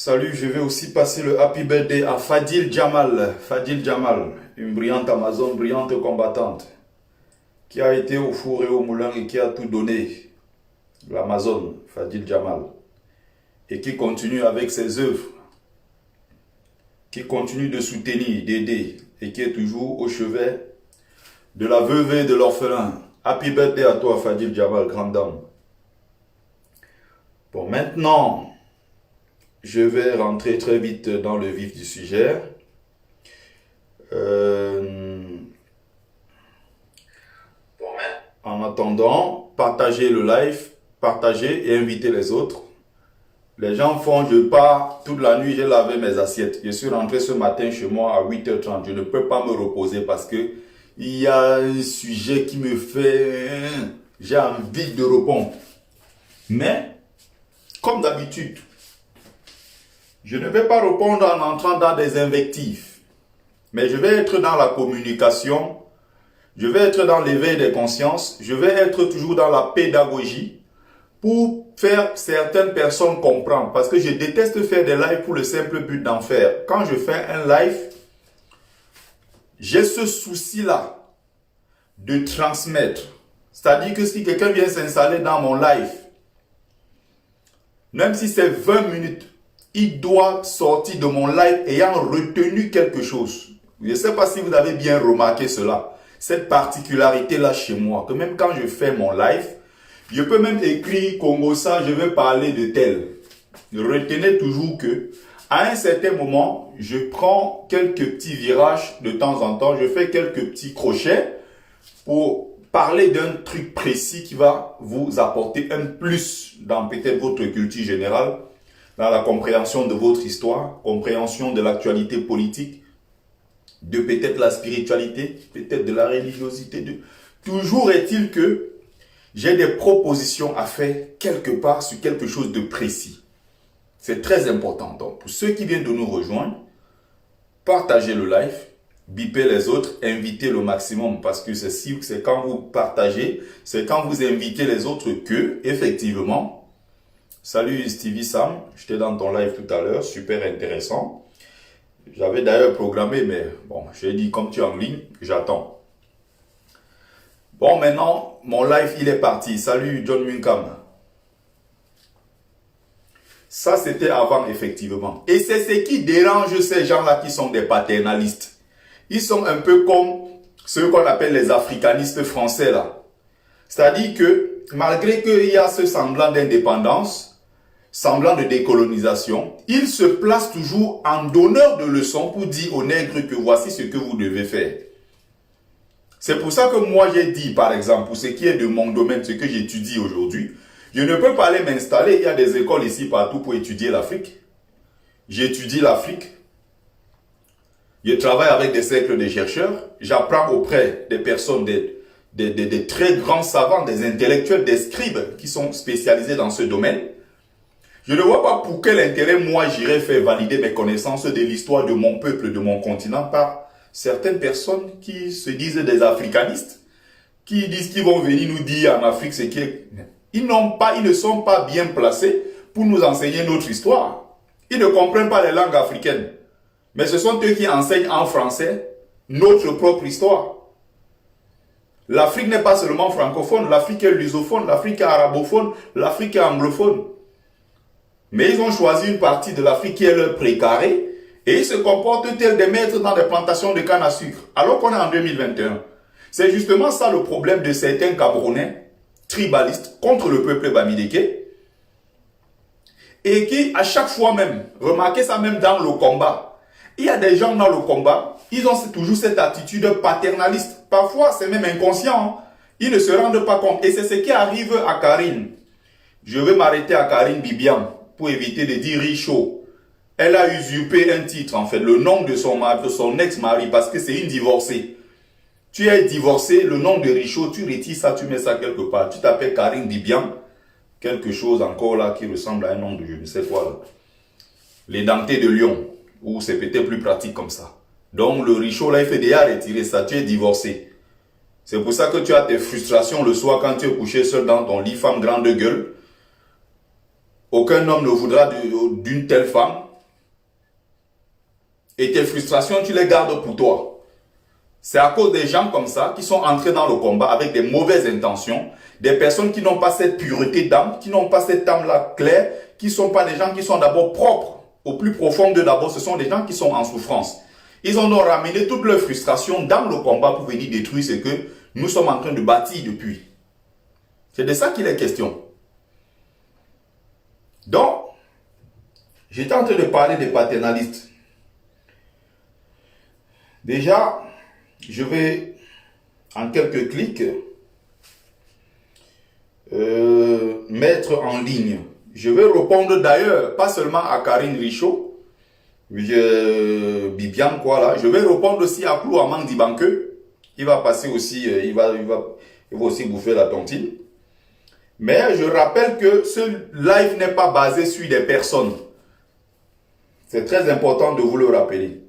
Salut, je vais aussi passer le happy birthday à Fadil Jamal. Fadil Jamal, une brillante Amazone, brillante combattante, qui a été au four et au moulin et qui a tout donné. L'Amazone, Fadil Jamal. Et qui continue avec ses œuvres, qui continue de soutenir, d'aider, et qui est toujours au chevet de la veuve et de l'orphelin. Happy birthday à toi, Fadil Jamal, grande dame. Bon, maintenant, je vais rentrer très vite dans le vif du sujet. En attendant, partagez le live, partagez et invitez les autres. Les gens font, je pars toute la nuit, j'ai lavé mes assiettes. Je suis rentré ce matin chez moi à 8h30. Je ne peux pas me reposer parce que il y a un sujet qui me fait... J'ai envie de répondre. Mais, comme d'habitude, je ne vais pas répondre en entrant dans des invectives. Mais je vais être dans la communication. Je vais être dans l'éveil des consciences. Je vais être toujours dans la pédagogie. Pour faire certaines personnes comprendre. Parce que je déteste faire des lives pour le simple but d'en faire. Quand je fais un live, j'ai ce souci-là de transmettre. C'est-à-dire que si quelqu'un vient s'installer dans mon live, même si c'est 20 minutes, il doit sortir de mon live ayant retenu quelque chose. Je ne sais pas si vous avez bien remarqué cela. Cette particularité-là chez moi, que même quand je fais mon live, je peux même écrire Congo ça, je vais parler de tel. Retenez toujours que, à un certain moment, je prends quelques petits virages de temps en temps, je fais quelques petits crochets pour parler d'un truc précis qui va vous apporter un plus dans peut-être votre culture générale, dans la compréhension de votre histoire, compréhension de l'actualité politique, de peut-être la spiritualité, peut-être de la religiosité. Toujours est-il que j'ai des propositions à faire quelque part sur quelque chose de précis. C'est très important. Donc, pour ceux qui viennent de nous rejoindre, partagez le live, bipez les autres, invitez le maximum. Parce que c'est quand vous partagez, c'est quand vous invitez les autres que, effectivement, salut Stevie Sam, j'étais dans ton live tout à l'heure, super intéressant. J'avais d'ailleurs programmé, mais bon, j'ai dit comme tu es en ligne, j'attends. Bon, maintenant, mon live, il est parti. Salut, John Munkam. Ça, c'était avant, effectivement. Et c'est ce qui dérange ces gens-là qui sont des paternalistes. Ils sont un peu comme ceux qu'on appelle les africanistes français, là. C'est-à-dire que, malgré qu'il y a ce semblant d'indépendance, semblant de décolonisation, ils se placent toujours en donneur de leçons pour dire aux nègres que voici ce que vous devez faire. C'est pour ça que moi j'ai dit, par exemple, pour ce qui est de mon domaine, ce que j'étudie aujourd'hui, je ne peux pas aller m'installer, il y a des écoles ici partout pour étudier l'Afrique. J'étudie l'Afrique. Je travaille avec des cercles de chercheurs. J'apprends auprès des personnes, des très grands savants, des intellectuels, des scribes qui sont spécialisés dans ce domaine. Je ne vois pas pour quel intérêt moi j'irais faire valider mes connaissances de l'histoire de mon peuple, de mon continent par certaines personnes qui se disent des africanistes, qui disent qu'ils vont venir nous dire en Afrique ce qui est... Ils ne sont pas bien placés pour nous enseigner notre histoire. Ils ne comprennent pas les langues africaines. Mais ce sont eux qui enseignent en français notre propre histoire. L'Afrique n'est pas seulement francophone, l'Afrique est lusophone, l'Afrique est arabophone, l'Afrique est anglophone. Mais ils ont choisi une partie de l'Afrique qui est leur précaré, et ils se comportent tels des maîtres dans des plantations de canne à sucre, alors qu'on est en 2021. C'est justement ça le problème de certains Camerounais tribalistes contre le peuple bamileke, et qui, à chaque fois même, remarquez ça même dans le combat, il y a des gens dans le combat, ils ont toujours cette attitude paternaliste. Parfois, c'est même inconscient, hein. Ils ne se rendent pas compte. Et c'est ce qui arrive à Karine. Je vais m'arrêter à Karine Bibian pour éviter de dire Richaud. Elle a usurpé un titre, en fait, le nom de son mari, de son ex-mari, parce que c'est une divorcée. Tu es divorcé, le nom de Richaud, tu retires ça, tu mets ça quelque part. Tu t'appelles Karine Bibian, quelque chose encore là qui ressemble à un nom de je ne sais quoi là. Les dentés de Lyon, ou c'est peut-être plus pratique comme ça. Donc le Richaud là, il fait déjà retirer ça, tu es divorcé. C'est pour ça que tu as tes frustrations le soir quand tu es couché seul dans ton lit, femme grande gueule. Aucun homme ne voudra d'une telle femme. Et tes frustrations, tu les gardes pour toi. C'est à cause des gens comme ça qui sont entrés dans le combat avec des mauvaises intentions, des personnes qui n'ont pas cette pureté d'âme, qui n'ont pas cette âme-là claire, qui ne sont pas des gens qui sont d'abord propres. Au plus profond d'eux d'abord, ce sont des gens qui sont en souffrance. Ils ont donc ramené toute leur frustration dans le combat pour venir détruire ce que nous sommes en train de bâtir depuis. C'est de ça qu'il est question. Donc, j'étais en train de parler des paternalistes. Déjà, je vais en quelques clics mettre en ligne. Je vais répondre d'ailleurs, pas seulement à Karine Richaud, Bibiane quoi là, je vais répondre aussi à Clou Amang Dibanke. Il va passer aussi, il va aussi bouffer la tontine. Mais je rappelle que ce live n'est pas basé sur des personnes. C'est très important de vous le rappeler.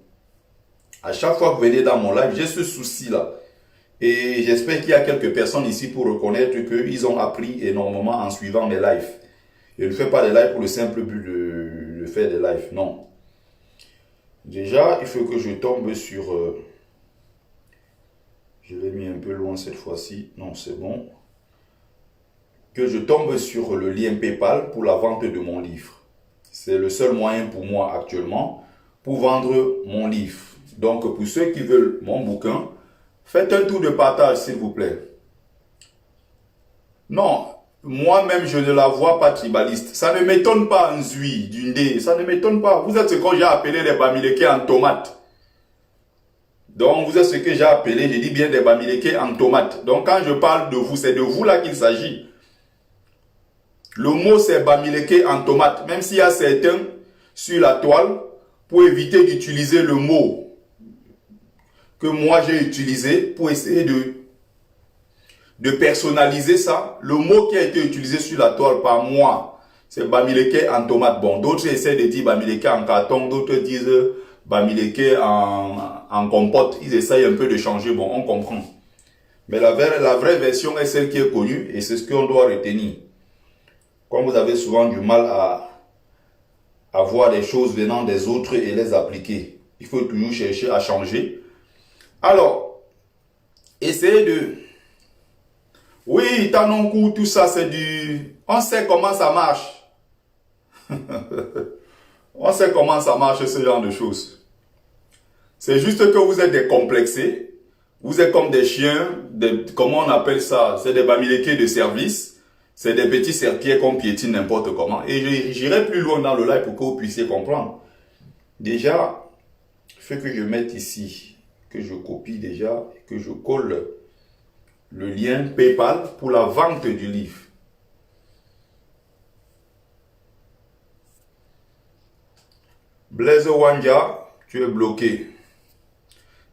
À chaque fois que vous venez dans mon live, j'ai ce souci-là. Et j'espère qu'il y a quelques personnes ici pour reconnaître qu'ils ont appris énormément en suivant mes lives. Je ne fais pas des lives pour le simple but de faire des lives, non. Déjà, il faut que je tombe sur... je l'ai mis un peu loin cette fois-ci. Non, c'est bon. Que je tombe sur le lien PayPal pour la vente de mon livre. C'est le seul moyen pour moi actuellement pour vendre mon livre. Donc, pour ceux qui veulent mon bouquin, faites un tour de partage, s'il vous plaît. Non, moi-même, je ne la vois pas tribaliste. Ça ne m'étonne pas, un Zui, Dundé. Ça ne m'étonne pas. Vous êtes ce que j'ai appelé les Bamileke en tomate. Donc, vous êtes ce que j'ai appelé, je dis bien des Bamileke en tomate. Donc, quand je parle de vous, c'est de vous là qu'il s'agit. Le mot, c'est Bamileke en tomate. Même s'il y a certains sur la toile, pour éviter d'utiliser le mot que moi j'ai utilisé pour essayer de personnaliser ça. Le mot qui a été utilisé sur la toile par moi, c'est Bamileke en tomate. Bon, d'autres essaient de dire Bamileke en carton, d'autres disent Bamileke en compote. Ils essayent un peu de changer, bon, on comprend. Mais la vraie version est celle qui est connue et c'est ce qu'on doit retenir. Comme vous avez souvent du mal à voir des choses venant des autres et les appliquer, il faut toujours chercher à changer. Alors, essayez de... Oui, Tanonkou, tout ça, c'est du... On sait comment ça marche. On sait comment ça marche, ce genre de choses. C'est juste que vous êtes décomplexés. Vous êtes comme des chiens, comment on appelle ça? C'est des Bamileke de service. C'est des petits serpiers qu'on piétine n'importe comment. Et j'irai plus loin dans le live pour que vous puissiez comprendre. Déjà, il faut que je mette ici, que je copie déjà, et que je colle le lien PayPal pour la vente du livre. Blaise Wanja, tu es bloqué.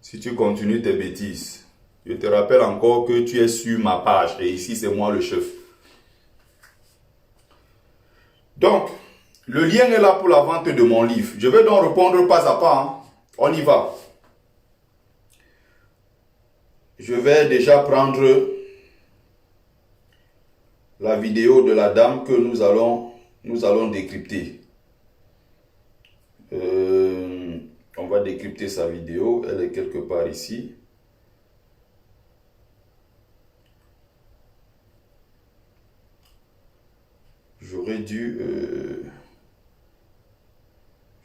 Si tu continues tes bêtises. Je te rappelle encore que tu es sur ma page. Et ici, c'est moi le chef. Donc, le lien est là pour la vente de mon livre. Je vais donc répondre pas à pas. Hein. On y va. Je vais déjà prendre la vidéo de la dame que nous allons décrypter. On va décrypter sa vidéo. Elle est quelque part ici. J'aurais dû...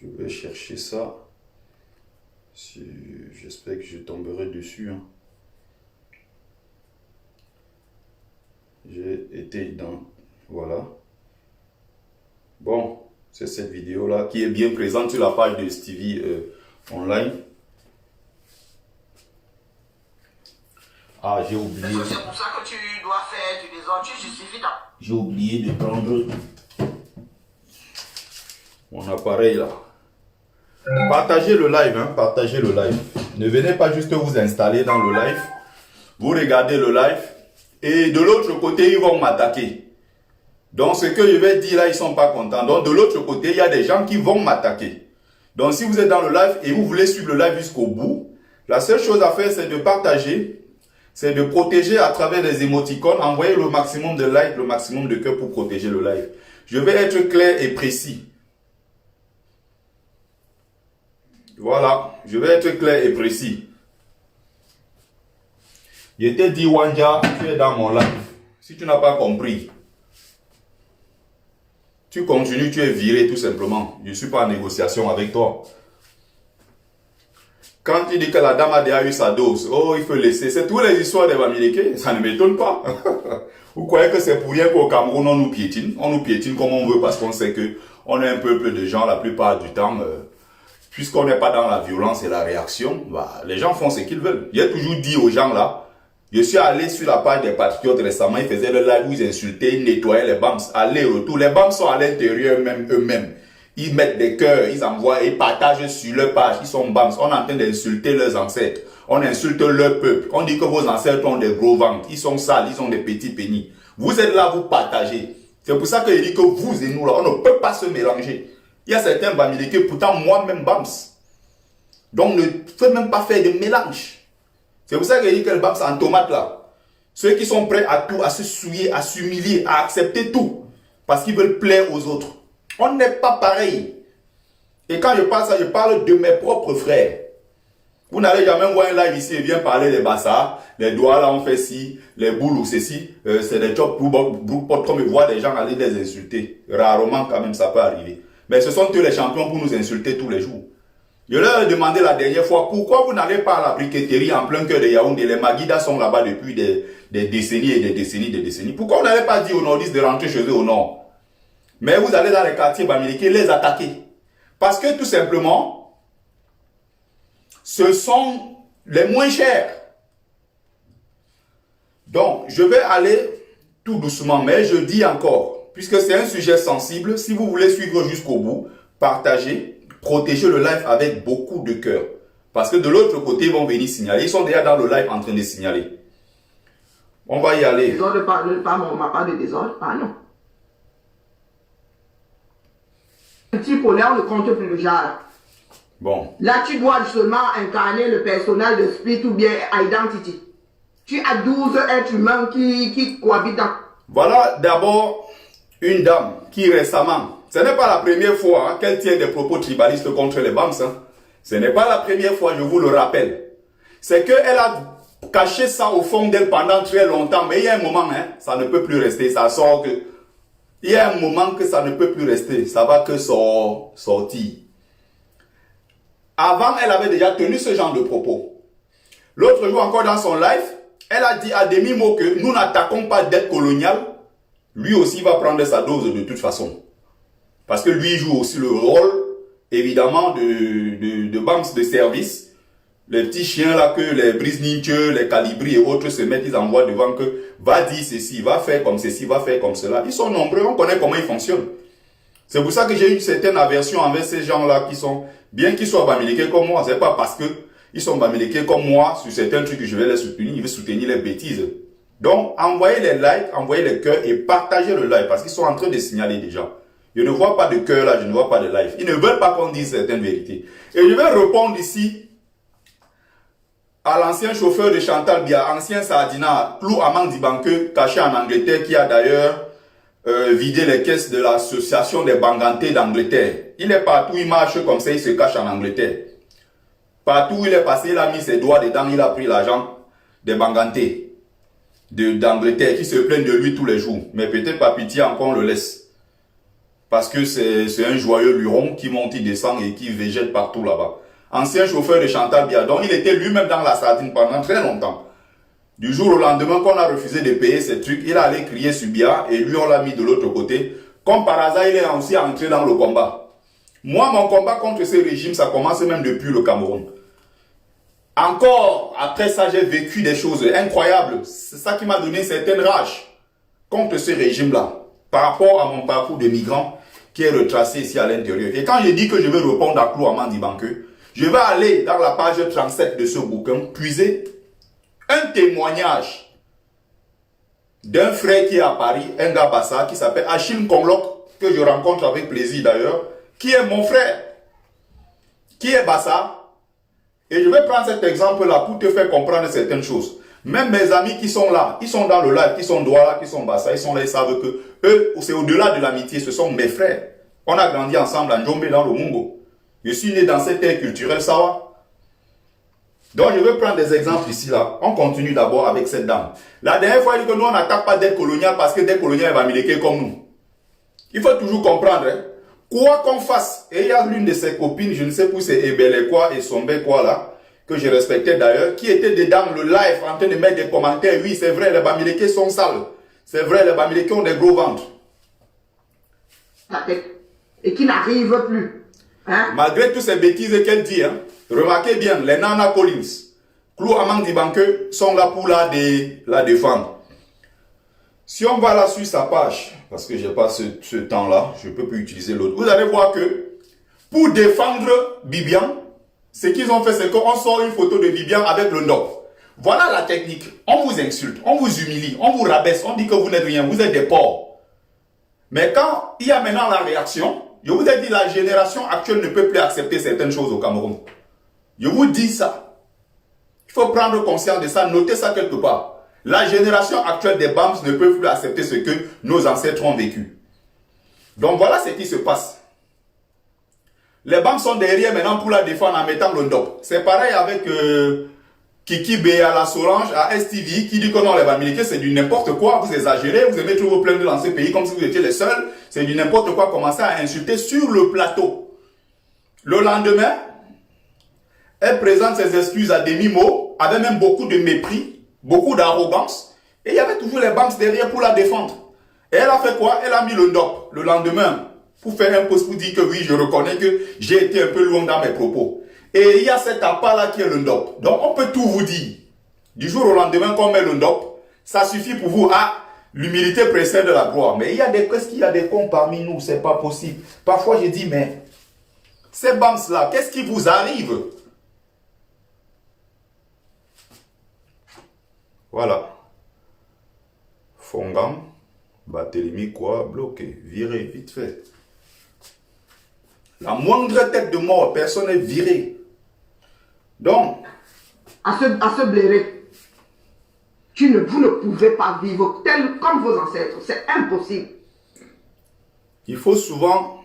je vais chercher ça. J'espère que je tomberai dessus. Hein. J'ai été dans... Voilà. Bon, c'est cette vidéo-là qui est bien présente sur la page de Stevie Online. Ah, j'ai oublié. C'est pour ça que tu dois faire du désordre. Tu justifies ta... J'ai oublié de prendre mon appareil là. Partagez le live, hein, partagez le live. Ne venez pas juste vous installer dans le live. Vous regardez le live. Et de l'autre côté, ils vont m'attaquer. Donc, ce que je vais dire là, ils ne sont pas contents. Donc, de l'autre côté, il y a des gens qui vont m'attaquer. Donc, si vous êtes dans le live et vous voulez suivre le live jusqu'au bout, la seule chose à faire, c'est de partager, c'est de protéger à travers les émoticônes, envoyer le maximum de likes, le maximum de cœurs pour protéger le live. Je vais être clair et précis. Voilà, je vais être clair et précis. Je t'ai dit, Wanja, tu es dans mon live. Si tu n'as pas compris, tu continues, tu es viré tout simplement. Je ne suis pas en négociation avec toi. Quand tu dis que la dame a déjà eu sa dose, oh, il faut laisser. C'est toutes les histoires des Bamileke, ça ne m'étonne pas. Vous croyez que c'est pour rien qu'au Cameroun, on nous piétine? On nous piétine comme on veut parce qu'on sait que on est un peuple de gens, la plupart du temps, puisqu'on n'est pas dans la violence et la réaction, bah, les gens font ce qu'ils veulent. J'ai toujours dit aux gens là, je suis allé sur la page des Patriotes récemment, ils faisaient le live où ils insultaient, ils nettoyaient les BAMS, aller-retour. Les BAMS sont à l'intérieur eux-mêmes. Ils mettent des cœurs, ils envoient, ils partagent sur leur page, ils sont BAMS. On est en train d'insulter leurs ancêtres. On insulte leur peuple. On dit que vos ancêtres ont des gros ventres, ils sont sales, ils ont des petits pénis. Vous êtes là, vous partagez. C'est pour ça que je dis que vous et nous là, on ne peut pas se mélanger. Il y a certains Bamileke, pourtant moi-même BAMS. Donc ne faites même pas faire de mélange. C'est pour ça que je dis que le BAMS en tomate là. Ceux qui sont prêts à tout, à se souiller, à s'humilier, à accepter tout. Parce qu'ils veulent plaire aux autres. On n'est pas pareil. Et quand je parle ça, je parle de mes propres frères. Vous n'allez jamais voir un live ici et bien parler des bassards, les doigts là on fait ci, les boules ou ceci, c'est des chops pour comme voir des gens aller les insulter. Rarement quand même ça peut arriver. Mais ce sont eux les champions pour nous insulter tous les jours. Je leur ai demandé la dernière fois, pourquoi vous n'allez pas à la briqueterie en plein cœur de Yaoundé? Les Maguidas sont là-bas depuis des décennies et des décennies. Pourquoi vous n'allez pas dire aux nordistes de rentrer chez eux au nord? Mais vous allez dans les quartiers bamileke les attaquer. Parce que tout simplement, ce sont les moins chers. Donc, je vais aller tout doucement, mais je dis encore, puisque c'est un sujet sensible, si vous voulez suivre jusqu'au bout, partagez, protégez le live avec beaucoup de cœur. Parce que de l'autre côté, ils vont venir signaler. Ils sont déjà dans le live en train de signaler. On va y aller. Désordre, pas pas de désordre. Ah non. Petit polaire, on ne compte plus le genre. Bon. Là, tu dois seulement incarner le personnage de Split ou bien Identity. Tu as 12 êtres humains qui cohabitent dans... Voilà d'abord une dame qui récemment, ce n'est pas la première fois qu'elle tient des propos tribalistes contre les BAMS. Ce n'est pas la première fois, je vous le rappelle. C'est qu'elle a caché ça au fond d'elle pendant très longtemps. Mais il y a un moment, ça ne peut plus rester. Ça sort que... Il y a un moment que ça ne peut plus rester. Ça va que sortir. Avant, elle avait déjà tenu ce genre de propos. L'autre jour encore dans son live, elle a dit à demi-mot que nous n'attaquons pas d'aide coloniale. Lui aussi va prendre sa dose de toute façon. Parce que lui joue aussi le rôle, évidemment, de BAMS de service. Les petits chiens là que les Brise-Ninche, les Calibri et autres se mettent, ils envoient devant que va dire ceci, va faire comme ceci, va faire comme cela. Ils sont nombreux, on connaît comment ils fonctionnent. C'est pour ça que j'ai une certaine aversion envers ces gens-là qui sont, bien qu'ils soient bamileke comme moi, c'est pas parce que ils sont bamileke comme moi, sur certains trucs que je vais les soutenir, ils veulent soutenir les bêtises. Donc, envoyez les likes, envoyez les cœurs et partagez le live parce qu'ils sont en train de signaler déjà. Je ne vois pas de cœur là, je ne vois pas de live. Ils ne veulent pas qu'on dise certaines vérités. Et je vais répondre ici à l'ancien chauffeur de Chantal Bia, ancien Sardina, Clou Amang Dibanke, caché en Angleterre, qui a d'ailleurs vidé les caisses de l'association des Bangantés d'Angleterre. Il est partout, il marche comme ça, il se cache en Angleterre. Partout où il est passé, il a mis ses doigts dedans, il a pris l'argent des Bangantés d'Angleterre, qui se plaignent de lui tous les jours. Mais peut-être pas pitié, encore on le laisse. Parce que c'est un joyeux luron qui monte, il descend et qui végète partout là-bas. Ancien chauffeur de Chantal Bia. Donc il était lui-même dans la sardine pendant très longtemps. Du jour au lendemain qu'on a refusé de payer ces trucs, il est allé crier sur Bia et lui on l'a mis de l'autre côté. Comme par hasard, il est aussi entré dans le combat. Moi, mon combat contre ce régime, ça commence même depuis le Cameroun. Encore après ça, j'ai vécu des choses incroyables. C'est ça qui m'a donné une certaine rage contre ce régime-là. Par rapport à mon parcours de migrant qui est retracé ici à l'intérieur. Et quand je dis que je vais répondre à Clou Amang Dibanke, je vais aller dans la page 37 de ce bouquin, puiser un témoignage d'un frère qui est à Paris, un gars Bassa, qui s'appelle Achille Konglok, que je rencontre avec plaisir d'ailleurs, qui est mon frère, qui est Bassa. Et je vais prendre cet exemple-là pour te faire comprendre certaines choses. Même mes amis qui sont là, ils sont dans le live, qui sont Douala, qui sont Bassa, ils sont là, ils savent que eux, c'est au-delà de l'amitié, ce sont mes frères. On a grandi ensemble à Njombe dans le Mungo. Je suis né dans cette terre culturelle, ça va. Donc, je vais prendre des exemples ici, là. On continue d'abord avec cette dame. La dernière fois, elle dit que nous, on n'attaque pas d'aide coloniale parce que d'aide coloniale va militer comme nous. Il faut toujours comprendre, hein. Quoi qu'on fasse, et il y a l'une de ses copines, je ne sais plus c'est Ebele quoi et Sombe quoi là, que je respectais d'ailleurs, qui était dedans le live en train de mettre des commentaires. Oui, c'est vrai, les Bamileke sont sales. C'est vrai, les Bamileke ont des gros ventres. Et qui n'arrive plus. Hein? Malgré toutes ces bêtises qu'elle dit, hein, remarquez bien, les Nana Collins, Clou Amang Dibanke sont là pour la défendre. Si on va là sur sa page, parce que je n'ai pas ce temps-là, je ne peux plus utiliser l'autre, vous allez voir que pour défendre Bibian, ce qu'ils ont fait, c'est qu'on sort une photo de Bibian avec le NOP. Voilà la technique. On vous insulte, on vous humilie, on vous rabaisse, on dit que vous n'êtes rien, vous êtes des porcs. Mais quand il y a maintenant la réaction, je vous ai dit, la génération actuelle ne peut plus accepter certaines choses au Cameroun. Je vous dis ça. Il faut prendre conscience de ça, noter ça quelque part. La génération actuelle des BAMS ne peut plus accepter ce que nos ancêtres ont vécu. Donc voilà ce qui se passe. Les BAMS sont derrière maintenant pour la défendre en mettant le NDOP. C'est pareil avec Kiki Béa, la Solange, à STV, qui dit que non, les Bamileke, c'est du n'importe quoi, vous exagérez, vous aimez toujours vous plaindre dans ce pays comme si vous étiez les seuls, c'est du n'importe quoi, commencer à insulter sur le plateau. Le lendemain, elle présente ses excuses à demi-mot, avec même beaucoup de mépris, beaucoup d'arrogance, et il y avait toujours les BAMS derrière pour la défendre. Et elle a fait quoi? Elle a mis le NDOP le lendemain pour faire un post pour dire que oui, je reconnais que j'ai été un peu loin dans mes propos. Et il y a cet appât-là qui est le NDOP. Donc on peut tout vous dire. Du jour au lendemain qu'on met le NDOP, ça suffit pour vous. Ah, l'humilité précède la gloire. Mais il y a des, est-ce qu'il y a des cons parmi nous? C'est pas possible. Parfois je dis, mais ces BAMS-là, qu'est-ce qui vous arrive? Voilà. Fongam, Barthélemy quoi, bloqué, viré, vite fait. La moindre tête de mort, personne n'est viré. Donc, à se blairer, vous ne pouvez pas vivre tel comme vos ancêtres. C'est impossible. Il faut souvent,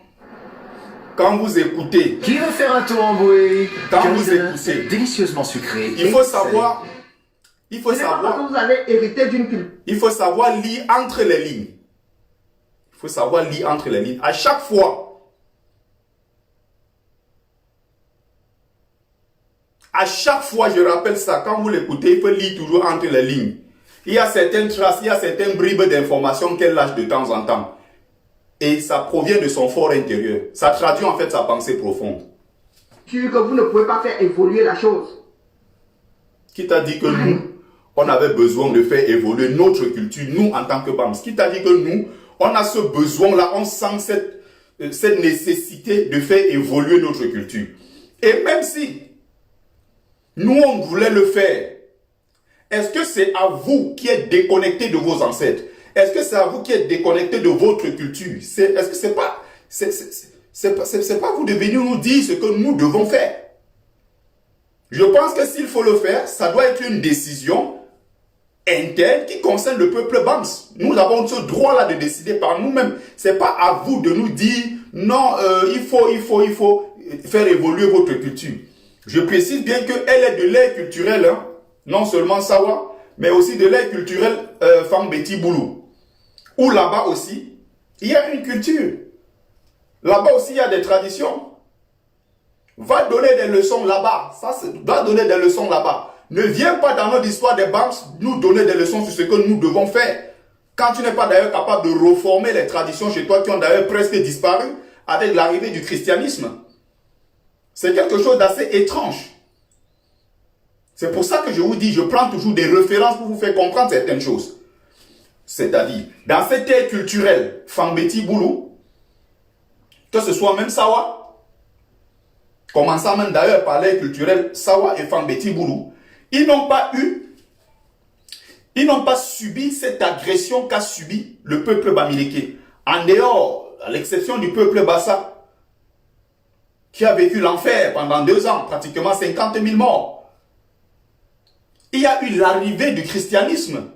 quand vous écoutez, Qui veut faire un tour en bouée? Quand vous écoutez, c'est délicieusement sucré. il faut savoir, il faut C'est pas parce savoir, que vous avez hérité d'une culture. il faut savoir lire entre les lignes. Il faut savoir lire entre les lignes. À chaque fois, je rappelle ça, quand vous l'écoutez, il faut lire toujours entre les lignes. Il y a certaines traces, il y a certaines bribes d'informations qu'elle lâche de temps en temps. Et ça provient de son fort intérieur. Ça traduit en fait sa pensée profonde. Que vous ne pouvez pas faire évoluer la chose. Qui t'a dit que nous, on avait besoin de faire évoluer notre culture, nous en tant que BAMS? Qui t'a dit que nous, on a ce besoin-là, on sent cette nécessité de faire évoluer notre culture? Et même si nous, on voulait le faire, est-ce que c'est à vous qui êtes déconnecté de vos ancêtres? Est-ce que c'est à vous qui êtes déconnecté de votre culture? Est-ce que c'est pas vous de venir nous dire ce que nous devons faire? Je pense que s'il faut le faire, ça doit être une décision interne qui concerne le peuple BAMS. Nous avons ce droit-là de décider par nous-mêmes. C'est pas à vous de nous dire non, il faut faire évoluer votre culture. Je précise bien qu'elle est de l'ère culturelle, hein, non seulement Sawa, mais aussi de l'ère culturelle Fangbeti Boulou. Où là-bas aussi, il y a une culture. Là-bas aussi, il y a des traditions. Va donner des leçons là-bas. Va donner des leçons là-bas. Ne viens pas dans notre histoire des BAMS nous donner des leçons sur ce que nous devons faire. Quand tu n'es pas d'ailleurs capable de reformer les traditions chez toi qui ont d'ailleurs presque disparu avec l'arrivée du christianisme. C'est quelque chose d'assez étrange. C'est pour ça que je vous dis, je prends toujours des références pour vous faire comprendre certaines choses. C'est-à-dire, dans cette ère culturelle, Fangbeti Boulou, que ce soit même Sawa, commençant même d'ailleurs par l'ère culturelle Sawa et Fangbeti Boulou, ils n'ont pas subi cette agression qu'a subi le peuple Bamileke. En dehors, à l'exception du peuple Bassa, qui a vécu l'enfer pendant 2 ans, pratiquement 50 000 morts. Il y a eu l'arrivée du christianisme.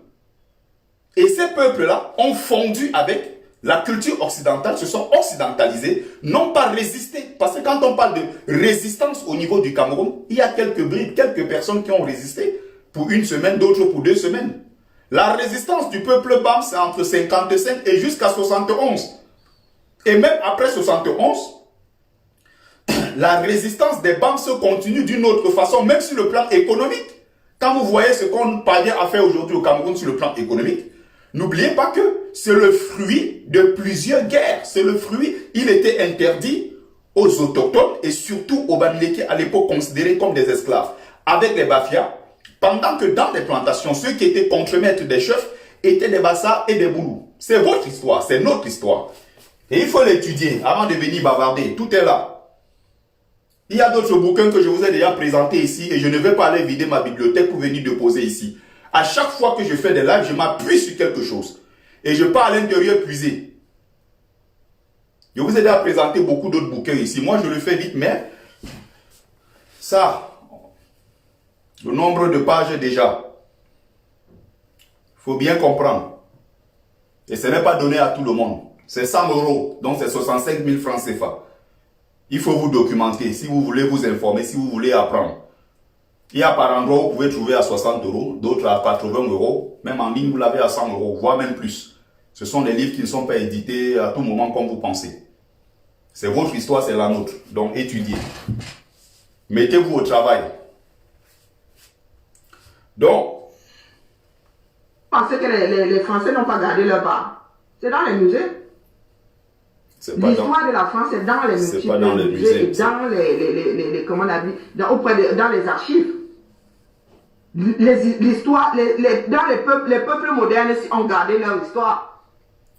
Et ces peuples-là ont fondu avec La culture occidentale se sont occidentalisés, n'ont pas résisté. Parce que quand on parle de résistance au niveau du Cameroun, il y a quelques bribes, quelques personnes qui ont résisté pour une semaine, d'autres pour 2 semaines. La résistance du peuple BAM, c'est entre 55 et jusqu'à 71. Et même après 71, la résistance des BAM se continue d'une autre façon, même sur le plan économique. Quand vous voyez ce qu'on parvient à faire aujourd'hui au Cameroun sur le plan économique, n'oubliez pas que c'est le fruit de plusieurs guerres. C'est le fruit, il était interdit aux autochtones et surtout aux Bamileke à l'époque considérés comme des esclaves. Avec les Bafias, pendant que dans les plantations, ceux qui étaient contremaîtres des chefs étaient des Bassa et des Boulous. C'est votre histoire, c'est notre histoire. Et il faut l'étudier avant de venir bavarder. Tout est là. Il y a d'autres bouquins que je vous ai déjà présentés ici et je ne vais pas aller vider ma bibliothèque pour venir déposer ici. À chaque fois que je fais des lives, je m'appuie sur quelque chose. Et je pars à l'intérieur puiser. Je vous ai déjà présenté beaucoup d'autres bouquins ici. Moi, je le fais vite, mais ça, le nombre de pages déjà, il faut bien comprendre. Et ce n'est pas donné à tout le monde. C'est 100 €, donc c'est 65 000 francs CFA. Il faut vous documenter si vous voulez vous informer, si vous voulez apprendre. Il y a par endroit où vous pouvez trouver à 60 €, d'autres à 80 €, même en ligne vous l'avez à 100 €, voire même plus. Ce sont des livres qui ne sont pas édités à tout moment comme vous pensez. C'est votre histoire, c'est la nôtre. Donc étudiez. Mettez-vous au travail. Donc, Pensez que les Français n'ont pas gardé leur part. C'est dans les musées. L'histoire de la France est dans les musées et dans les comment on a dit, dans les archives. L'histoire, dans les peuples modernes ont gardé leur histoire.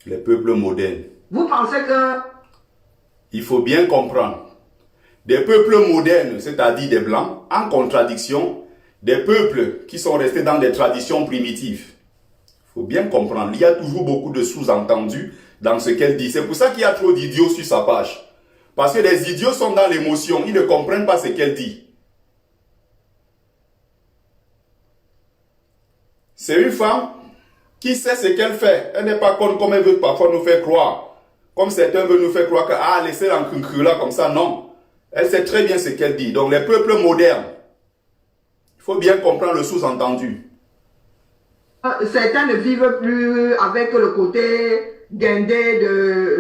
Les peuples modernes. Vous pensez que... Il faut bien comprendre. Des peuples modernes, c'est-à-dire des blancs, en contradiction des peuples qui sont restés dans des traditions primitives. Il faut bien comprendre. Il y a toujours beaucoup de sous-entendus dans ce qu'elle dit. C'est pour ça qu'il y a trop d'idiots sur sa page. Parce que les idiots sont dans l'émotion. Ils ne comprennent pas ce qu'elle dit. C'est une femme qui sait ce qu'elle fait. Elle n'est pas conne comme elle veut parfois nous faire croire. Comme certains veulent nous faire croire que, ah, laissez l'encre là comme ça. Non. Elle sait très bien ce qu'elle dit. Donc les peuples modernes, il faut bien comprendre le sous-entendu. Certains ne vivent plus avec le côté guindé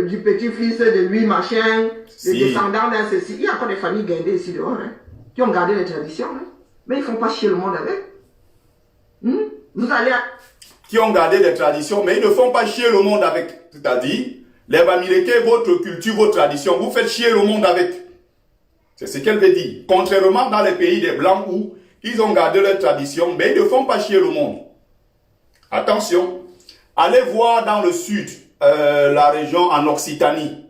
du petit-fils de lui, machin, le descendant d'un ceci. Il y a encore des familles guindées ici dehors, hein, qui ont gardé les traditions, hein, mais ils ne font pas chier le monde avec. Vous allez... Qui ont gardé les traditions, mais ils ne font pas chier le monde avec. C'est-à-dire, les Bamileke, votre culture, vos traditions, vous faites chier le monde avec. C'est ce qu'elle veut dire. Contrairement dans les pays des Blancs où ils ont gardé leurs traditions, mais ils ne font pas chier le monde. Attention, allez voir dans le sud, la région en Occitanie.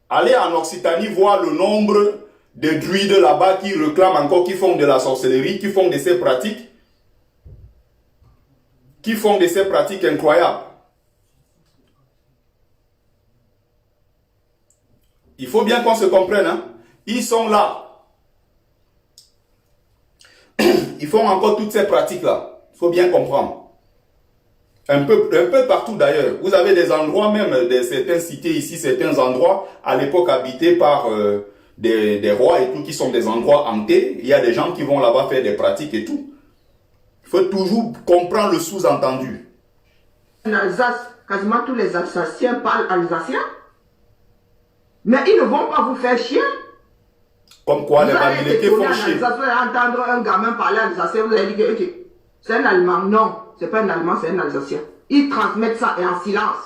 Allez en Occitanie voir le nombre de druides là-bas qui réclament encore, qui font de la sorcellerie, qui font de ces pratiques. Qui font de ces pratiques incroyables. Il faut bien qu'on se comprenne, hein. Ils sont là. Ils font encore toutes ces pratiques-là. Il faut bien comprendre. Un peu partout d'ailleurs. Vous avez des endroits, même certaines cités ici, certains endroits, à l'époque habités par des rois et tout, qui sont des endroits hantés. Il y a des gens qui vont là-bas faire des pratiques et tout. Il faut toujours comprendre le sous-entendu. En Alsace, quasiment tous les Alsaciens parlent alsacien. Mais ils ne vont pas vous faire chier. Comme quoi, les Bamileke font chier. Vous allez entendre un gamin parler alsacien, vous allez dire que c'est un Allemand. Non, c'est pas un Allemand, c'est un Alsacien. Ils transmettent ça et en silence.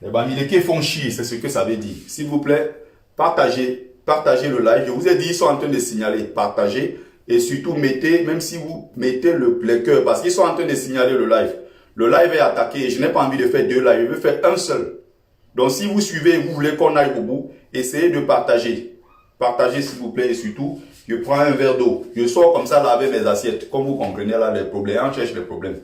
Les Bamileke font chier, c'est ce que ça veut dire. S'il vous plaît, partagez le live. Je vous ai dit, ils sont en train de signaler. Partagez. Et surtout, mettez, même si vous mettez le cœur, parce qu'ils sont en train de signaler le live. Le live est attaqué et je n'ai pas envie de faire 2 lives, je veux faire un seul. Donc si vous suivez et vous voulez qu'on aille au bout, essayez de partager. Partagez s'il vous plaît et surtout, je prends un verre d'eau. Je sors comme ça laver mes assiettes. Comme vous comprenez là, les problèmes, on cherche les problèmes.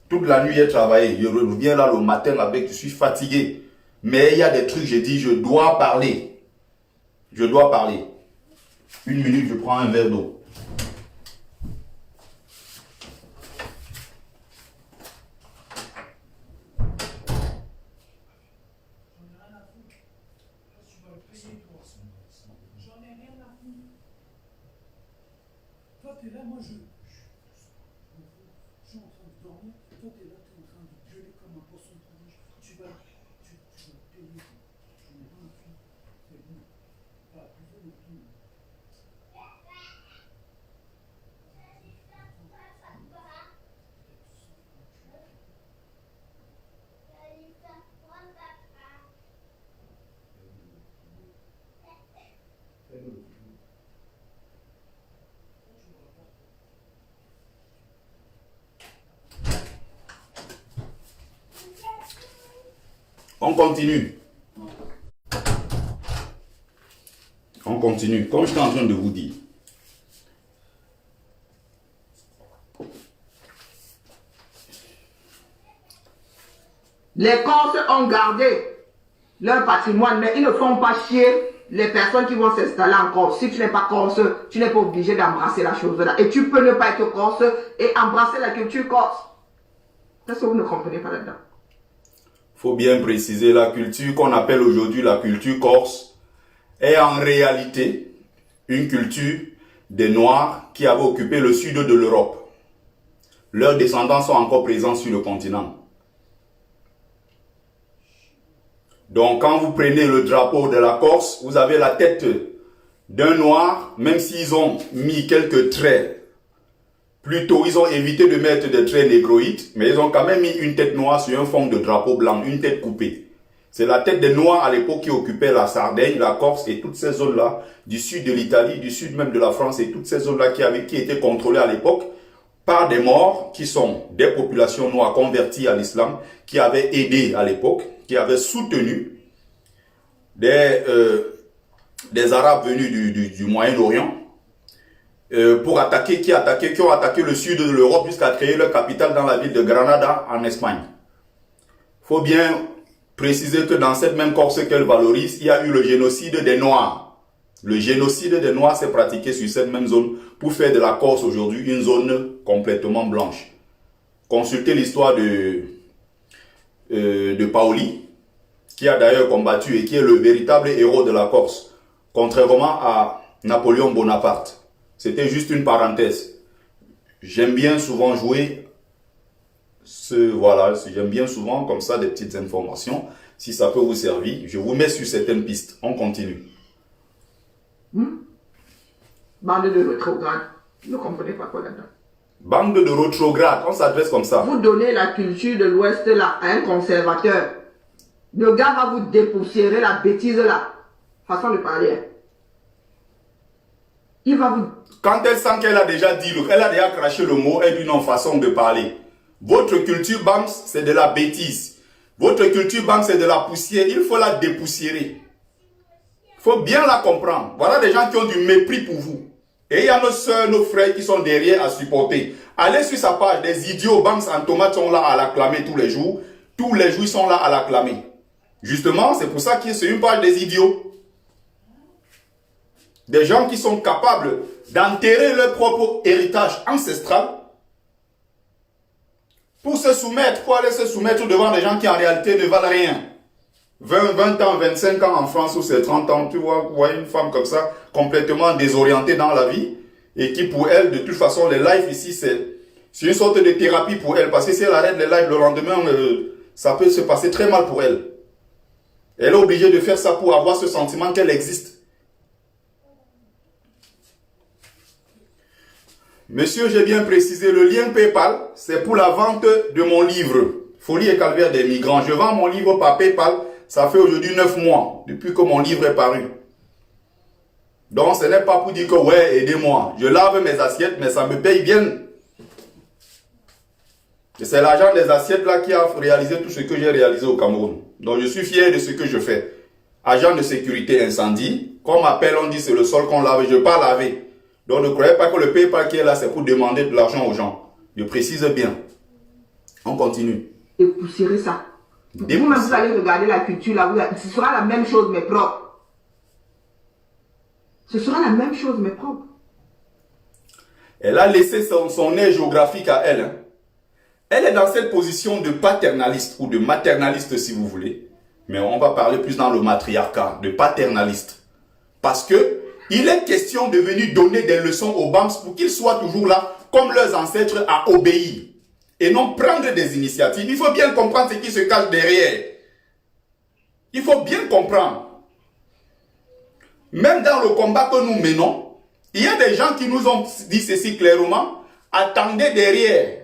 Toute la nuit, j'ai travaillé. Je reviens là le matin avec, je suis fatigué. Mais il y a des trucs, j'ai dit, je dois parler. Je dois parler. 1 minute, je prends un verre d'eau. On continue. On continue. Comme je suis en train de vous dire. Les Corses ont gardé leur patrimoine, mais ils ne font pas chier les personnes qui vont s'installer en Corse. Si tu n'es pas Corse, tu n'es pas obligé d'embrasser la chose là. Et tu peux ne pas être Corse et embrasser la culture Corse. Qu'est-ce que vous ne comprenez pas là-dedans? Faut bien préciser, la culture qu'on appelle aujourd'hui la culture corse est en réalité une culture des Noirs qui avaient occupé le sud de l'Europe. Leurs descendants sont encore présents sur le continent. Donc quand vous prenez le drapeau de la Corse, vous avez la tête d'un Noir, même s'ils ont mis quelques traits. Plutôt, ils ont évité de mettre des traits négroïdes, mais ils ont quand même mis une tête noire sur un fond de drapeau blanc, une tête coupée. C'est la tête des Noirs à l'époque qui occupait la Sardaigne, la Corse et toutes ces zones-là, du sud de l'Italie, du sud même de la France et toutes ces zones-là qui étaient contrôlées à l'époque par des morts qui sont des populations noires converties à l'islam, qui avaient aidé à l'époque, qui avaient soutenu des Arabes venus du Moyen-Orient, qui ont attaqué le sud de l'Europe jusqu'à créer leur capitale dans la ville de Granada en Espagne. Il faut bien préciser que dans cette même Corse qu'elle valorise, il y a eu le génocide des Noirs. Le génocide des Noirs s'est pratiqué sur cette même zone pour faire de la Corse aujourd'hui une zone complètement blanche. Consultez l'histoire de Paoli, qui a d'ailleurs combattu et qui est le véritable héros de la Corse, contrairement à Napoléon Bonaparte. C'était juste une parenthèse. J'aime bien souvent jouer j'aime bien souvent comme ça des petites informations. Si ça peut vous servir, je vous mets sur certaines pistes. On continue. Bande de rétrogrades. Vous ne comprenez pas quoi là-dedans. Bande de rétrogrades, on s'adresse comme ça. Vous donnez la culture de l'Ouest là à un conservateur. Le gars va vous dépoussiérer la bêtise là. Façon de parler. Il va vous... Quand elle sent qu'elle a déjà dit, elle a déjà craché le mot, elle dit non, façon de parler. Votre culture BAMS, c'est de la bêtise. Votre culture BAMS, c'est de la poussière. Il faut la dépoussiérer. Il faut bien la comprendre. Voilà des gens qui ont du mépris pour vous. Et il y a nos soeurs, nos frères qui sont derrière à supporter. Allez sur sa page, des idiots BAMS en tomate sont là à l'acclamer tous les jours. Tous les jours, ils sont là à l'acclamer. Justement, c'est pour ça que c'est une page des idiots. Des gens qui sont capables d'enterrer leur propre héritage ancestral pour aller se soumettre devant des gens qui en réalité ne valent rien. 20 ans, 25 ans en France ou c'est 30 ans, tu vois, vous voyez une femme comme ça, complètement désorientée dans la vie et qui pour elle, de toute façon, les lives ici, c'est une sorte de thérapie pour elle parce que si elle arrête les lives le lendemain, ça peut se passer très mal pour elle. Elle est obligée de faire ça pour avoir ce sentiment qu'elle existe. Monsieur, j'ai bien précisé, le lien PayPal, c'est pour la vente de mon livre, Folie et calvaire des migrants. Je vends mon livre par PayPal, ça fait aujourd'hui 9 mois, depuis que mon livre est paru. Donc, ce n'est pas pour dire que, ouais, aidez-moi. Je lave mes assiettes, mais ça me paye bien. Et c'est l'argent des assiettes là qui a réalisé tout ce que j'ai réalisé au Cameroun. Donc, je suis fier de ce que je fais. Agent de sécurité incendie, comme appel, on dit c'est le sol qu'on lave, je ne veux pas laver. Donc ne croyez pas que le PayPal qui est là, c'est pour demander de l'argent aux gens. Je précise bien. On continue. Dépoussiérer ça. Vous-même, vous allez regarder la culture là, ce sera la même chose mais propre. Ce sera la même chose mais propre. Elle a laissé son aire géographique à elle. Hein. Elle est dans cette position de paternaliste ou de maternaliste si vous voulez. Mais on va parler plus dans le matriarcat, de paternaliste. Parce que Il est question de venir donner des leçons aux Bams pour qu'ils soient toujours là, comme leurs ancêtres, à obéir. Et non prendre des initiatives. Il faut bien comprendre ce qui se cache derrière. Il faut bien comprendre. Même dans le combat que nous menons, il y a des gens qui nous ont dit ceci clairement. Attendez derrière.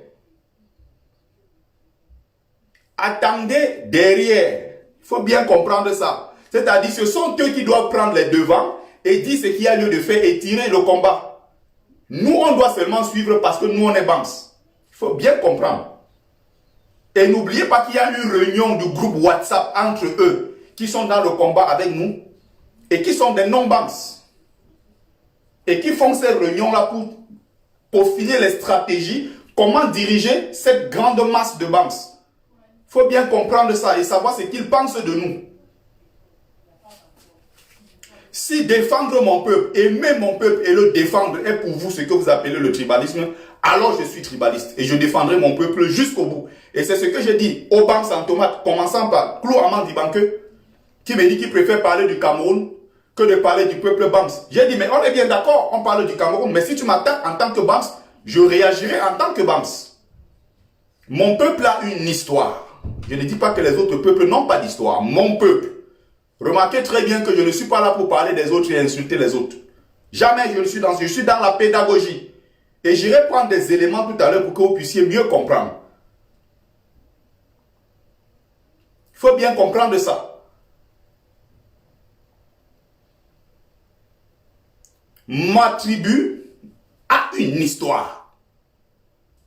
Attendez derrière. Il faut bien comprendre ça. C'est-à-dire, ce sont eux qui doivent prendre les devants et dire ce qu'il y a lieu de faire et tirer le combat. Nous, on doit seulement suivre parce que nous, on est Bams. Il faut bien comprendre. Et n'oubliez pas qu'il y a une réunion du groupe WhatsApp entre eux qui sont dans le combat avec nous et qui sont des non-Bams. Et qui font ces réunions-là pour peaufiner les stratégies, comment diriger cette grande masse de Bams. Il faut bien comprendre ça et savoir ce qu'ils pensent de nous. Si défendre mon peuple, aimer mon peuple et le défendre est pour vous ce que vous appelez le tribalisme, alors je suis tribaliste et je défendrai mon peuple jusqu'au bout. Et c'est ce que j'ai dit aux Bams en tomate, commençant par Clou Amand Dibanke, qui me dit qu'il préfère parler du Cameroun que de parler du peuple Bams. J'ai dit, mais on est bien d'accord, on parle du Cameroun, mais si tu m'attaques en tant que Bams, je réagirai en tant que Bams. Mon peuple a une histoire. Je ne dis pas que les autres peuples n'ont pas d'histoire. Mon peuple. Remarquez très bien que je ne suis pas là pour parler des autres et insulter les autres. Jamais je suis dans la pédagogie. Et j'irai prendre des éléments tout à l'heure pour que vous puissiez mieux comprendre. Il faut bien comprendre ça. Ma tribu a une histoire.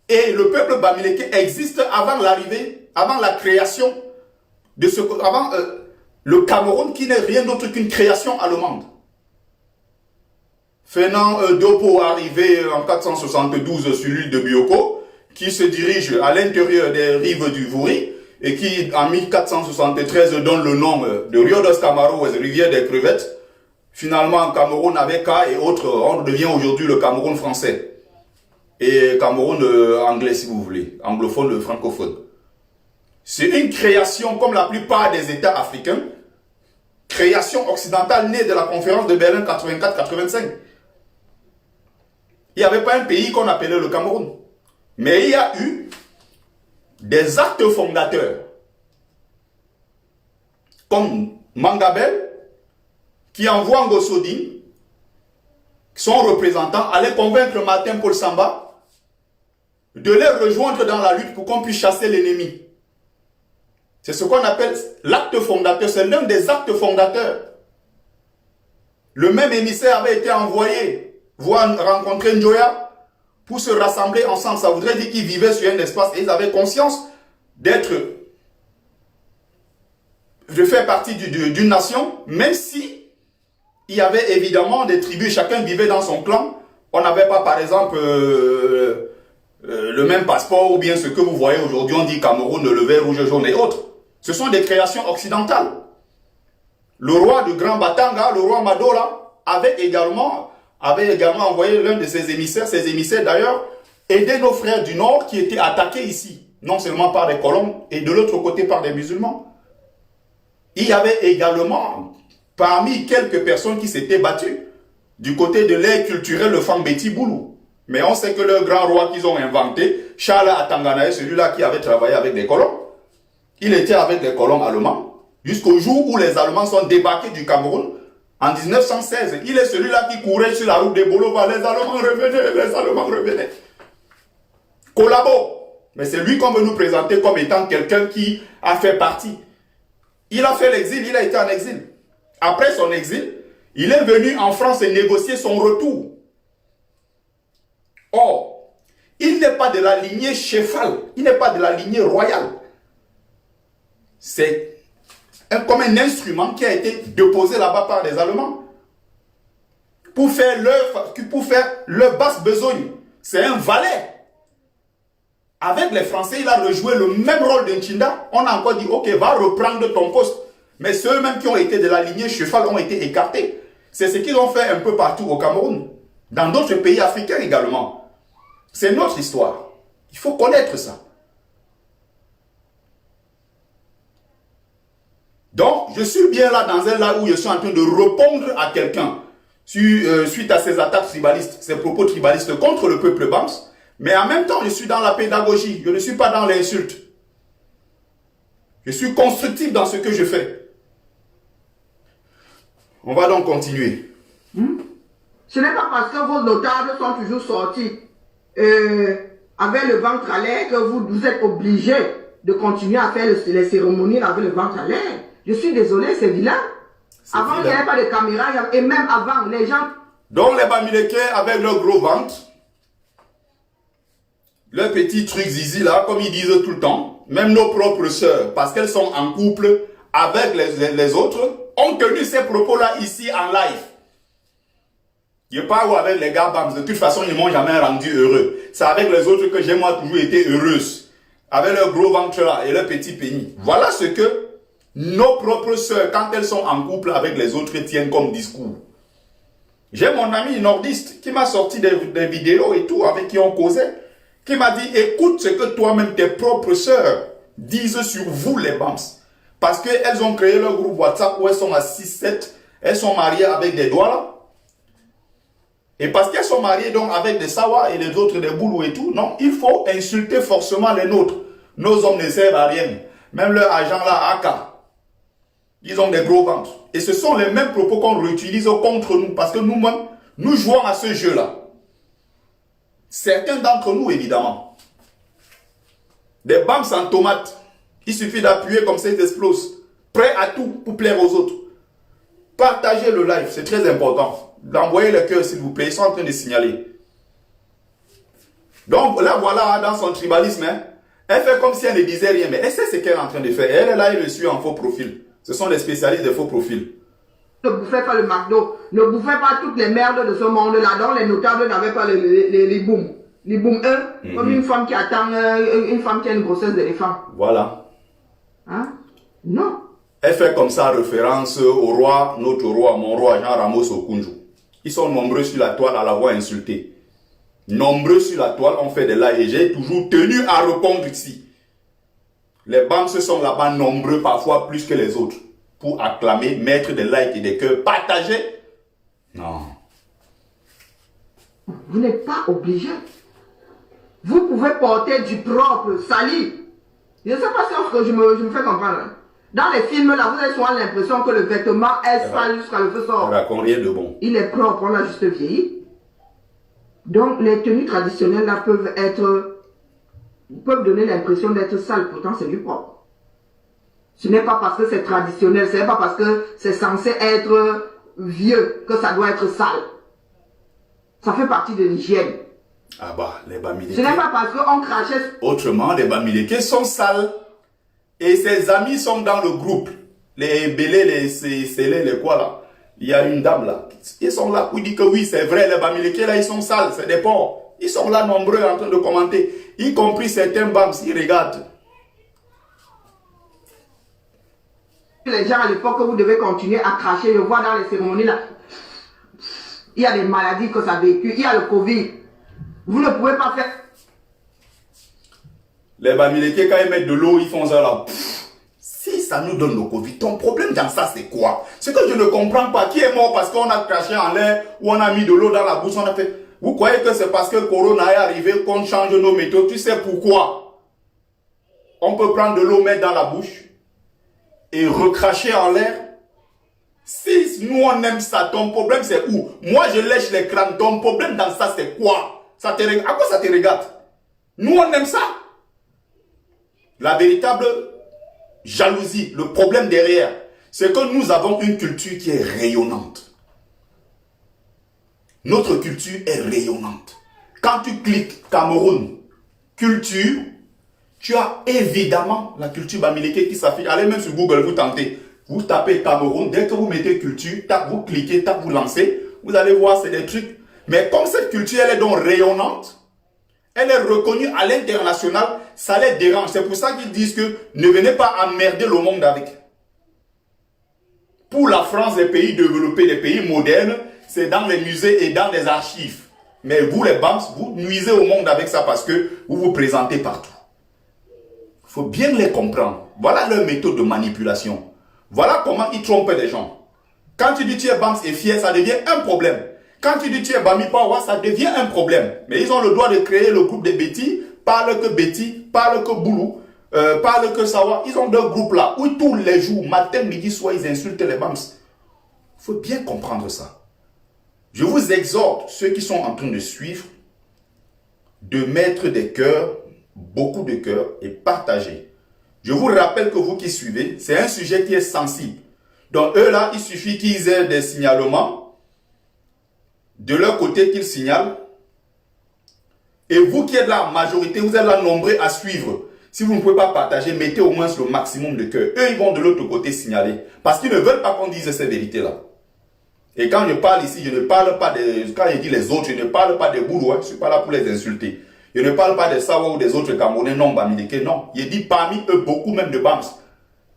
Et le peuple Bamileke existe avant l'arrivée, avant la création de ce... Avant le Cameroun qui n'est rien d'autre qu'une création allemande. Fernand Dopo arrivé en 472 sur l'île de Bioko, qui se dirige à l'intérieur des rives du Vouri, et qui en 1473 donne le nom de Rio dos Camaros, rivière des crevettes. Finalement, Cameroun avec K et autres, on devient aujourd'hui le Cameroun français. Et Cameroun anglais si vous voulez, anglophone, francophone. C'est une création comme la plupart des États africains, création occidentale née de la conférence de Berlin 84-85. Il n'y avait pas un pays qu'on appelait le Cameroun. Mais il y a eu des actes fondateurs, comme Mangabel, qui envoie Ngosodin, son représentant, aller convaincre Martin Paul Samba de les rejoindre dans la lutte pour qu'on puisse chasser l'ennemi. C'est ce qu'on appelle l'acte fondateur, c'est l'un des actes fondateurs. Le même émissaire avait été envoyé voir rencontrer Njoya pour se rassembler ensemble. Ça voudrait dire qu'ils vivaient sur un espace et ils avaient conscience de faire partie d'une nation, même si il y avait évidemment des tribus, chacun vivait dans son clan. On n'avait pas par exemple le même passeport ou bien ce que vous voyez aujourd'hui, on dit Cameroun, le vert, rouge, jaune et autres. Ce sont des créations occidentales. Le roi de Grand Batanga, le roi Madola, avait également envoyé l'un de ses émissaires d'ailleurs, aider nos frères du Nord qui étaient attaqués ici, non seulement par des colons, et de l'autre côté par des musulmans. Il y avait également, parmi quelques personnes qui s'étaient battues, du côté de l'aire culturelle, le Fambeti Boulou. Mais on sait que le grand roi qu'ils ont inventé, Charles Atanganaï, celui-là qui avait travaillé avec des colons, il était avec des colons allemands, jusqu'au jour où les Allemands sont débarqués du Cameroun, en 1916. Il est celui-là qui courait sur la route de Bolova. Les Allemands revenaient, les Allemands revenaient. Collabo. Mais c'est lui qu'on veut nous présenter comme étant quelqu'un qui a fait partie. Il a fait l'exil, il a été en exil. Après son exil, il est venu en France et négocier son retour. Or, il n'est pas de la lignée chefale, il n'est pas de la lignée royale. C'est comme un instrument qui a été déposé là-bas par les Allemands pour faire leur basse besogne. C'est un valet. Avec les Français, il a rejoué le même rôle d'un Chinda. On a encore dit, ok, va reprendre ton poste. Mais ceux-mêmes qui ont été de la lignée cheval ont été écartés. C'est ce qu'ils ont fait un peu partout au Cameroun. Dans d'autres pays africains également. C'est notre histoire. Il faut connaître ça. Donc, je suis bien là dans un là où je suis en train de répondre à quelqu'un. suite à ces attaques tribalistes, ces propos tribalistes contre le peuple Bams. Mais en même temps, je suis dans la pédagogie. Je ne suis pas dans l'insulte. Je suis constructif dans ce que je fais. On va donc continuer. Ce n'est pas parce que vos notables sont toujours sortis avec le ventre à l'air que vous êtes obligés de continuer à faire les cérémonies avec le ventre à l'air. Je suis désolé, c'est vilain. Avant, il n'y avait pas de caméra et même avant, les gens... Donc les Bamileke avec leur gros ventre, le petit truc zizi là, comme ils disent tout le temps, même nos propres sœurs, parce qu'elles sont en couple avec les autres, ont tenu ces propos-là ici en live. Je parle avec les gars Bams, de toute façon, ils ne m'ont jamais rendu heureux. C'est avec les autres que j'ai moi toujours été heureuse. Avec leur gros ventre là et leur petit pénis. Voilà ce que nos propres sœurs, quand elles sont en couple avec les autres, tiennent comme discours. J'ai mon ami nordiste qui m'a sorti des vidéos et tout, avec qui on causait, qui m'a dit, écoute ce que toi-même, tes propres sœurs, disent sur vous les Bams. Parce qu'elles ont créé leur groupe WhatsApp où elles sont à 6-7, elles sont mariées avec des doigts là. Et parce qu'elles sont mariées donc avec des sawas et les autres des boulous et tout, non, il faut insulter forcément les nôtres. Nos hommes ne servent à rien. Même leur agent là, AK, ils ont des gros ventres. Et ce sont les mêmes propos qu'on réutilise contre nous. Parce que nous-mêmes, nous jouons à ce jeu-là. Certains d'entre nous, évidemment. Des Bams en tomates. Il suffit d'appuyer comme ça, ils explosent. Prêt à tout pour plaire aux autres. Partagez le live, c'est très important. D'envoyer le cœur, s'il vous plaît. Ils sont en train de signaler. Donc là, voilà, dans son tribalisme, hein, elle fait comme si elle ne disait rien. Mais elle sait ce qu'elle est en train de faire. Elle est là, elle le suit en faux profil. Ce sont des spécialistes des faux profils. Ne bouffez pas le McDo. Ne bouffez pas toutes les merdes de ce monde-là. Donc les notables n'avaient pas les booms. Les booms, comme une femme qui attend, une femme qui a une grossesse d'éléphant. Voilà. Hein? Non. Elle fait comme ça référence au roi, notre roi, mon roi Jean Ramos Okunju. Ils sont nombreux sur la toile à l'avoir insulté. Nombreux sur la toile ont fait des lives et j'ai toujours tenu à répondre ici. Les Bams sont là-bas nombreux, parfois plus que les autres, pour acclamer, mettre des likes et des cœurs, partager. Non. Vous n'êtes pas obligé. Vous pouvez porter du propre, sali. Je ne sais pas si je me fais comprendre. Dans les films, là, vous avez souvent l'impression que le vêtement est sale jusqu'à le feu sort. Rien de bon. Il est propre, on l'a juste vieilli. Donc, les tenues traditionnelles, là, peuvent donner l'impression d'être sales. Pourtant, c'est du propre. Ce n'est pas parce que c'est traditionnel, ce n'est pas parce que c'est censé être vieux que ça doit être sale. Ça fait partie de l'hygiène. Ah bah, les Bamileke. Ce n'est pas parce qu'on crachait... Autrement, les Bamileke sont sales. Et ses amis sont dans le groupe. Les Bélé, les Célé, les quoi là. Il y a une dame là. Ils sont là pour dire que oui, c'est vrai, les Bamileke là, ils sont sales, c'est des porcs. Ils sont là nombreux en train de commenter. Y compris certains Bams, ils regardent. Les gens à l'époque, vous devez continuer à cracher. Je vois dans les cérémonies là. Il y a des maladies que ça a vécu. Il y a le Covid. Vous ne pouvez pas faire... Les Bamileke, quand ils mettent de l'eau, ils font ça là. Si ça nous donne le Covid, ton problème dans ça, c'est quoi? Ce que je ne comprends pas. Qui est mort parce qu'on a craché en l'air ou on a mis de l'eau dans la bouche, on a fait... Vous croyez que c'est parce que Corona est arrivé qu'on change nos méthodes? Tu sais pourquoi? On peut prendre de l'eau, mettre dans la bouche et recracher en l'air. Si nous on aime ça, ton problème c'est où? Moi je lèche les crânes, ton problème dans ça c'est quoi? À quoi ça te regarde? Nous on aime ça. La véritable jalousie, le problème derrière, c'est que nous avons une culture qui est rayonnante. Notre culture est rayonnante. Quand tu cliques Cameroun, culture, tu as évidemment la culture Bamileke qui s'affiche. Allez même sur Google, vous tentez. Vous tapez Cameroun, dès que vous mettez culture, tac, vous cliquez, tac, vous lancez. Vous allez voir, c'est des trucs. Mais comme cette culture, elle est donc rayonnante, elle est reconnue à l'international, ça les dérange. C'est pour ça qu'ils disent que ne venez pas emmerder le monde avec. Pour la France, les pays développés, les pays modernes, c'est dans les musées et dans les archives. Mais vous, les Bams, vous nuisez au monde avec ça parce que vous vous présentez partout. Il faut bien les comprendre. Voilà leur méthode de manipulation. Voilà comment ils trompent les gens. Quand tu dis tu es Bams et fier, ça devient un problème. Quand tu dis tu es Bami Pawa, ça devient un problème. Mais ils ont le droit de créer le groupe de Betty, parle que Betty, parle que Boulou, parle que Sawa. Ils ont deux groupes là, où tous les jours, matin, midi, soir, ils insultent les Bams. Il faut bien comprendre ça. Je vous exhorte, ceux qui sont en train de suivre, de mettre des cœurs, beaucoup de cœurs, et partager. Je vous rappelle que vous qui suivez, c'est un sujet qui est sensible. Donc eux là, il suffit qu'ils aient des signalements, de leur côté qu'ils signalent, et vous qui êtes là en majorité, vous êtes là nombreux à suivre. Si vous ne pouvez pas partager, mettez au moins le maximum de cœur. Eux, ils vont de l'autre côté signaler, parce qu'ils ne veulent pas qu'on dise ces vérités-là. Et quand je parle ici, je ne parle pas de... Quand je dis les autres, je ne parle pas des Boulou, hein, je ne suis pas là pour les insulter. Je ne parle pas des Sawa ou des autres Camerounais non bamileke, non. Je dis parmi eux, beaucoup même de Bams.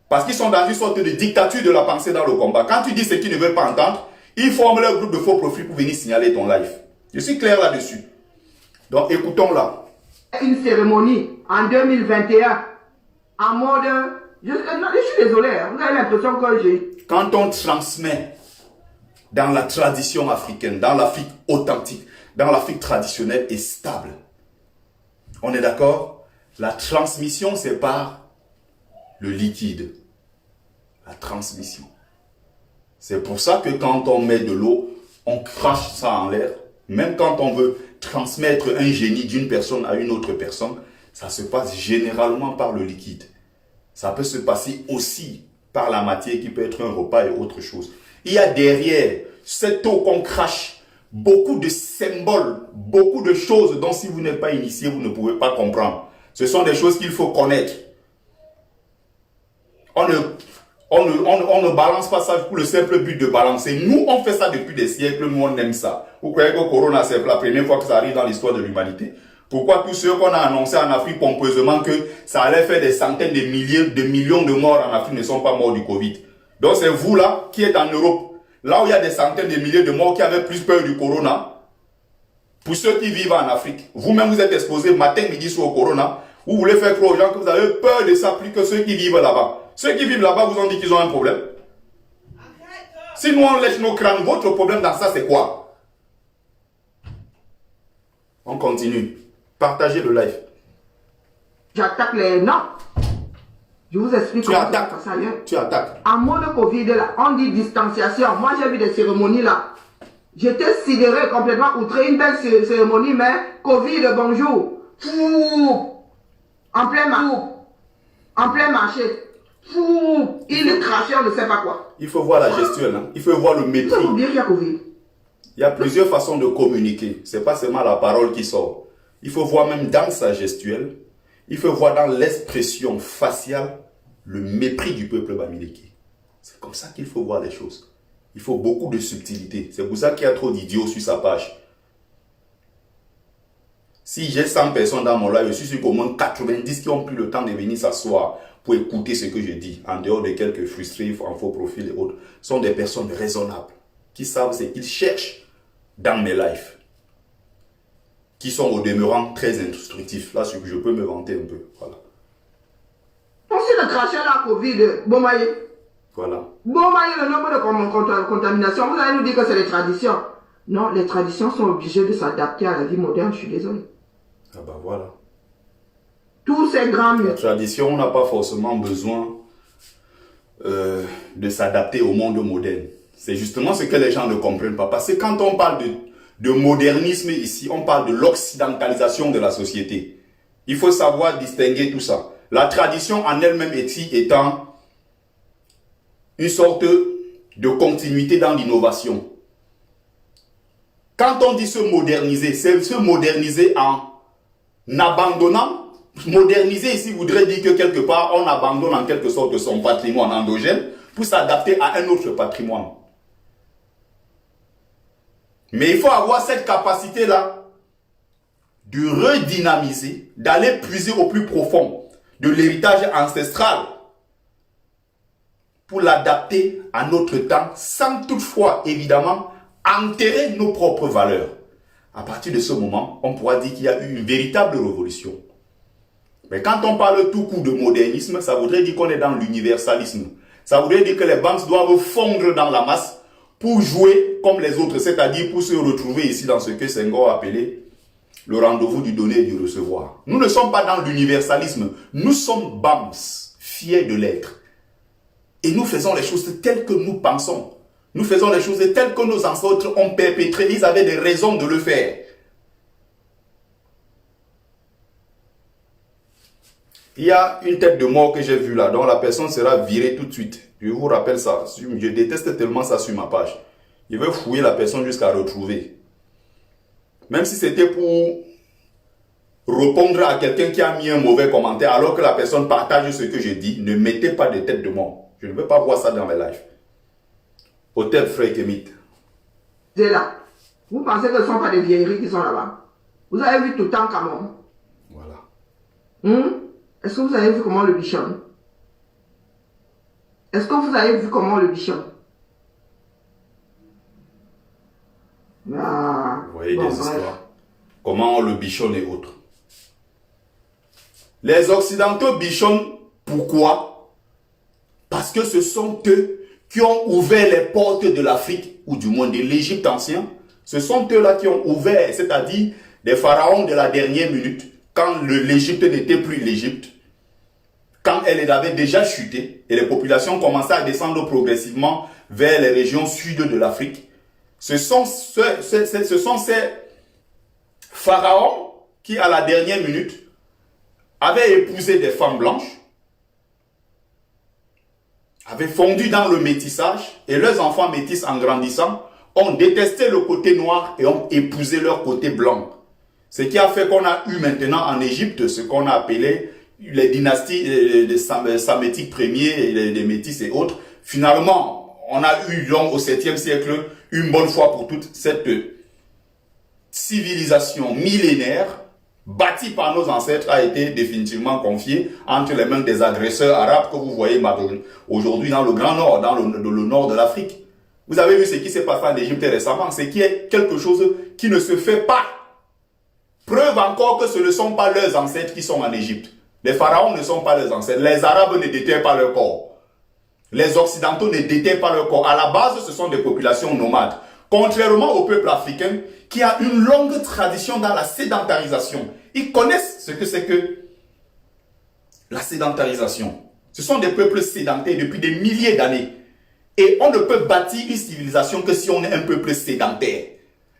Parce qu'ils sont dans une sorte de dictature de la pensée dans le combat. Quand tu dis ce qu'ils ne veulent pas entendre, ils forment leur groupe de faux profils pour venir signaler ton live. Je suis clair là-dessus. Donc écoutons là. Une cérémonie en 2021 en mode... Je suis désolé, hein, vous avez l'impression que j'ai... Quand on transmet dans la tradition africaine, dans l'Afrique authentique, dans l'Afrique traditionnelle et stable, on est d'accord? La transmission, c'est par le liquide. La transmission. C'est pour ça que quand on met de l'eau, on crache ça en l'air. Même quand on veut transmettre un génie d'une personne à une autre personne, ça se passe généralement par le liquide. Ça peut se passer aussi par la matière qui peut être un repas et autre chose. Il y a derrière cette eau qu'on crache beaucoup de symboles, beaucoup de choses dont si vous n'êtes pas initié, vous ne pouvez pas comprendre. Ce sont des choses qu'il faut connaître. On ne balance pas ça pour le simple but de balancer. Nous, on fait ça depuis des siècles, nous on aime ça. Vous croyez que Corona, c'est la première fois que ça arrive dans l'histoire de l'humanité? Pourquoi tous ceux qu'on a annoncé en Afrique pompeusement que ça allait faire des centaines de milliers, de millions de morts en Afrique ne sont pas morts du Covid? Donc c'est vous là, qui êtes en Europe, là où il y a des centaines de milliers de morts qui avaient plus peur du Corona. Pour ceux qui vivent en Afrique, vous-même vous êtes exposés matin, midi, soir au Corona. Vous voulez faire croire aux gens que vous avez peur de ça plus que ceux qui vivent là-bas. Ceux qui vivent là-bas vous ont dit qu'ils ont un problème. Si nous on lèche nos crânes, votre problème dans ça c'est quoi? On continue. Partagez le live. J'attaque les... Non. Je vous explique Tu attaques. ça ailleurs. Tu attaques. En mode Covid, là, on dit distanciation. Moi, j'ai vu des cérémonies là. J'étais sidéré, complètement outré. Une belle cérémonie, mais Covid, bonjour. Fou. En plein marché. Fou. Il crachait, on ne sait pas quoi. Il faut voir la gestuelle. Hein. Il faut voir le Vous mépris. avez oublié qu'il y a Covid. Il y a plusieurs façons de communiquer. Ce n'est pas seulement la parole qui sort. Il faut voir même dans sa gestuelle. Il faut voir dans l'expression faciale le mépris du peuple bamileke. C'est comme ça qu'il faut voir les choses. Il faut beaucoup de subtilité. C'est pour ça qu'il y a trop d'idiots sur sa page. Si j'ai 100 personnes dans mon live, je suis sûr qu'au moins 90 qui ont pris le temps de venir s'asseoir pour écouter ce que je dis, en dehors de quelques frustrés en faux profil et autres, sont des personnes raisonnables, qui savent ce qu'ils cherchent dans mes lives, qui sont au demeurant très instructifs. Là, je peux me vanter un peu. Voilà. Si le crachat là, Covid, bon, Voilà. bon, le nombre de contaminations, vous allez nous dire que c'est les traditions. Non, les traditions sont obligées de s'adapter à la vie moderne, je suis désolé. Ah bah voilà. Tous ces grands La murs. tradition, on n'a pas forcément besoin de s'adapter au monde moderne. C'est justement ce que les gens ne comprennent pas. Parce que quand on parle de modernisme ici, on parle de l'occidentalisation de la société. Il faut savoir distinguer tout ça. La tradition en elle-même étant une sorte de continuité dans l'innovation. Quand on dit se moderniser, c'est se moderniser en abandonnant. Moderniser ici voudrait dire que quelque part, on abandonne en quelque sorte son patrimoine endogène pour s'adapter à un autre patrimoine. Mais il faut avoir cette capacité-là de redynamiser, d'aller puiser au plus profond de l'héritage ancestral pour l'adapter à notre temps sans toutefois, évidemment, enterrer nos propres valeurs. À partir de ce moment, on pourra dire qu'il y a eu une véritable révolution. Mais quand on parle tout court de modernisme, ça voudrait dire qu'on est dans l'universalisme. Ça voudrait dire que les banques doivent fondre dans la masse pour jouer comme les autres, c'est-à-dire pour se retrouver ici dans ce que Senghor a appelé le rendez-vous du donner et du recevoir. Nous ne sommes pas dans l'universalisme, nous sommes BAMS, fiers de l'être. Et nous faisons les choses telles que nous pensons. Nous faisons les choses telles que nos ancêtres ont perpétrées. Ils avaient des raisons de le faire. Il y a une tête de mort que j'ai vue là, dont la personne sera virée tout de suite. Je vous rappelle ça. Je déteste tellement ça sur ma page. Je vais fouiller la personne jusqu'à retrouver. Même si c'était pour répondre à quelqu'un qui a mis un mauvais commentaire alors que la personne partage ce que je dis, ne mettez pas de tête de mort. Je ne veux pas voir ça dans mes lives. Hôtel Frère Kemit. C'est là. Vous pensez que ce ne sont pas des vieilleries qui sont là-bas? Vous avez vu tout le temps Camon? Voilà. Est-ce que vous avez vu comment le bichonne? Est-ce que vous avez vu comment le bichonne? Ah, vous voyez des histoires. Comment on le bichonne et autres. Les Occidentaux bichonnent. Pourquoi? Parce que ce sont eux qui ont ouvert les portes de l'Afrique, ou du moins de l'Égypte ancien. Ce sont eux-là qui ont ouvert, c'est-à-dire des pharaons de la dernière minute, quand l'Égypte n'était plus l'Égypte, quand elle avait déjà chuté, et les populations commençaient à descendre progressivement vers les régions sud de l'Afrique. Ce sont ces pharaons qui, à la dernière minute, avaient épousé des femmes blanches, avaient fondu dans le métissage, et leurs enfants métis en grandissant ont détesté le côté noir et ont épousé leur côté blanc. Ce qui a fait qu'on a eu maintenant en Égypte ce qu'on a appelé les dynasties des Samétiques premiers, les métis et autres. Finalement, on a eu donc au 7e siècle, une bonne fois pour toutes, cette civilisation millénaire bâtie par nos ancêtres a été définitivement confiée entre les mains des agresseurs arabes que vous voyez aujourd'hui dans le Grand Nord, dans le nord de l'Afrique. Vous avez vu ce qui s'est passé en Égypte récemment, c'est qu'il y a quelque chose qui ne se fait pas. Preuve encore que ce ne sont pas leurs ancêtres qui sont en Égypte. Les pharaons ne sont pas leurs ancêtres. Les Arabes ne déterrent pas leur corps. Les Occidentaux ne déterrent pas leur corps. À la base, ce sont des populations nomades. Contrairement au peuple africain qui a une longue tradition dans la sédentarisation. Ils connaissent ce que c'est que la sédentarisation. Ce sont des peuples sédentaires depuis des milliers d'années. Et on ne peut bâtir une civilisation que si on est un peuple sédentaire.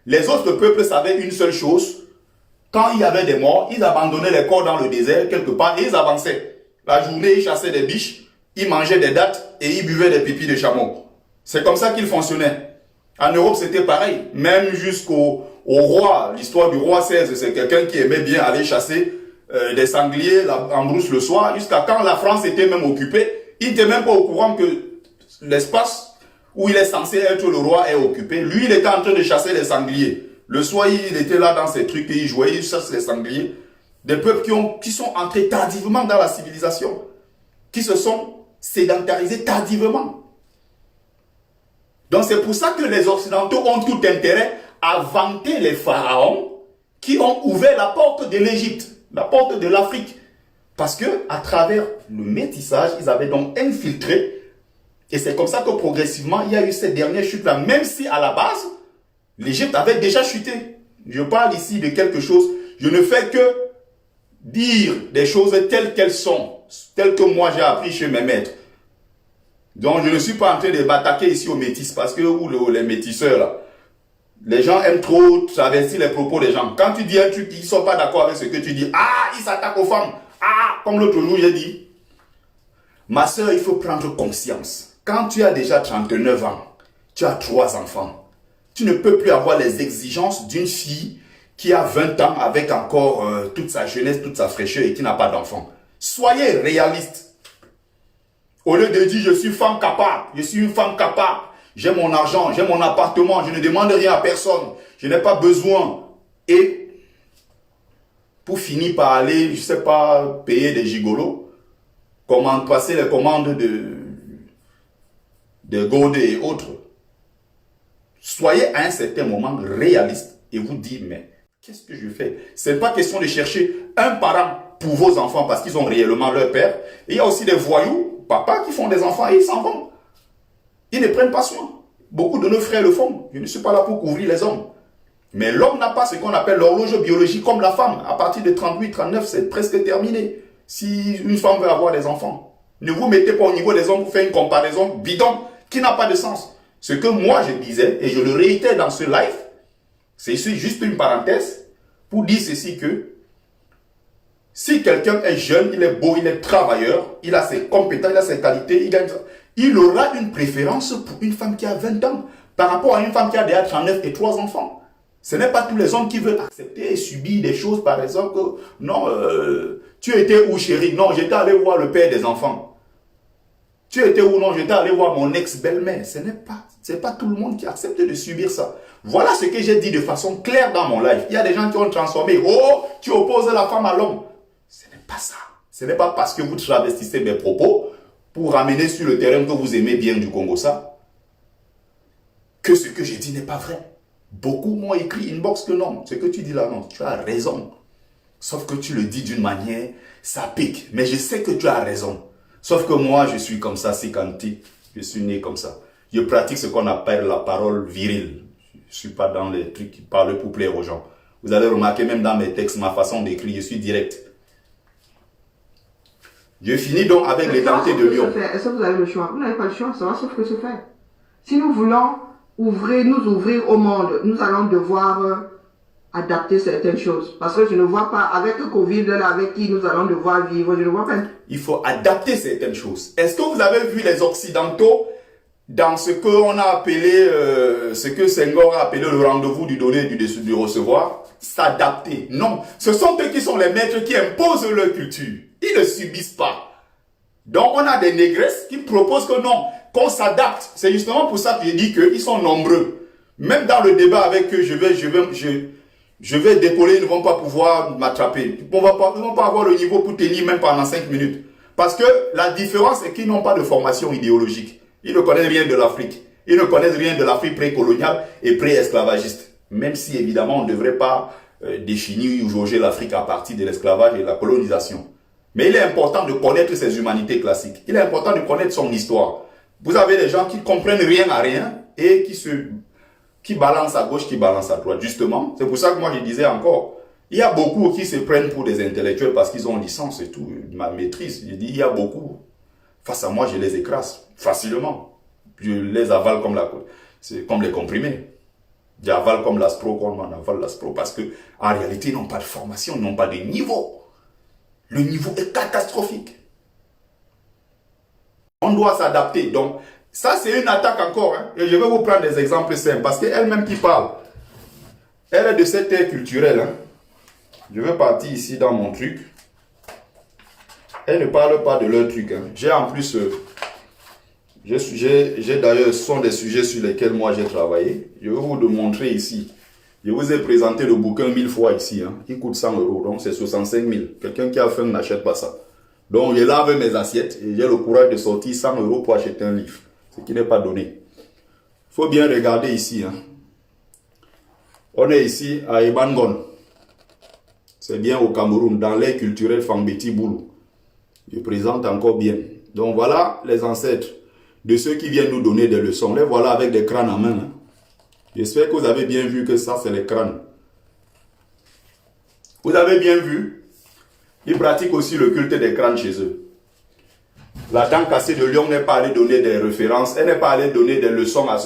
Les autres peuples savaient une seule chose. Quand il y avait des morts, ils abandonnaient les corps dans le désert quelque part et ils avançaient. La journée, ils chassaient des biches, ils mangeaient des dattes et ils buvaient des pipis de chameau. C'est comme ça qu'ils fonctionnaient. En Europe, c'était pareil. Même jusqu'au roi, l'histoire du roi XVI, c'est quelqu'un qui aimait bien aller chasser des sangliers en brousse le soir, jusqu'à quand la France était même occupée. Il n'était même pas au courant que l'espace où il est censé être le roi est occupé. Lui, il était en train de chasser les sangliers. Le soir, il était là dans ses trucs et il jouait, il chasse les sangliers. Des peuples qui sont entrés tardivement dans la civilisation, qui se sont sédentarisés tardivement. Donc c'est pour ça que les Occidentaux ont tout intérêt à vanter les pharaons qui ont ouvert la porte de l'Égypte, la porte de l'Afrique. Parce que à travers le métissage, ils avaient donc infiltré. Et c'est comme ça que progressivement, il y a eu cette dernière chute-là. Même si à la base, l'Égypte avait déjà chuté. Je parle ici de quelque chose. Je ne fais que dire des choses telles qu'elles sont, telles que moi j'ai appris chez mes maîtres. Donc je ne suis pas en train de m'attaquer ici aux métis parce que les métisseurs là, les gens aiment trop travestir les propos des gens. Quand tu dis un truc, ils ne sont pas d'accord avec ce que tu dis. Ah, ils s'attaquent aux femmes. Ah, comme l'autre jour j'ai dit. Ma soeur, il faut prendre conscience. Quand tu as déjà 39 ans, tu as 3 enfants. Tu ne peux plus avoir les exigences d'une fille qui a 20 ans avec encore toute sa jeunesse, toute sa fraîcheur et qui n'a pas d'enfant. Soyez réaliste. Au lieu de dire je suis femme capable, je suis une femme capable, j'ai mon argent, j'ai mon appartement, je ne demande rien à personne, je n'ai pas besoin. Et pour finir par aller, je ne sais pas, payer des gigolos, passer les commandes de Godé et autres. Soyez à un certain moment réaliste et vous dites, mais qu'est-ce que je fais? Ce n'est pas question de chercher un parent pour vos enfants parce qu'ils ont réellement leur père. Et il y a aussi des voyous, papa, qui font des enfants et ils s'en vont. Ils ne prennent pas soin. Beaucoup de nos frères le font. Je ne suis pas là pour couvrir les hommes. Mais l'homme n'a pas ce qu'on appelle l'horloge biologique comme la femme. À partir de 38, 39, c'est presque terminé. Si une femme veut avoir des enfants, ne vous mettez pas au niveau des hommes pour faire une comparaison bidon qui n'a pas de sens. Ce que moi je disais, et je le réitère dans ce live, c'est juste une parenthèse pour dire ceci que si quelqu'un est jeune, il est beau, il est travailleur, il a ses compétences, il a ses qualités, il aura une préférence pour une femme qui a 20 ans par rapport à une femme qui a déjà 39 et 3 enfants. Ce n'est pas tous les hommes qui veulent accepter et subir des choses, par exemple, que non, tu étais où chérie? Non, j'étais allé voir le père des enfants. Tu étais où? Non, j'étais allé voir mon ex-belle-mère. C'est pas tout le monde qui accepte de subir ça. Voilà ce que j'ai dit de façon claire dans mon live. Il y a des gens qui ont transformé. Oh, tu opposes la femme à l'homme. Ce n'est pas ça. Ce n'est pas parce que vous travestissez mes propos pour ramener sur le terrain que vous aimez bien du Congo ça, que ce que j'ai dit n'est pas vrai. Beaucoup m'ont écrit inbox que non. Ce que tu dis là, non, tu as raison. Sauf que tu le dis d'une manière, ça pique. Mais je sais que tu as raison. Sauf que moi, je suis comme ça, c'est Kanti. Je suis né comme ça. Je pratique ce qu'on appelle la parole virile. Je ne suis pas dans les trucs qui parlent pour plaire aux gens. Vous allez remarquer même dans mes textes, ma façon d'écrire, je suis direct. Je finis donc avec les dentés de lion. Est-ce que vous avez le choix? Vous n'avez pas le choix, ça va sauf que se faire. Si nous voulons nous ouvrir au monde, nous allons devoir adapter certaines choses. Parce que je ne vois pas, avec le Covid, là, avec qui nous allons devoir vivre, je ne vois pas. Il faut adapter certaines choses. Est-ce que vous avez vu les Occidentaux dans ce qu'on a appelé, ce que Senghor a appelé le rendez-vous du donner et du recevoir? S'adapter. Non. Ce sont eux qui sont les maîtres qui imposent leur culture. Ils ne subissent pas. Donc on a des négresses qui proposent que non, qu'on s'adapte. C'est justement pour ça que je dis qu'ils sont nombreux. Même dans le débat avec eux, je vais décoller, ils ne vont pas pouvoir m'attraper. Ils ne vont pas avoir le niveau pour tenir même pendant 5 minutes. Parce que la différence, c'est qu'ils n'ont pas de formation idéologique. Ils ne connaissent rien de l'Afrique. Ils ne connaissent rien de l'Afrique précoloniale et pré-esclavagiste. Même si, évidemment, on ne devrait pas définir ou jauger l'Afrique à partir de l'esclavage et de la colonisation. Mais il est important de connaître ses humanités classiques. Il est important de connaître son histoire. Vous avez des gens qui ne comprennent rien à rien et qui balancent à gauche, qui balancent à droite. Justement, c'est pour ça que moi je disais encore, il y a beaucoup qui se prennent pour des intellectuels parce qu'ils ont licence et tout, ma maîtrise. Je dis, il y a beaucoup. Face à moi, je les écrase facilement. Je les avale comme les comprimés. J'avale comme l'aspro, comme on avale l'aspro. Parce que en réalité, ils n'ont pas de formation, ils n'ont pas de niveau. Le niveau est catastrophique. On doit s'adapter. Donc, ça, c'est une attaque encore. Hein. Et je vais vous prendre des exemples simples. Parce qu'elle-même qui parle, elle est de cette ère culturelle. Hein. Je vais partir ici dans mon truc. Elle ne parle pas de leur truc. Hein. J'ai en plus... j'ai d'ailleurs, ce sont des sujets sur lesquels moi j'ai travaillé. Je vais vous le montrer ici. Je vous ai présenté le bouquin 1000 fois ici. Hein, qui coûte 100 €. Donc, c'est 65 000. Quelqu'un qui a faim n'achète pas ça. Donc, je lave mes assiettes et j'ai le courage de sortir 100 € pour acheter un livre. Ce qui n'est pas donné. Il faut bien regarder ici. Hein. On est ici à Ebangon. C'est bien au Cameroun, dans l'ère culturelle Fambeti Boulou. Je présente encore bien. Donc, voilà les ancêtres de ceux qui viennent nous donner des leçons. Les voilà avec des crânes en main. Hein. J'espère que vous avez bien vu que ça, c'est les crânes. Vous avez bien vu? Ils pratiquent aussi le culte des crânes chez eux. La dent cassée de Lyon n'est pas allée donner des références. Elle n'est pas allée donner des leçons à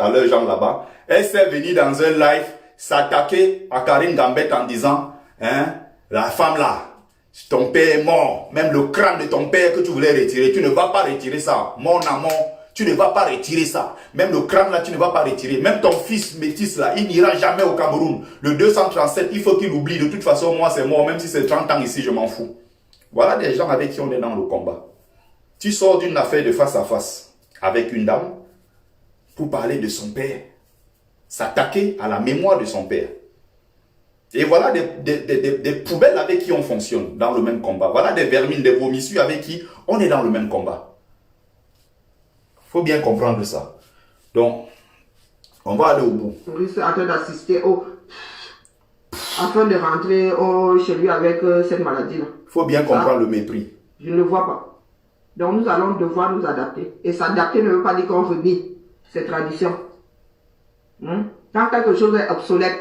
leurs gens là-bas. Elle s'est venue dans un live s'attaquer à Karine Gambette en disant, hein, la femme là, ton père est mort. Même le crâne de ton père que tu voulais retirer, tu ne vas pas retirer ça. Mon amour, tu ne vas pas retirer ça. Même le crâne là, tu ne vas pas retirer. Même ton fils métis là, il n'ira jamais au Cameroun. Le 237, il faut qu'il oublie. De toute façon, moi c'est mort. Même si c'est 30 ans ici, je m'en fous. Voilà des gens avec qui on est dans le combat. Tu sors d'une affaire de face à face avec une dame pour parler de son père. S'attaquer à la mémoire de son père. Et voilà des poubelles avec qui on fonctionne dans le même combat. Voilà des vermines, des vomissures avec qui on est dans le même combat. Il faut bien comprendre ça. Donc, on va aller au bout. On risque en train d'assister afin de rentrer chez lui avec cette maladie-là. Il faut bien comprendre le mépris. Je ne le vois pas. Donc nous allons devoir nous adapter. Et s'adapter ne veut pas dire qu'on renie ces traditions. Quand quelque chose est obsolète,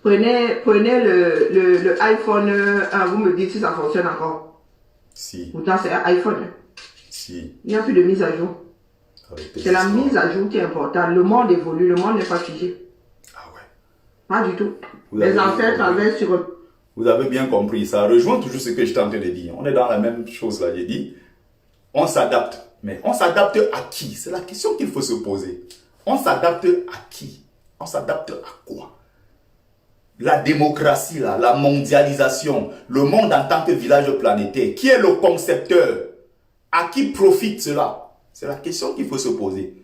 prenez le iPhone 1, vous me dites si ça fonctionne encore. Si. Pourtant, c'est un iPhone. Si. Il n'y a plus de mise à jour. C'est la mise à jour qui est importante. Le monde évolue, le monde n'est pas figé. Ah ouais. Pas du tout. Les ancêtres avaient sur eux. Vous avez bien compris, ça rejoint toujours ce que j'étais en train de dire. On est dans la même chose là, j'ai dit. On s'adapte. Mais on s'adapte à qui? C'est la question qu'il faut se poser. On s'adapte à qui? On s'adapte à quoi? La démocratie, là, la mondialisation, le monde en tant que village planétaire. Qui est le concepteur? À qui profite cela? C'est la question qu'il faut se poser.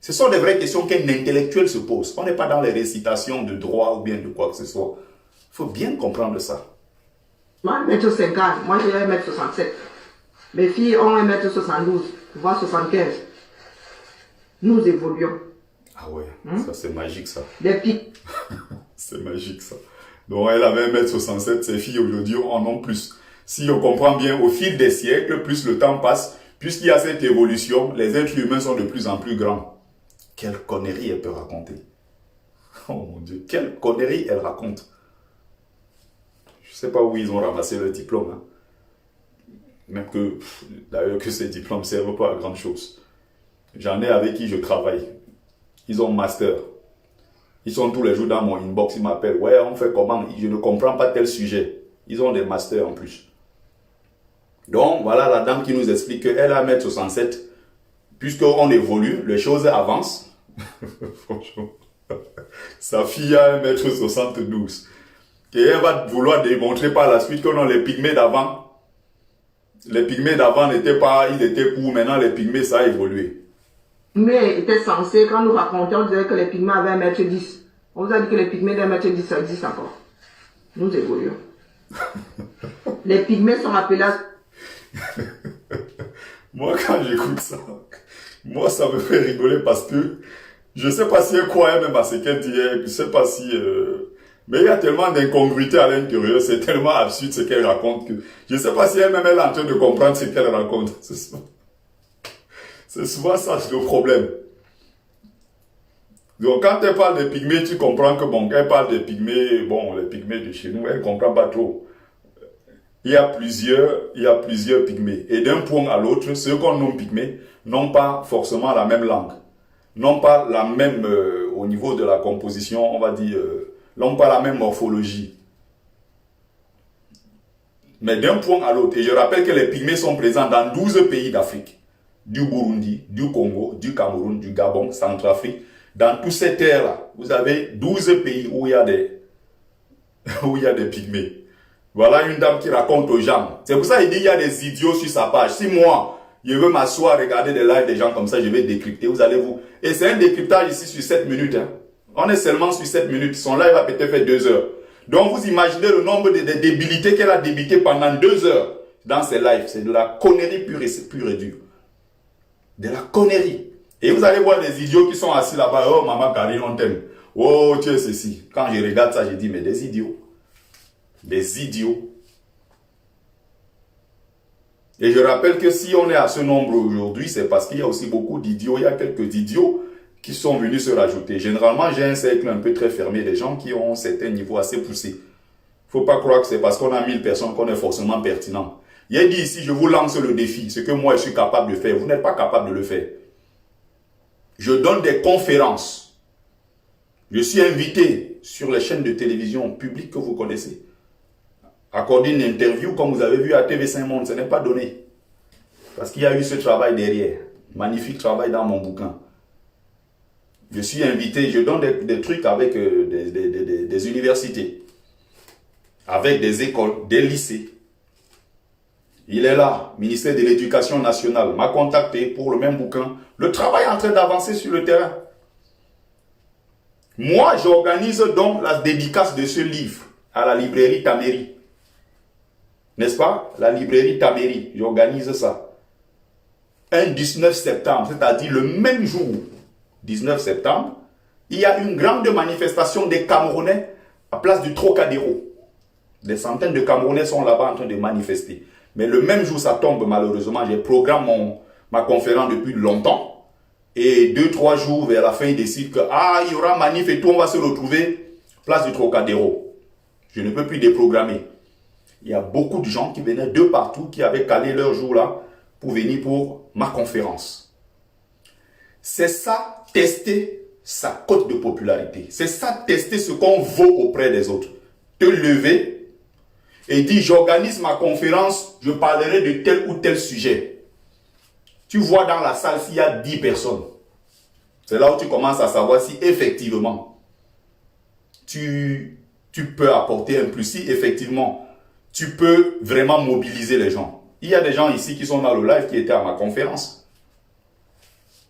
Ce sont des vraies questions qu'un intellectuel se pose. On n'est pas dans les récitations de droit ou bien de quoi que ce soit. Il faut bien comprendre ça. Moi, 1m50, moi j'ai 1m67. Mes filles ont 1m72, voire 75. Nous évoluons. Ah ouais, ça c'est magique ça. Des pics. C'est magique ça. Donc elle avait 1m67, ses filles aujourd'hui en ont plus. Si on comprend bien, au fil des siècles, plus le temps passe, puisqu'il y a cette évolution, les êtres humains sont de plus en plus grands. Quelle connerie elle peut raconter. Oh mon Dieu, quelle connerie elle raconte. Je ne sais pas où ils ont ramassé le diplôme. Hein. Même que, d'ailleurs, que ces diplômes ne servent pas à grand chose. J'en ai avec qui je travaille. Ils ont master. Ils sont tous les jours dans mon inbox, ils m'appellent. Ouais, on fait comment? Je ne comprends pas tel sujet. Ils ont des masters en plus. Donc, voilà la dame qui nous explique qu'elle a 1m67. Puisqu'on évolue, les choses avancent. Franchement. Sa fille a 1m72. Et elle va vouloir démontrer par la suite que non, les pygmées d'avant, n'étaient pas, ils étaient courts. Maintenant, les pygmées, ça a évolué. Mais était censé, quand nous racontions, on disait que les pygmées avaient 1m10. On vous a dit que les pygmées d'1m10, ça existe encore. Nous évoluons. Les pygmées sont appelés... Moi, quand j'écoute ça, moi, ça me fait rigoler parce que je ne sais pas si elle croit même à ce qu'elle dit. Je ne sais pas si... Mais il y a tellement d'incongruité à l'intérieur. C'est tellement absurde ce qu'elle raconte que je ne sais pas si elle-même est en train de comprendre ce qu'elle raconte. C'est souvent ça le problème. Donc, quand elle parle des pygmées, tu comprends que, bon, elle parle des pygmées, bon, les pygmées de chez nous, elle ne comprend pas trop. Il y a plusieurs pygmées. Et d'un point à l'autre, ceux qu'on nomme pygmées n'ont pas forcément la même langue. N'ont pas la même, au niveau de la composition, on va dire, n'ont pas la même morphologie. Mais d'un point à l'autre, et je rappelle que les pygmées sont présents dans 12 pays d'Afrique. Du Burundi, du Congo, du Cameroun, du Gabon, Centrafrique. Dans toutes ces terres-là, vous avez 12 pays où il y a des pygmées. Voilà une dame qui raconte aux gens. C'est pour ça qu'il dit qu'il y a des idiots sur sa page. Si moi, je veux m'asseoir, regarder des lives des gens comme ça, je vais décrypter. Vous allez vous... Et c'est un décryptage ici sur 7 minutes. Hein. On est seulement sur 7 minutes. Son live a peut-être fait 2 heures. Donc vous imaginez le nombre de débilités qu'elle a débité pendant 2 heures dans ses lives. C'est de la connerie pure et dure. De la connerie. Et vous allez voir des idiots qui sont assis là-bas. Oh, maman Karine, on t'aime. Oh, tu es ceci. Quand je regarde ça, je dis, mais des idiots. Des idiots. Et je rappelle que si on est à ce nombre aujourd'hui, c'est parce qu'il y a aussi beaucoup d'idiots. Il y a quelques idiots qui sont venus se rajouter. Généralement, j'ai un cercle un peu très fermé, des gens qui ont un certain niveau assez poussé. Il ne faut pas croire que c'est parce qu'on a 1000 personnes qu'on est forcément pertinent. Il a dit ici, je vous lance le défi, ce que moi je suis capable de faire. Vous n'êtes pas capable de le faire. Je donne des conférences. Je suis invité sur les chaînes de télévision publiques que vous connaissez. Accorder une interview, comme vous avez vu à TV5 Monde, ce n'est pas donné. Parce qu'il y a eu ce travail derrière. Magnifique travail dans mon bouquin. Je suis invité, je donne des trucs avec des universités, avec des écoles, des lycées. Il est là, ministère de l'Éducation nationale, m'a contacté pour le même bouquin. Le travail est en train d'avancer sur le terrain. Moi, j'organise donc la dédicace de ce livre à la librairie Taméry. N'est-ce pas? La librairie Taméry, j'organise ça. Un 19 septembre, c'est-à-dire le même jour, 19 septembre, il y a une grande manifestation des Camerounais à place du Trocadéro. Des centaines de Camerounais sont là-bas en train de manifester. Mais le même jour, ça tombe malheureusement. J'ai programmé ma conférence depuis longtemps. Et 2-3 jours vers la fin, ils décident que il y aura manif et tout, on va se retrouver place du Trocadéro. Je ne peux plus déprogrammer. Il y a beaucoup de gens qui venaient de partout, qui avaient calé leur jour là pour venir pour ma conférence. C'est ça, tester sa cote de popularité. C'est ça, tester ce qu'on vaut auprès des autres. Te lever et dire, j'organise ma conférence, je parlerai de tel ou tel sujet. Tu vois dans la salle s'il y a 10 personnes. C'est là où tu commences à savoir si effectivement tu peux apporter un plus, si effectivement tu peux vraiment mobiliser les gens. Il y a des gens ici qui sont dans le live qui étaient à ma conférence.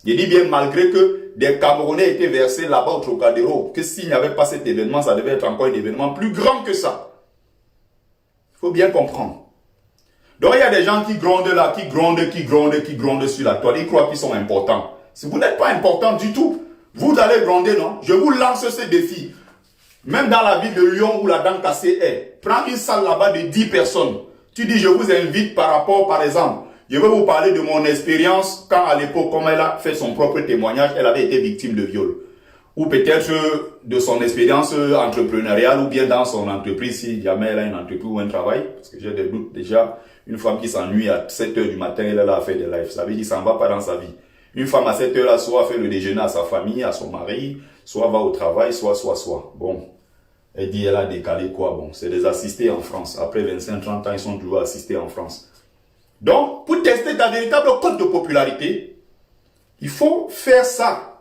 Je dis bien malgré que des Camerounais étaient versés là-bas au Trocadéro, que s'il n'y avait pas cet événement, ça devait être encore un événement plus grand que ça. Il faut bien comprendre. Donc il y a des gens qui grondent là, qui grondent sur la toile. Ils croient qu'ils sont importants. Si vous n'êtes pas important du tout, vous allez gronder, non? Je vous lance ce défi. Même dans la ville de Lyon où la dent cassée est, prends une salle là-bas de 10 personnes. Tu dis, je vous invite par rapport, par exemple, je vais vous parler de mon expérience quand à l'époque, comme elle a fait son propre témoignage, elle avait été victime de viol. Ou peut-être de son expérience entrepreneuriale ou bien dans son entreprise, si jamais elle a une entreprise ou un travail. Parce que j'ai des doutes déjà, une femme qui s'ennuie à 7 h du matin, elle a fait des lives. Ça veut dire qu'il s'en va pas dans sa vie. Une femme à 7 h là, soit fait le déjeuner à sa famille, à son mari, soit va au travail, soit. Bon. Elle dit, elle a décalé quoi? Bon, c'est des assistés en France. Après 25-30 ans, ils sont toujours assistés en France. Donc, pour tester ta véritable cote de popularité, il faut faire ça.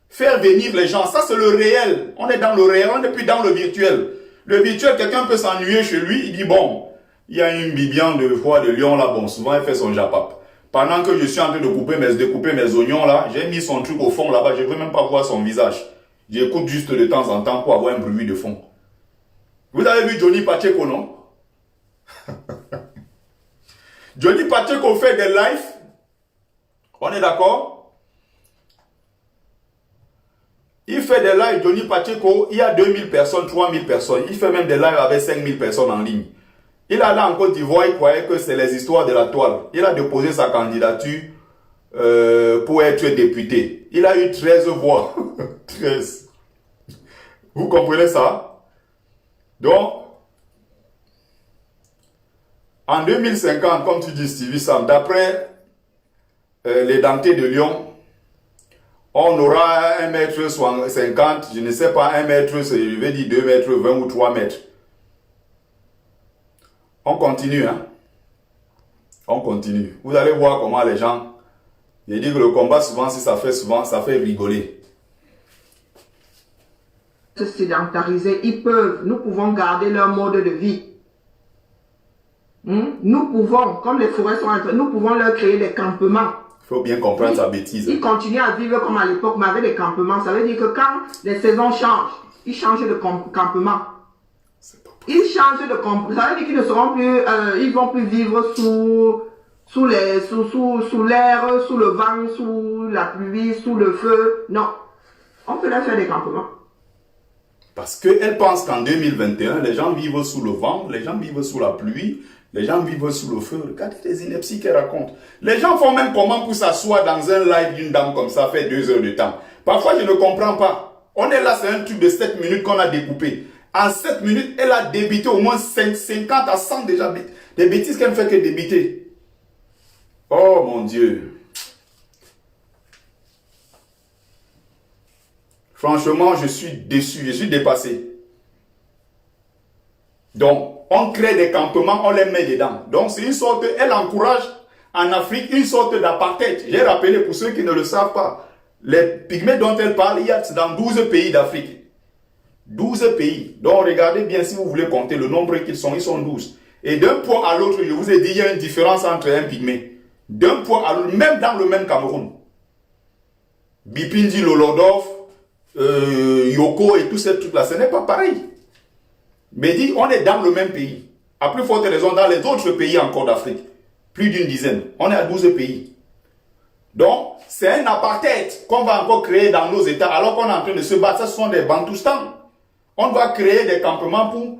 Faire venir les gens. Ça, c'est le réel. On est dans le réel, on n'est plus dans le virtuel. Le virtuel, quelqu'un peut s'ennuyer chez lui. Il dit, bon, il y a une Bibiane de Foi de Lyon là. Bon, souvent, elle fait son japap. Pendant que je suis en train de découper mes oignons là, j'ai mis son truc au fond là-bas. Je ne veux même pas voir son visage. J'écoute juste de temps en temps pour avoir un bruit de fond. Vous avez vu Johnny Pacheco, non? Johnny Pacheco fait des lives. On est d'accord? Il fait des lives, Johnny Pacheco, il y a 2000 personnes, 3000 personnes. Il fait même des lives avec 5000 personnes en ligne. Il a là en Côte d'Ivoire, il croyait que c'est les histoires de la toile. Il a déposé sa candidature pour être député. Il a eu 13 voix. 13. Vous comprenez ça? Donc, en 2050, comme tu dis Stevie Sam, d'après les dentés de Lyon, on aura 1,50 m, je ne sais pas, 1 mètre, je vais dire 2,20 m ou 3 mètres. On continue, hein. On continue. Vous allez voir comment les gens, je dis que le combat souvent, si ça fait rigoler. Se sédentariser, nous pouvons garder leur mode de vie. Nous pouvons, comme les forêts sont en train, nous pouvons leur créer des campements. Il faut bien comprendre sa bêtise. Ils continuent à vivre comme à l'époque, mais avec des campements. Ça veut dire que quand les saisons changent, ils changent de campement. Ils changent de campement. Ça veut dire qu'ils ne seront plus, ils vont plus vivre sous l'air, sous le vent, sous la pluie, sous le feu. Non. On peut leur faire des campements. Parce qu'elle pense qu'en 2021, les gens vivent sous le vent, les gens vivent sous la pluie, les gens vivent sous le feu. Regardez les inepties qu'elle raconte. Les gens font même comment pour s'asseoir dans un live d'une dame comme ça, fait 2 heures de temps. Parfois, je ne comprends pas. On est là, c'est un truc de 7 minutes qu'on a découpé. En 7 minutes, elle a débité au moins 50 à 100 déjà. Des bêtises qu'elle ne fait que débiter. Oh mon Dieu. Franchement, je suis déçu, je suis dépassé. Donc, on crée des campements, on les met dedans. Donc, c'est une sorte, elle encourage en Afrique une sorte d'apartheid. J'ai rappelé pour ceux qui ne le savent pas, les pygmées dont elle parle, il y a dans 12 pays d'Afrique. 12 pays. Donc, regardez bien si vous voulez compter le nombre qu'ils sont 12. Et d'un point à l'autre, je vous ai dit, il y a une différence entre un pygmée. D'un point à l'autre, même dans le même Cameroun. Bipindi Lolodov, Yoko et tous ces trucs-là, ce n'est pas pareil. Mais dit, on est dans le même pays. À plus forte raison, dans les autres pays encore d'Afrique. Plus d'une dizaine. On est à 12 pays. Donc, c'est un apartheid qu'on va encore créer dans nos États, alors qu'on est en train de se battre. Ce sont des bantoustans. On doit créer des campements pour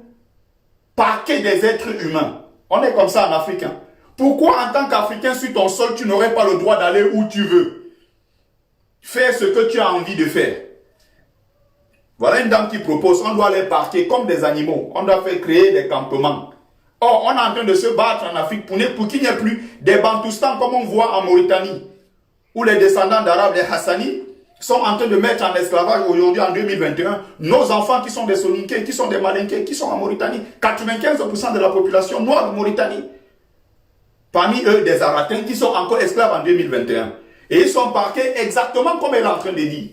parquer des êtres humains. On est comme ça en Afrique. Hein. Pourquoi en tant qu'Africain sur ton sol, tu n'aurais pas le droit d'aller où tu veux? faire ce que tu as envie de faire. Voilà une dame qui propose, on doit les parquer comme des animaux. On doit faire créer des campements. Or, on est en train de se battre en Afrique pour qu'il n'y ait plus des Bantoustans comme on voit en Mauritanie, où les descendants d'Arabes, les Hassani, sont en train de mettre en esclavage aujourd'hui en 2021 nos enfants qui sont des Soninké, qui sont des Malinké, qui sont en Mauritanie. 95% de la population noire de Mauritanie. Parmi eux, des Aratins qui sont encore esclaves en 2021. Et ils sont parqués exactement comme elle est en train de dire.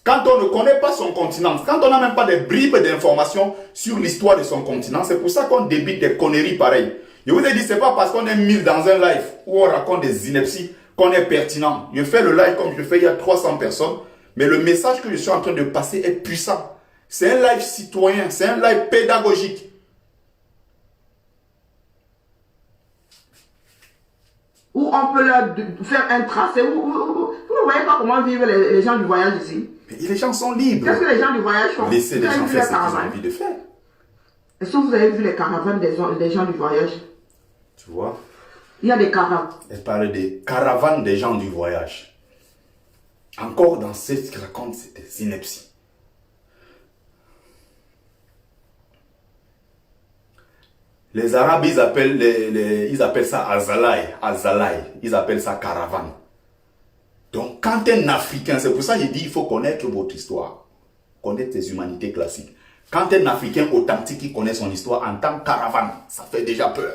Quand on ne connaît pas son continent, quand on n'a même pas des bribes d'informations sur l'histoire de son continent, c'est pour ça qu'on débite des conneries pareilles. Je vous ai dit, c'est pas parce qu'on est 1000 dans un live où on raconte des inepties qu'on est pertinent. Je fais le live comme je fais il y a 300 personnes, mais le message que je suis en train de passer est puissant. C'est un live citoyen, c'est un live pédagogique. Où on peut leur faire un tracé. Vous ne voyez pas comment vivent les gens du voyage ici. Mais les gens sont libres. Qu'est-ce que les gens du voyage font? Laissez les gens faire ce qu'ils ont envie de faire. Est-ce que vous avez vu les caravanes des gens du voyage? Tu vois? Il y a des caravanes. Elle parle des caravanes des gens du voyage. Encore dans ce qu'il raconte, c'est des inepties. Les Arabes, ils appellent ça azalaï. Ils appellent ça caravane. Donc, quand un Africain, c'est pour ça que j'ai dit, il faut connaître votre histoire. Connaître les humanités classiques. Quand un Africain authentique qui connaît son histoire en tant que caravane, ça fait déjà peur.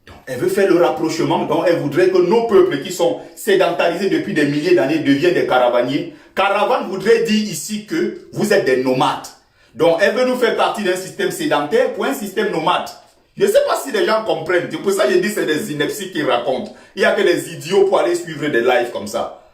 Donc, elle veut faire le rapprochement. Donc, elle voudrait que nos peuples qui sont sédentarisés depuis des milliers d'années deviennent des caravaniers. Caravane voudrait dire ici que vous êtes des nomades. Donc, elle veut nous faire partie d'un système sédentaire pour un système nomade. Je ne sais pas si les gens comprennent. C'est pour ça que je dis que c'est des inepties qu'ils racontent. Il n'y a que des idiots pour aller suivre des lives comme ça.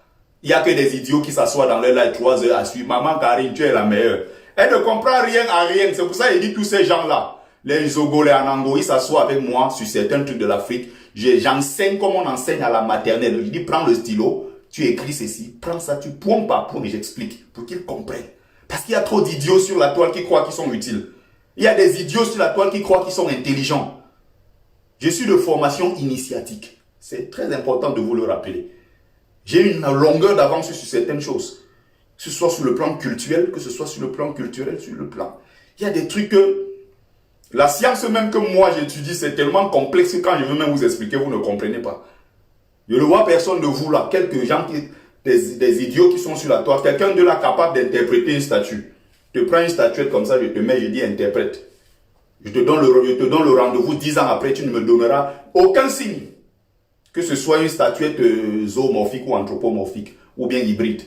Il n'y a que des idiots qui s'assoient dans leur live 3 heures à suivre. Maman Karine, tu es la meilleure. Elle ne comprend rien à rien. C'est pour ça que je dis tous ces gens-là. Les Zogo, les Anango, ils s'assoient avec moi sur certains trucs de l'Afrique. J'enseigne comme on enseigne à la maternelle. Je dis, prends le stylo, tu écris ceci, prends ça, tu pointes par point et j'explique pour qu'ils comprennent. Parce qu'il y a trop d'idiots sur la toile qui croient qu'ils sont utiles. Il y a des idiots sur la toile qui croient qu'ils sont intelligents. Je suis de formation initiatique. C'est très important de vous le rappeler. J'ai une longueur d'avance sur certaines choses. Que ce soit sur le plan culturel, que ce soit sur le plan culturel, sur le plan. Il y a des trucs que la science même que moi j'étudie, c'est tellement complexe que quand je veux même vous expliquer, vous ne comprenez pas. Je ne vois personne de vous là, quelques gens des idiots qui sont sur la toile, quelqu'un de là capable d'interpréter une statue. Je te prends une statuette comme ça, je te mets, je dis interprète. Je te donne le rendez-vous 10 ans après, tu ne me donneras aucun signe. Que ce soit une statuette zoomorphique ou anthropomorphique, ou bien hybride.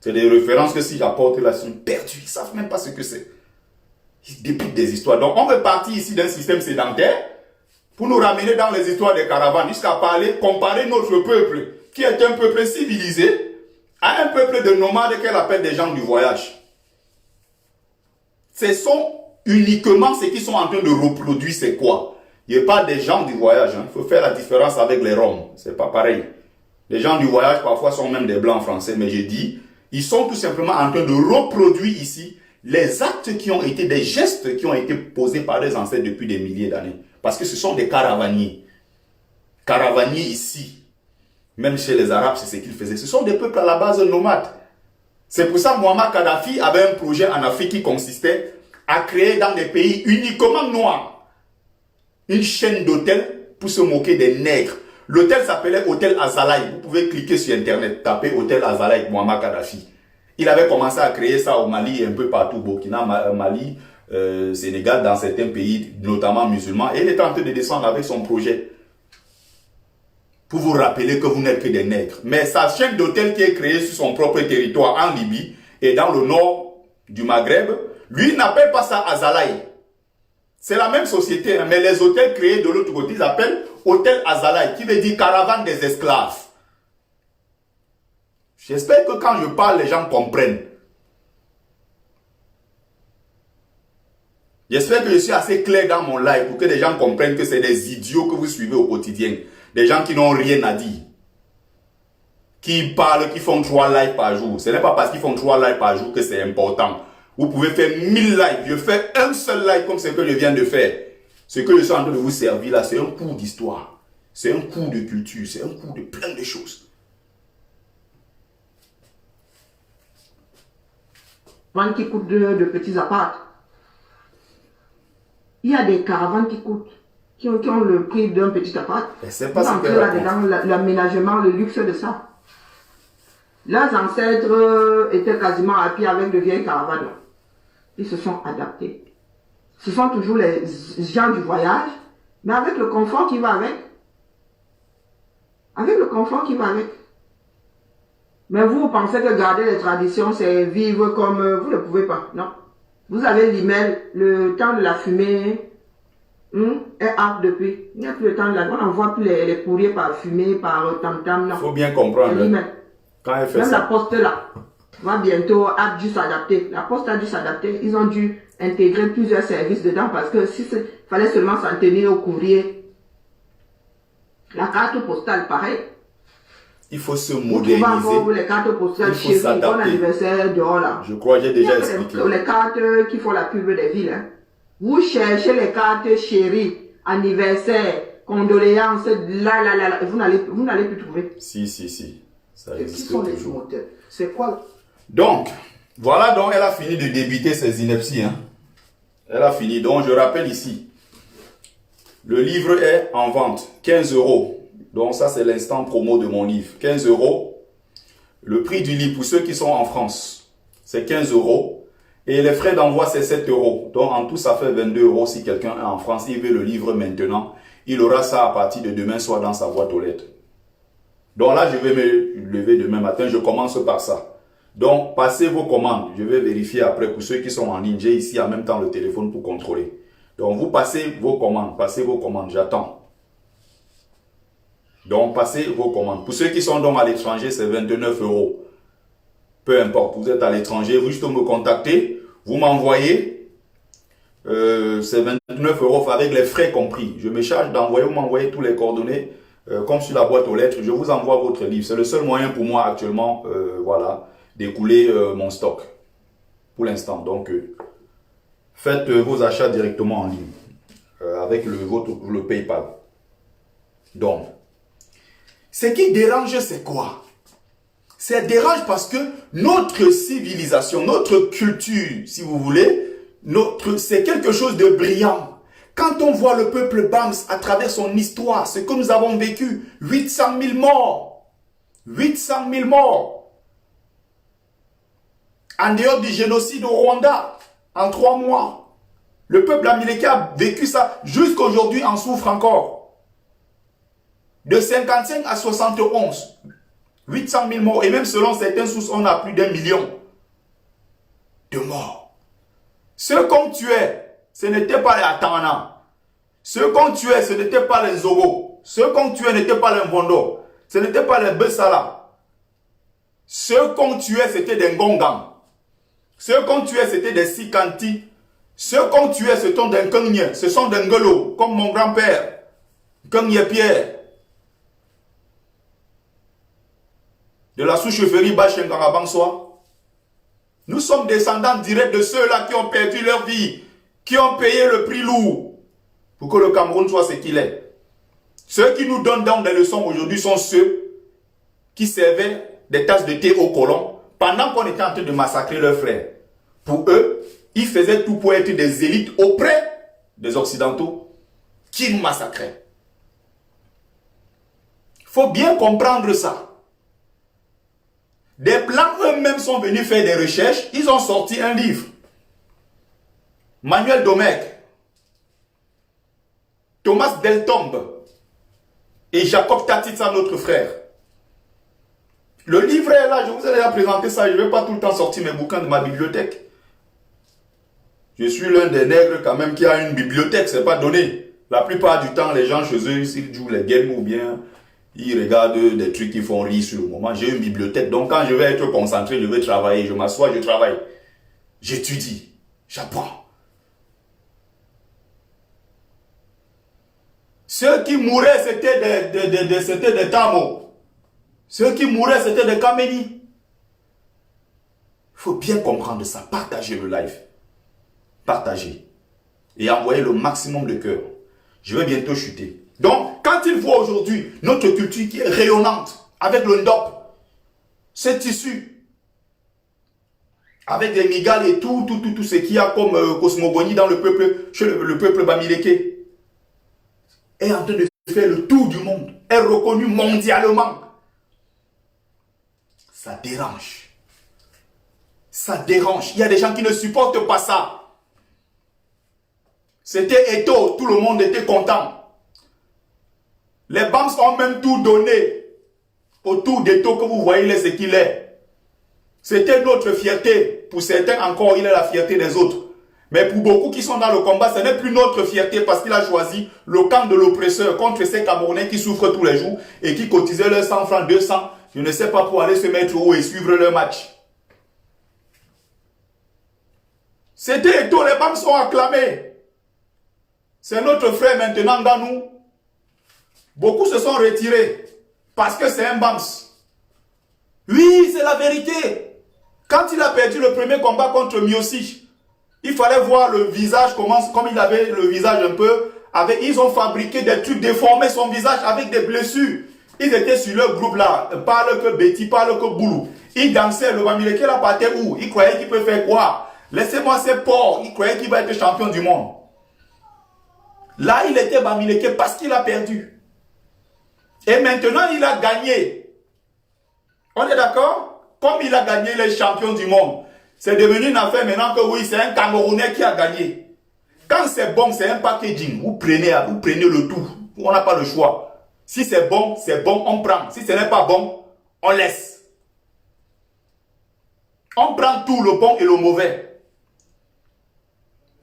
C'est des références que si j'apporte là, ils sont perdus, ils ne savent même pas ce que c'est. Ils dépitent des histoires. Donc on veut partir ici d'un système sédentaire pour nous ramener dans les histoires des caravanes, jusqu'à comparer notre peuple, qui est un peuple civilisé, à un peuple de nomades qu'elle appelle des gens du voyage. Ce sont uniquement ceux qui sont en train de reproduire, c'est quoi? Il n'y a pas des gens du voyage. Il faut faire la différence avec les Roms. C'est pas pareil. Les gens du voyage, parfois, sont même des blancs français. Mais je dis, ils sont tout simplement en train de reproduire ici les actes qui ont été, des gestes qui ont été posés par les ancêtres depuis des milliers d'années. Parce que ce sont des caravaniers. Caravaniers ici. Même chez les Arabes, c'est ce qu'ils faisaient. Ce sont des peuples à la base nomades. C'est pour ça que Muammar Kadhafi avait un projet en Afrique qui consistait à créer dans des pays uniquement noirs une chaîne d'hôtels pour se moquer des nègres. L'hôtel s'appelait Hôtel Azalaï. Vous pouvez cliquer sur Internet, taper Hôtel Azalaï Muammar Kadhafi. Il avait commencé à créer ça au Mali et un peu partout, Burkina, Mali, Sénégal, dans certains pays, notamment musulmans. Et il était en train de descendre avec son projet. Pour vous rappeler que vous n'êtes que des nègres. Mais sa chaîne d'hôtels qui est créée sur son propre territoire en Libye et dans le nord du Maghreb, lui n'appelle pas ça Azalaï. C'est la même société, mais les hôtels créés de l'autre côté, ils appellent Hôtel Azalaï, qui veut dire caravane des esclaves. J'espère que quand je parle, les gens comprennent. J'espère que je suis assez clair dans mon live pour que les gens comprennent que c'est des idiots que vous suivez au quotidien. Des gens qui n'ont rien à dire. Qui parlent, qui font 3 lives par jour. Ce n'est pas parce qu'ils font 3 lives par jour que c'est important. Vous pouvez faire 1000 lives. Je fais un seul live comme ce que je viens de faire. Ce que je suis en train de vous servir là, c'est un cours d'histoire. C'est un cours de culture. C'est un cours de plein de choses. caravanes qui coûtent de petits apparts. Il y a des caravanes qui ont le prix d'un petit appart. C'est pas ce que là-dedans, l'aménagement, le luxe de ça. Leurs ancêtres étaient quasiment à pied avec de vieilles caravanes. Ils se sont adaptés. Ce sont toujours les gens du voyage, mais avec le confort qui va avec. Avec le confort qui va avec. Mais vous pensez que garder les traditions, c'est vivre comme... vous ne pouvez pas, non. Vous avez l'email, le temps de la fumée est apte depuis. Il n'y a plus le temps de la... On n'envoie plus les courriers par fumée, par tam-tam, non. Il faut bien comprendre. Quand elle fait même ça. la poste là, va bientôt, a dû s'adapter. La poste a dû s'adapter. Ils ont dû intégrer plusieurs services dedans parce que si fallait seulement s'en tenir au courrier. La carte postale, pareil. Il faut se Vous moderniser. trouvez encore les cartes postales chez vous, bon anniversaire dehors là. Je crois que j'ai déjà expliqué. Les cartes qui font la pub des villes. Hein. Vous cherchez les cartes chéries, anniversaire, condoléances, là. Vous n'allez plus trouver. Si. Ça Qui existe sont les toujours. moteurs? C'est quoi? Donc, voilà, donc elle a fini de débiter ses inepties. Hein. Elle a fini. Donc, je rappelle ici, le livre est en vente, 15 €. Donc, ça, c'est l'instant promo de mon livre. 15 €. Le prix du livre, pour ceux qui sont en France, c'est 15 €. Et les frais d'envoi, c'est 7 €. Donc, en tout, ça fait 22 € si quelqu'un est en France. Il veut le livre maintenant. Il aura ça à partir de demain soir dans sa boîte aux lettres. Donc là, je vais me lever demain matin. Je commence par ça. Donc, passez vos commandes. Je vais vérifier après pour ceux qui sont en ligne. J'ai ici en même temps le téléphone pour contrôler. Donc, vous passez vos commandes. J'attends. Donc, passez vos commandes. Pour ceux qui sont donc à l'étranger, c'est 29 €. Peu importe. Vous êtes à l'étranger, vous juste me contactez. Vous m'envoyez. C'est 29 € avec les frais compris. Je me charge d'envoyer. Vous m'envoyez tous les coordonnées. Comme sur la boîte aux lettres, je vous envoie votre livre. C'est le seul moyen pour moi actuellement, voilà, d'écouler mon stock. Pour l'instant. Donc, faites vos achats directement en ligne. Avec le PayPal. Donc, ce qui dérange, c'est quoi? Ça dérange parce que notre civilisation, notre culture, si vous voulez, c'est quelque chose de brillant. Quand on voit le peuple Bams à travers son histoire, ce que nous avons vécu, 800 000 morts. 800 000 morts. En dehors du génocide au Rwanda, en 3 mois. Le peuple américain a vécu ça, jusqu'aujourd'hui en souffre encore. De 55 à 71. 800 000 morts. Et même selon certaines sources, on a plus d'1 million de morts. Ceux qu'on tuait, ce n'était pas les Atana. Ceux qu'on tuait, ce n'était pas les Zogo. Ceux qu'on tuait n'étaient pas les Mbondo. Ce n'était pas les Bessala. Ceux qu'on tuait, c'était des Ngongan. Ceux qu'on tuait, c'était des Sikanti. Ceux qu'on tuait, ce sont des Nkengye. Ce sont des Ngolo, comme mon grand-père. Nkengye Pierre. De la sous-chefferie Bachengarabangsoa. Nous sommes descendants directs de ceux-là qui ont perdu leur vie, qui ont payé le prix lourd pour que le Cameroun soit ce qu'il est. Ceux qui nous donnent donc des leçons aujourd'hui sont ceux qui servaient des tasses de thé aux colons pendant qu'on était en train de massacrer leurs frères. Pour eux, ils faisaient tout pour être des élites auprès des Occidentaux qui nous massacraient. Il faut bien comprendre ça. Des Blancs eux-mêmes sont venus faire des recherches. Ils ont sorti un livre. Manuel Domecq, Thomas Deltombe et Jacob Tatitsa, notre frère. Le livre est là, je vous ai déjà présenté ça. Je ne vais pas tout le temps sortir mes bouquins de ma bibliothèque. Je suis l'un des nègres quand même qui a une bibliothèque, c'est pas donné. La plupart du temps, les gens chez eux, ils jouent les games ou bien ils regardent des trucs qui font rire sur le moment. J'ai une bibliothèque, donc quand je vais être concentré, je vais travailler, je m'assois, je travaille. J'étudie, j'apprends. Ceux qui mouraient, c'était des Tamo. Ceux qui mouraient, c'était des Kaméni. Il faut bien comprendre ça. Partagez le live. Partagez. Et envoyez le maximum de cœur. Je vais bientôt chuter. Donc, quand ils voient aujourd'hui notre culture qui est rayonnante, avec le ndop, ce tissu, avec des migales et tout ce qu'il y a comme cosmogonie dans le peuple, chez le peuple bamileke, est en train de faire le tour du monde, est reconnu mondialement. Ça dérange. Ça dérange. Il y a des gens qui ne supportent pas ça. C'était Eto'o, tout le monde était content. Les Bams ont même tout donné autour d'Eto'o que vous voyez ce qu'il est. C'était notre fierté. Pour certains encore, il est la fierté des autres. Mais pour beaucoup qui sont dans le combat, ce n'est plus notre fierté parce qu'il a choisi le camp de l'oppresseur contre ces Camerounais qui souffrent tous les jours et qui cotisaient leurs 100 francs, 200, je ne sais pas, pour aller se mettre haut et suivre leur match. C'était Eto'o, les Bams sont acclamés. C'est notre frère maintenant dans nous. Beaucoup se sont retirés parce que c'est un Bams. Oui, c'est la vérité. Quand il a perdu le premier combat contre Miocic, il fallait voir le visage, comme il avait le visage un peu. Ils ont fabriqué des trucs, déformé son visage avec des blessures. Ils étaient sur leur groupe là. Parle que Betty, parle que Boulou. Ils dansaient, le Bamileke là partait où? Ils croyaient qu'il peut faire quoi? Laissez-moi ces porcs. Ils croyaient qu'il va être champion du monde. Là, il était Bamileke parce qu'il a perdu. Et maintenant, il a gagné. On est d'accord? Comme il a gagné les champions du monde, c'est devenu une affaire maintenant que oui, c'est un Camerounais qui a gagné. Quand c'est bon, c'est un packaging. Vous prenez le tout. On n'a pas le choix. Si c'est bon, on prend. Si ce n'est pas bon, on laisse. On prend tout, le bon et le mauvais.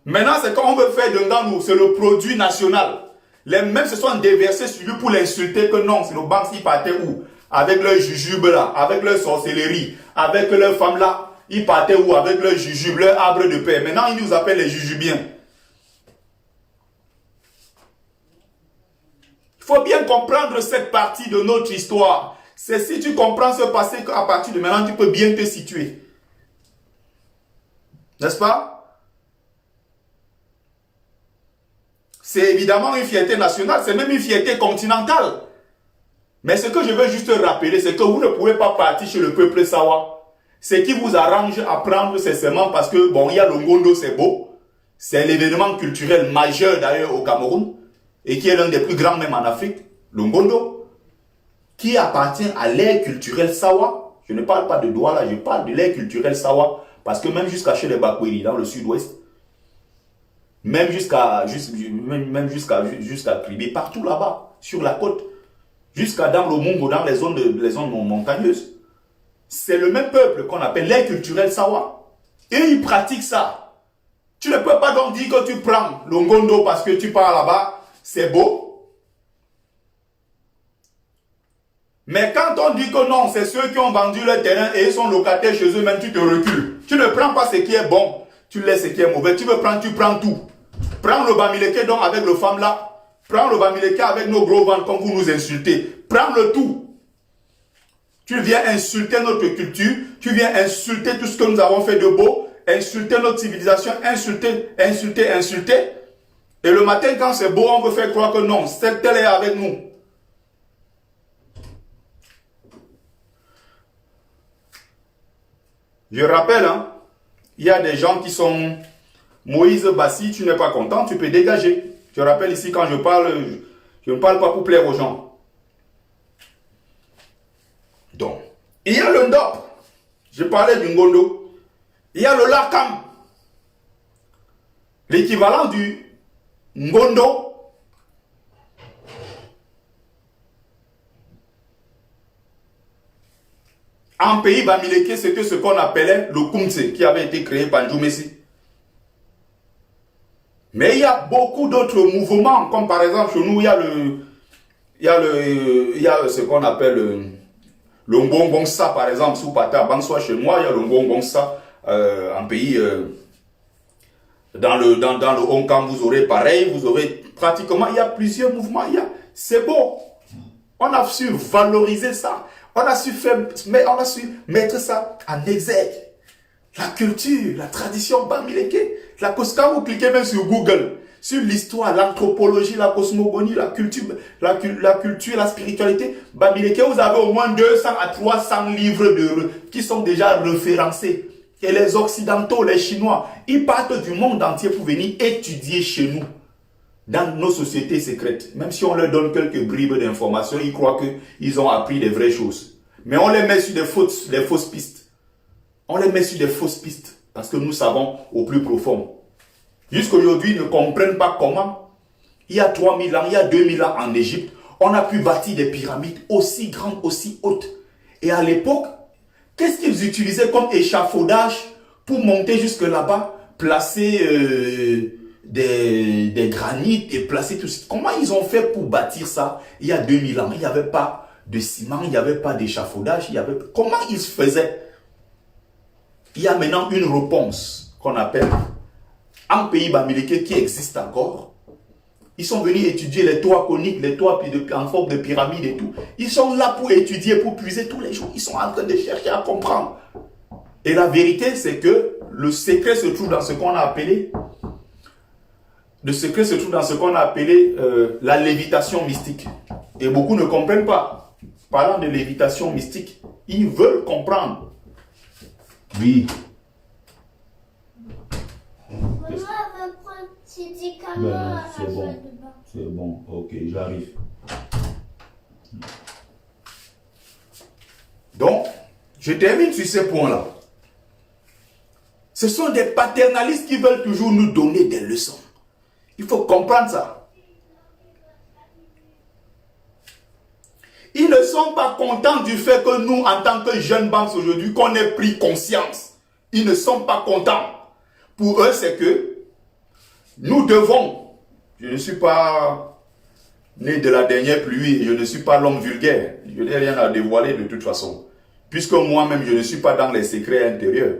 Maintenant, c'est quand on veut faire de Nganou, c'est le produit national. Les mêmes se sont déversés sur lui pour l'insulter que non, c'est le Bams qui partait où? Avec leur jujube là, avec leur sorcellerie, avec leurs femmes là, ils partaient où? Avec leur jujube, leur arbre de paix. Maintenant, ils nous appellent les jujubiens. Il faut bien comprendre cette partie de notre histoire. C'est si tu comprends ce passé qu'à partir de maintenant, tu peux bien te situer. N'est-ce pas? C'est évidemment une fierté nationale, c'est même une fierté continentale. Mais ce que je veux juste rappeler, c'est que vous ne pouvez pas partir chez le peuple Sawa. Ce qui vous arrange à prendre, c'est seulement parce que, bon, il y a le Ngondo, c'est beau. C'est l'événement culturel majeur d'ailleurs au Cameroun, et qui est l'un des plus grands même en Afrique, le Ngondo, qui appartient à l'ère culturelle Sawa. Je ne parle pas de Douala, je parle de l'ère culturelle Sawa, parce que même jusqu'à chez les Bakweri, dans le sud-ouest, même jusqu'à Kribi, partout là-bas, sur la côte, jusqu'à dans le Mungo, dans les zones montagneuses. C'est le même peuple qu'on appelle les culturels Sawa. Et ils pratiquent ça. Tu ne peux pas donc dire que tu prends le Ngondo parce que tu pars là-bas, c'est beau. Mais quand on dit que non, c'est ceux qui ont vendu leur terrain et ils sont locataires chez eux, même tu te recules. Tu ne prends pas ce qui est bon, tu laisses ce qui est mauvais. Tu veux prendre, tu prends tout. Prends le Bamileke donc avec le femme là. Prends le Bamileke avec nos gros ventres comme vous nous insultez. Prends le tout. Tu viens insulter notre culture. Tu viens insulter tout ce que nous avons fait de beau. Insulter notre civilisation. Insulter. Et le matin quand c'est beau, on veut faire croire que non, cette telle est avec nous. Je rappelle, hein, il y a des gens qui sont... Moïse Bassi, tu n'es pas content, tu peux dégager. Je rappelle ici, quand je parle, je ne parle pas pour plaire aux gens. Donc, il y a le Ndop. Je parlais du Ngondo. Il y a le Lakam. L'équivalent du Ngondo. En pays Bamileke, c'était ce qu'on appelait le Kumtse, qui avait été créé par Djoumessi. Mais il y a beaucoup d'autres mouvements, comme par exemple chez nous, il y a ce qu'on appelle le Ngongonsa, par exemple, sous Pata Banswa, chez moi, il y a le Ngongonsa, en pays, dans le Hongkong, vous aurez pareil, vous aurez pratiquement, il y a plusieurs mouvements, c'est beau. On a su valoriser ça, on a su mettre ça en exergue. La culture, la tradition Bamileke, quand vous cliquez même sur Google, sur l'histoire, l'anthropologie, la cosmogonie, la culture, la spiritualité, Bamileke, vous avez au moins 200 à 300 livres qui sont déjà référencés. Et les Occidentaux, les Chinois, ils partent du monde entier pour venir étudier chez nous, dans nos sociétés secrètes. Même si on leur donne quelques bribes d'informations, ils croient qu'ils ont appris des vraies choses. Mais on les met sur des fausses pistes. On les met sur des fausses pistes, parce que nous savons au plus profond. Jusqu'aujourd'hui, ils ne comprennent pas comment, il y a 3000 ans, il y a 2000 ans en Égypte, on a pu bâtir des pyramides aussi grandes, aussi hautes. Et à l'époque, qu'est-ce qu'ils utilisaient comme échafaudage pour monter jusque là-bas, placer des granites et placer tout ça? Comment ils ont fait pour bâtir ça il y a 2000 ans? Il n'y avait pas de ciment, il n'y avait pas d'échafaudage. Comment ils se faisaient? Il y a maintenant une réponse qu'on appelle en pays bamileke qui existe encore. Ils sont venus étudier les toits coniques, les toits en forme de pyramide et tout. Ils sont là pour étudier, pour puiser tous les jours. Ils sont en train de chercher à comprendre. Et la vérité, c'est que le secret se trouve dans ce qu'on a appelé la lévitation mystique. Et beaucoup ne comprennent pas. Parlant de lévitation mystique, ils veulent comprendre. Oui. Maman veut prendre ses médicaments à la salle de bain. C'est bon, ok, j'arrive. Donc, je termine sur ces points-là. Ce sont des paternalistes qui veulent toujours nous donner des leçons. Il faut comprendre ça. Ils ne sont pas contents du fait que nous, en tant que jeunes banques aujourd'hui, qu'on ait pris conscience. Ils ne sont pas contents. Pour eux, c'est que nous devons. Je ne suis pas né de la dernière pluie, je ne suis pas l'homme vulgaire. Je n'ai rien à dévoiler de toute façon. Puisque moi-même, je ne suis pas dans les secrets intérieurs.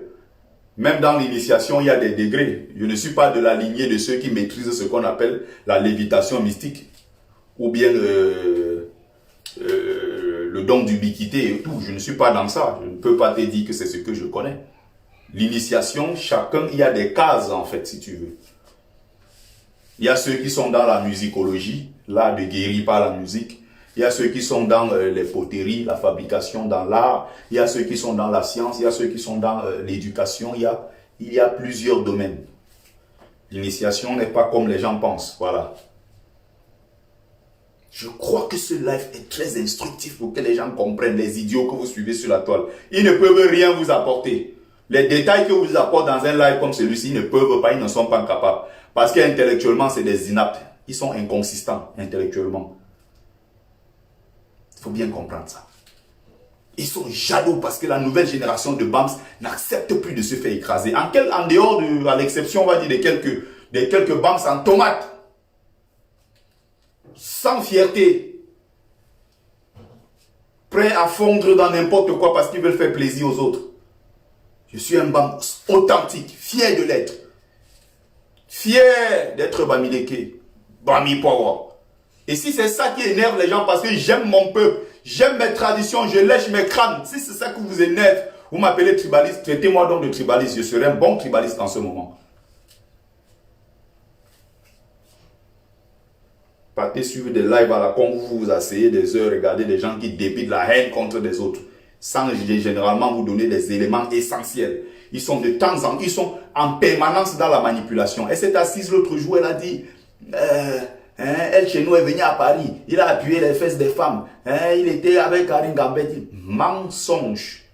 Même dans l'initiation, il y a des degrés. Je ne suis pas de la lignée de ceux qui maîtrisent ce qu'on appelle la lévitation mystique. Ou bien le don d'ubiquité et tout. Je ne suis pas dans ça. Je ne peux pas te dire que c'est ce que je connais. L'initiation, chacun, il y a des cases en fait, si tu veux. Il y a ceux qui sont dans la musicologie, l'art de guérir par la musique. Il y a ceux qui sont dans les poteries, la fabrication dans l'art. Il y a ceux qui sont dans la science. Il y a ceux qui sont dans l'éducation. Il y a plusieurs domaines. L'initiation n'est pas comme les gens pensent. Voilà. Je crois que ce live est très instructif pour que les gens comprennent les idiots que vous suivez sur la toile. Ils ne peuvent rien vous apporter. Les détails que vous apportent dans un live comme celui-ci, ils ne peuvent pas, ils ne sont pas capables. Parce qu'intellectuellement, c'est des inaptes. Ils sont inconsistants intellectuellement. Il faut bien comprendre ça. Ils sont jaloux parce que la nouvelle génération de BAMS n'accepte plus de se faire écraser. En dehors à l'exception, on va dire, de quelques BAMS en tomates. Sans fierté. Prêts à fondre dans n'importe quoi parce qu'ils veulent faire plaisir aux autres. Je suis un BAMS authentique, fier de l'être. Fier d'être Bamileke. Bami Power. Et si c'est ça qui énerve les gens parce que j'aime mon peuple, j'aime mes traditions, je lèche mes crânes. Si c'est ça qui vous énerve, vous m'appelez tribaliste, traitez-moi donc de tribaliste. Je serai un bon tribaliste en ce moment. Partez suivre des lives à la con, vous vous asseyez des heures, regardez des gens qui débitent la haine contre des autres. Sans généralement vous donner des éléments essentiels. Ils sont en permanence dans la manipulation. Elle s'est assise l'autre jour, elle a dit... elle chez nous est venue à Paris, il a appuyé les fesses des femmes, il était avec Karine Gambet. Mensonge.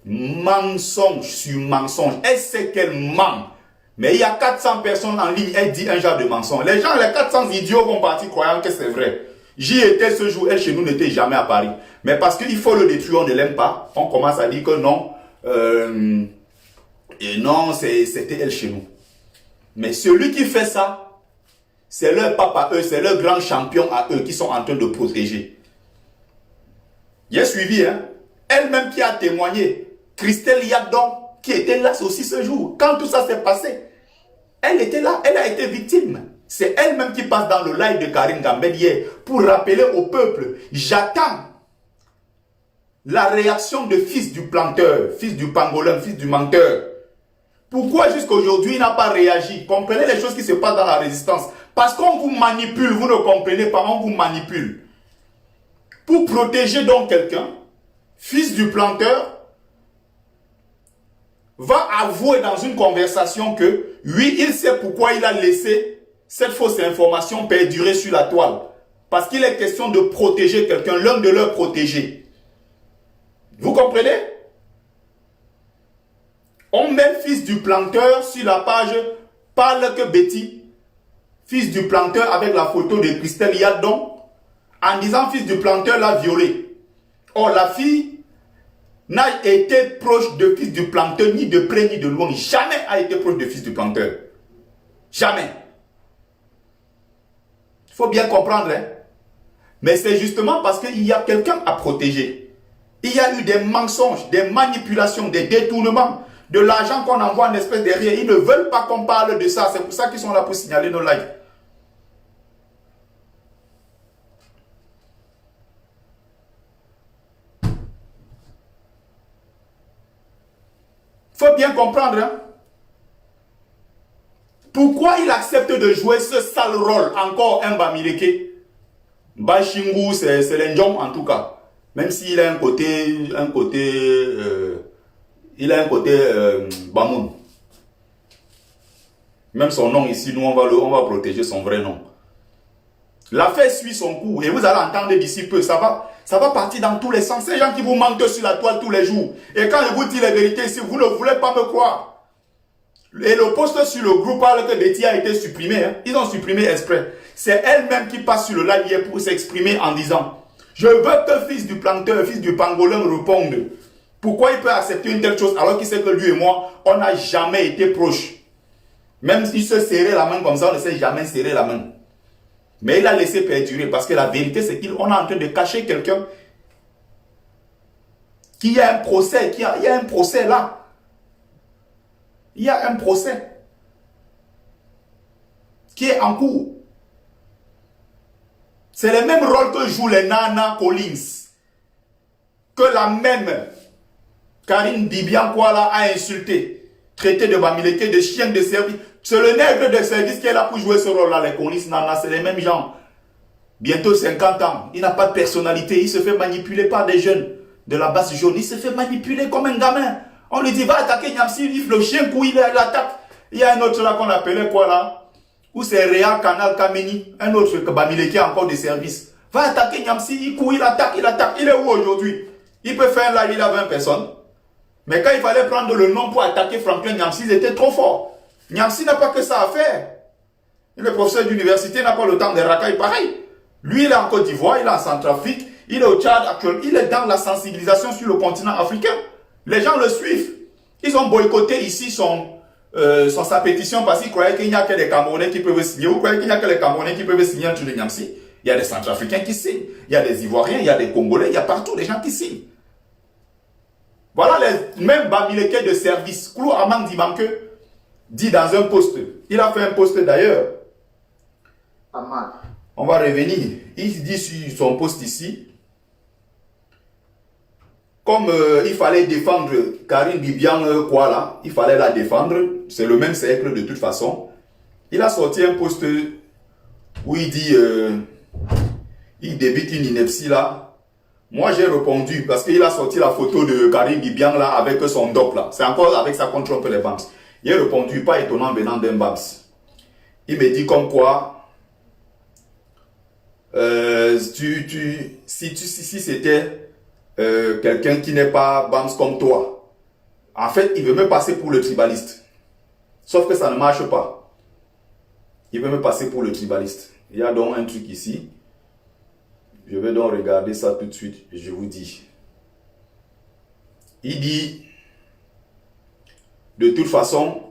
Mensonge sur mensonge. Elle sait qu'elle ment. Mais il y a 400 personnes en ligne, elle dit un genre de mensonge. Les 400 idiots vont partir croyant que c'est vrai. J'y étais ce jour, elle chez nous n'était jamais à Paris. Mais parce qu'il faut le détruire, on ne l'aime pas. On commence à dire que non. Et non, c'était elle chez nous. Mais celui qui fait ça, c'est leur papa à eux, c'est leur grand champion à eux qui sont en train de protéger. J'ai suivi, hein. Elle-même qui a témoigné. Christelle Yadon, qui était là aussi ce jour. Quand tout ça s'est passé, elle était là, elle a été victime. C'est elle-même qui passe dans le live de Karine Gambet hier pour rappeler au peuple, j'attends la réaction de fils du planteur, fils du pangolin, fils du menteur. Pourquoi jusqu'à aujourd'hui il n'a pas réagi? Comprenez les choses qui se passent dans la résistance. Parce qu'on vous manipule, vous ne comprenez pas, on vous manipule. Pour protéger donc quelqu'un, fils du planteur, va avouer dans une conversation que, oui, il sait pourquoi il a laissé cette fausse information perdurer sur la toile. Parce qu'il est question de protéger quelqu'un, l'un de leurs protégés. Vous comprenez? On met fils du planteur sur la page Parle que Betty, fils du planteur avec la photo de Christelle Yadon, en disant fils du planteur l'a violé. Or, la fille n'a été proche de fils du planteur, ni de près ni de loin. Jamais a été proche de fils du planteur. Jamais. Il faut bien comprendre. Hein? Mais c'est justement parce qu'il y a quelqu'un à protéger. Il y a eu des mensonges, des manipulations, des détournements, de l'argent qu'on envoie en espèce derrière. Ils ne veulent pas qu'on parle de ça. C'est pour ça qu'ils sont là pour signaler nos lives. Faut bien comprendre. Hein? Pourquoi il accepte de jouer ce sale rôle? Encore un Bamileke. Bachingu, c'est l'Indjong en tout cas. Même s'il a un côté Bamoun. Même son nom ici, nous on va protéger son vrai nom. L'affaire suit son cours et vous allez entendre d'ici peu, ça va partir dans tous les sens. Ces gens qui vous mentent sur la toile tous les jours. Et quand je vous dis la vérité ici, vous ne voulez pas me croire. Et le post sur le groupe parle que Betty a été supprimé. Hein. Ils ont supprimé exprès. C'est elle-même qui passe sur le live hier pour s'exprimer en disant: je veux que fils du planteur, fils du pangolin réponde. Pourquoi il peut accepter une telle chose alors qu'il sait que lui et moi, on n'a jamais été proches. Même s'il se serrait la main comme ça, on ne s'est jamais serré la main. Mais il a laissé perdurer parce que la vérité, c'est qu'on est en train de cacher quelqu'un qui a un procès, il y a un procès là. Il y a un procès qui est en cours. C'est le même rôle que joue les Nana Collins. Que la même Karine Bibian Kouala a insulté, traité de Bamileke, de chien de service. C'est le nègre de service qui est là pour jouer ce rôle-là. Les Collins Nana, c'est les mêmes gens. Bientôt 50 ans. Il n'a pas de personnalité. Il se fait manipuler par des jeunes de la base jaune. Il se fait manipuler comme un gamin. On lui dit, va attaquer Niamsi, le chien couille, il l'attaque. Il y a un autre là qu'on appelait quoi là? Ou c'est Réa Canal Kameni, un autre Bamileke encore de service. Va attaquer Niamsi, il couille, il attaque. Il est où aujourd'hui? Il peut faire là, il a 20 personnes. Mais quand il fallait prendre le nom pour attaquer Franklin Niamsi, il était trop fort. Niamsi n'a pas que ça à faire. Le professeur d'université n'a pas le temps de racailles pareil. Lui, il est en Côte d'Ivoire, il est en Centrafrique, il est au Tchad actuellement. Il est dans la sensibilisation sur le continent africain. Les gens le suivent. Ils ont boycotté ici sa pétition parce qu'ils croyaient qu'il n'y a que les Camerounais qui peuvent signer. Vous croyez qu'il n'y a que les Camerounais qui peuvent signer un truc de Niamsi? Il y a des Centrafricains qui signent. Il y a des Ivoiriens, il y a des Congolais, il y a partout des gens qui signent. Voilà les mêmes Bamileke de service. Klou Amang Dimanke dit dans un post. Il a fait un post d'ailleurs. On va revenir. Il dit sur son post ici. Comme il fallait défendre Karine Bibian Kouala, il fallait la défendre. C'est le même cercle de toute façon. Il a sorti un post où il dit il débite une ineptie là. Moi j'ai répondu parce qu'il a sorti la photo de Karine Bibian là avec son doc là. C'est encore avec sa contre les BAMS. Il a répondu, pas étonnant venant d'un BAMS. Il me dit comme quoi si c'était quelqu'un qui n'est pas BAMS comme toi, en fait il veut me passer pour le tribaliste. Sauf que ça ne marche pas. Il veut me passer pour le tribaliste. Il y a donc un truc ici. Je vais donc regarder ça tout de suite. Je vous dis. Il dit, de toute façon,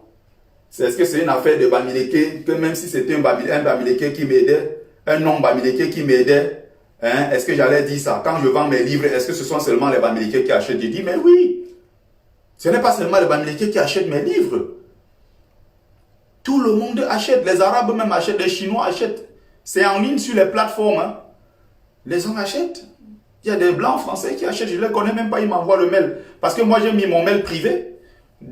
est-ce que c'est une affaire de Bamileke, que même si c'était un Bamileke qui m'aidait, un non Bamileke qui m'aidait, hein, est-ce que j'allais dire ça? Quand je vends mes livres, est-ce que ce sont seulement les Bamileke qui achètent? Je dis, mais oui. Ce n'est pas seulement les Bamileke qui achètent mes livres. Tout le monde achète. Les Arabes même achètent, les Chinois achètent. C'est en ligne sur les plateformes. Hein. Les gens achètent. Il y a des blancs français qui achètent. Je ne les connais même pas, ils m'envoient le mail. Parce que moi, j'ai mis mon mail privé.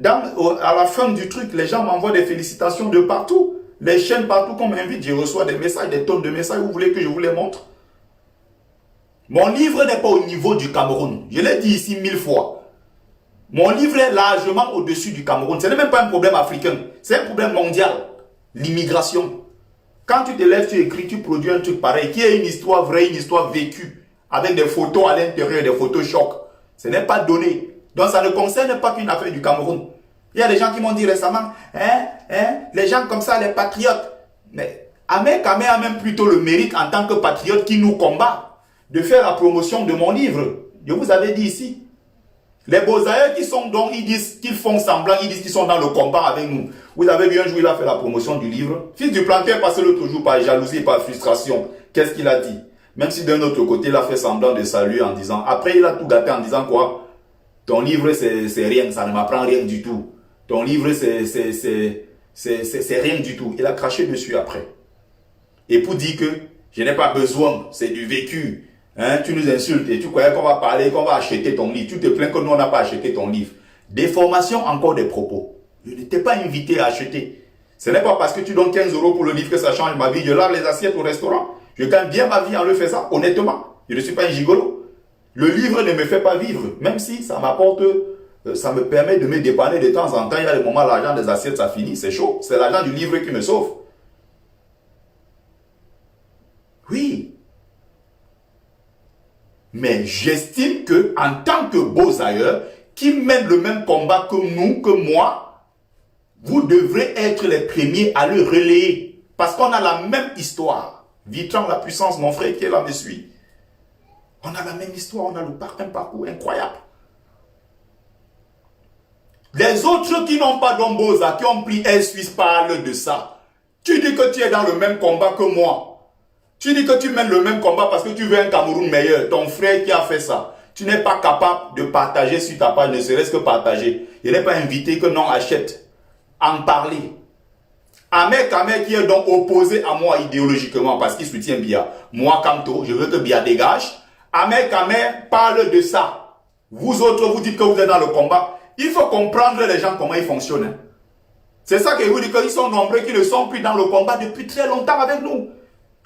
À la fin du truc, les gens m'envoient des félicitations de partout. Les chaînes partout qu'on m'invite, je reçois des messages, des tonnes de messages. Vous voulez que je vous les montre? Mon livre n'est pas au niveau du Cameroun. Je l'ai dit ici 1000 fois. Mon livre est largement au-dessus du Cameroun. Ce n'est même pas un problème africain. C'est un problème mondial. L'immigration. Quand tu te lèves, tu écris, tu produis un truc pareil, qui est une histoire vraie, une histoire vécue, avec des photos à l'intérieur, des photos chocs. Ce n'est pas donné. Donc ça ne concerne pas qu'une affaire du Cameroun. Il y a des gens qui m'ont dit récemment, les gens comme ça, les patriotes. Mais Ahmed Kamé a même plutôt le mérite en tant que patriote qui nous combat de faire la promotion de mon livre. Je vous avais dit ici. Les Beaux-Aïeux qui sont donc, ils disent qu'ils font semblant, ils disent qu'ils sont dans le combat avec nous. Vous avez vu un jour, il a fait la promotion du livre. Fils du planteur est passé l'autre jour par jalousie et par frustration. Qu'est-ce qu'il a dit? Même si d'un autre côté, il a fait semblant de saluer en disant, après il a tout gâté en disant quoi? Ton livre c'est rien, ça ne m'apprend rien du tout. Ton livre c'est rien du tout. Il a craché dessus après. Et pour dire que je n'ai pas besoin, c'est du vécu. Hein, tu nous insultes et tu croyais qu'on va parler, qu'on va acheter ton livre. Tu te plains que nous, on n'a pas acheté ton livre. Déformation encore des propos. Je n'étais pas invité à acheter. Ce n'est pas parce que tu donnes 15 € pour le livre que ça change ma vie. Je lave les assiettes au restaurant. Je gagne bien ma vie en le faisant, honnêtement. Je ne suis pas un gigolo. Le livre ne me fait pas vivre. Même si ça m'apporte, ça me permet de me dépanner de temps en temps. Il y a des moments, l'argent des assiettes, ça finit, c'est chaud. C'est l'argent du livre qui me sauve. Oui. Mais j'estime que, en tant que Beaux-Aïeux, qui mènent le même combat que nous, que moi, vous devrez être les premiers à le relayer. Parce qu'on a la même histoire. Vitran, la puissance, mon frère qui est là me suit. On a la même histoire, on a un parcours incroyable. Les autres qui n'ont pas d'Omboza, qui ont pris Air Suisse, parlent de ça. Tu dis que tu es dans le même combat que moi. Tu dis que tu mènes le même combat parce que tu veux un Cameroun meilleur. Ton frère qui a fait ça. Tu n'es pas capable de partager sur ta page, ne serait-ce que partager. Il n'est pas invité que non achète. En parler. Ahmed Kamé qui est donc opposé à moi idéologiquement parce qu'il soutient Bia. Moi, Kamto, je veux que Bia dégage. Ahmed Kamé parle de ça. Vous autres, vous dites que vous êtes dans le combat. Il faut comprendre les gens comment ils fonctionnent. Hein. C'est ça que je vous dis qu'ils sont nombreux qui ne sont plus dans le combat depuis très longtemps avec nous.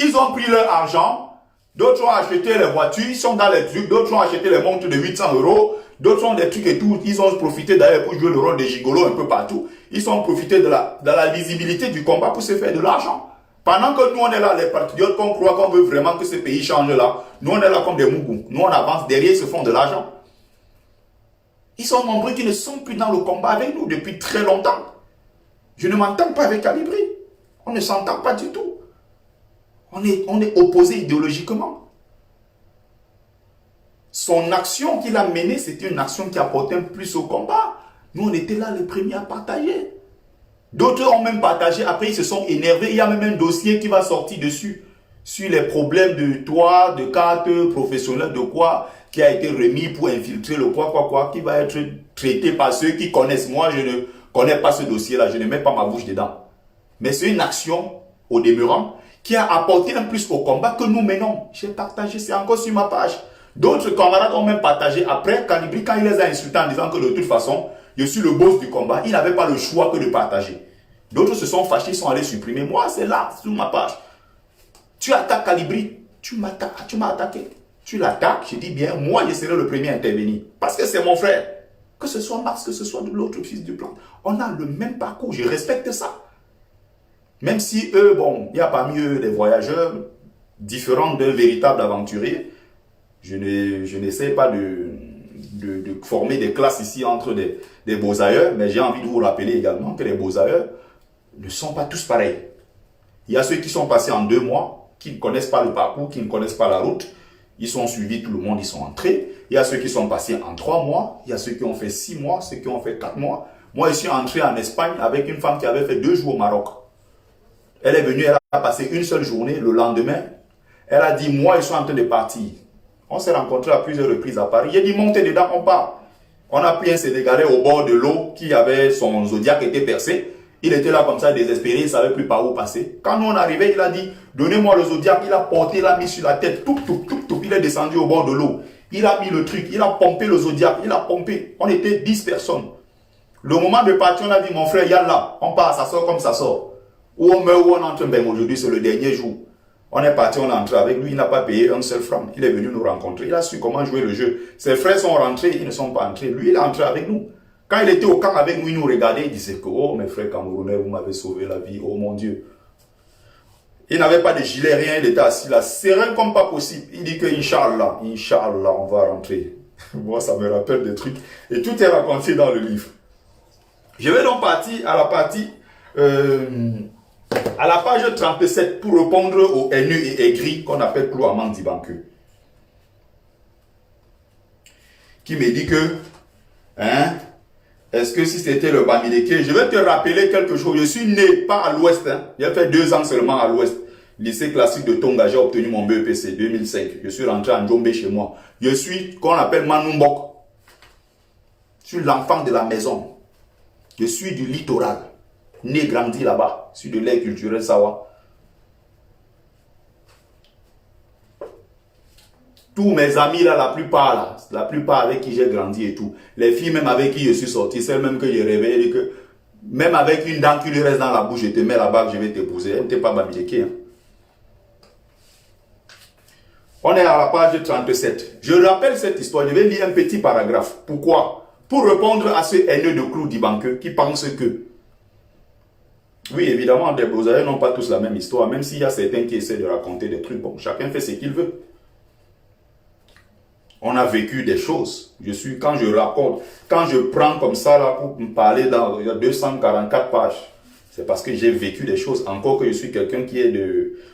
Ils ont pris leur argent, d'autres ont acheté les voitures, ils sont dans les trucs, d'autres ont acheté les montres de 800 €, d'autres ont des trucs et tout. Ils ont profité d'ailleurs pour jouer le rôle des gigolos un peu partout. Ils ont profité de la visibilité du combat pour se faire de l'argent. Pendant que nous on est là, les patriotes, qu'on croit qu'on veut vraiment que ce pays change là, nous on est là comme des mougous. Nous on avance, derrière ils se font de l'argent. Ils sont nombreux qui ne sont plus dans le combat avec nous depuis très longtemps. Je ne m'entends pas avec Calibri. On ne s'entend pas du tout. On est opposés idéologiquement. Son action qu'il a menée, c'était une action qui apportait un plus au combat. Nous, on était là les premiers à partager. D'autres ont même partagé. Après, ils se sont énervés. Il y a même un dossier qui va sortir dessus. Sur les problèmes de toit, de carte professionnelle, de quoi, qui a été remis pour infiltrer le quoi, qui va être traité par ceux qui connaissent. Moi, je ne connais pas ce dossier-là. Je ne mets pas ma bouche dedans. Mais c'est une action, au demeurant, qui a apporté un plus au combat que nous menons. J'ai partagé, c'est encore sur ma page. D'autres camarades ont même partagé après Calibri, quand il les a insultés en disant que de toute façon, je suis le boss du combat, il n'avait pas le choix que de partager. D'autres se sont fâchés, ils sont allés supprimer. Moi, c'est là, sur ma page. Tu attaques Calibri, tu m'as attaqué. Tu l'attaques, je dis bien, moi, je serai le premier à intervenir. Parce que c'est mon frère. Que ce soit Max, que ce soit de l'autre fils du plan. On a le même parcours, je respecte ça. Même si eux, bon, il y a parmi eux des voyageurs différents d'un véritable aventurier. Je n'essaie pas de former des classes ici entre des Beaux-Aïeux, mais j'ai envie de vous rappeler également que les Beaux-Aïeux ne sont pas tous pareils. Il y a ceux qui sont passés en 2 mois, qui ne connaissent pas le parcours, qui ne connaissent pas la route. Ils sont suivis, tout le monde, ils sont entrés. Il y a ceux qui sont passés en 3 mois, il y a ceux qui ont fait 6 mois, ceux qui ont fait 4 mois. Moi, je suis entré en Espagne avec une femme qui avait fait 2 jours au Maroc. Elle est venue, elle a passé une seule journée. Le lendemain, elle a dit, moi, je suis en train de partir. On s'est rencontrés à plusieurs reprises à Paris. J'ai dit, montez dedans, on part. On a pris un Sénégalais au bord de l'eau qui avait son zodiaque était percé. Il était là comme ça, désespéré, il ne savait plus par où passer. Quand nous on arrivait, il a dit, donnez-moi le zodiaque. Il a porté, il a mis sur la tête, il est descendu au bord de l'eau. Il a mis le truc, il a pompé le zodiaque, il a pompé. On était 10 personnes. Le moment de partir, on a dit, mon frère, y'a là, on part, ça sort comme ça sort. Ou on meurt ou on entre, ben aujourd'hui c'est le dernier jour. On est parti, on est entré avec lui, il n'a pas payé un seul franc. Il est venu nous rencontrer, il a su comment jouer le jeu. Ses frères sont rentrés, ils ne sont pas entrés. Lui, il est entré avec nous. Quand il était au camp avec nous, il nous regardait, il disait que, oh mes frères camerounais, vous m'avez sauvé la vie, oh mon Dieu. Il n'avait pas de gilet, rien, il était assis là, serein comme pas possible. Il dit que Inch'Allah, Inch'Allah, on va rentrer. Moi, ça me rappelle des trucs. Et tout est raconté dans le livre. Je vais donc partir à la page 37 pour répondre aux haineux et aigris qu'on appelle Klo Amandi Banque. Qui me dit que, hein, est-ce que si c'était le Bamileke, je vais te rappeler quelque chose. Je suis né pas à l'ouest, hein. J'ai fait 2 ans seulement à l'ouest. Lycée classique de Tonga, j'ai obtenu mon BEPC 2005. Je suis rentré en Djombe chez moi. Je suis, qu'on appelle Manumbok. Je suis l'enfant de la maison. Je suis du littoral. Né, grandi là-bas. Je suis de l'air culturel Sawa. Tous mes amis là, la plupart avec qui j'ai grandi et tout. Les filles même avec qui je suis sorti, celles même que j'ai réveillées, que même avec une dent qui lui reste dans la bouche, je te mets là-bas, je vais t'épouser. Elle n'était pas Bamileke. Hein. On est à la page 37. Je rappelle cette histoire, je vais lire un petit paragraphe. Pourquoi? Pour répondre à ce haineux de Klo Dibanke qui pense que, oui, évidemment, les Bozaïens n'ont pas tous la même histoire, même s'il y a certains qui essaient de raconter des trucs. Bon, chacun fait ce qu'il veut. On a vécu des choses. Quand je raconte, quand je prends comme ça là pour me parler dans 244 pages, c'est parce que j'ai vécu des choses. Encore que je suis quelqu'un qui est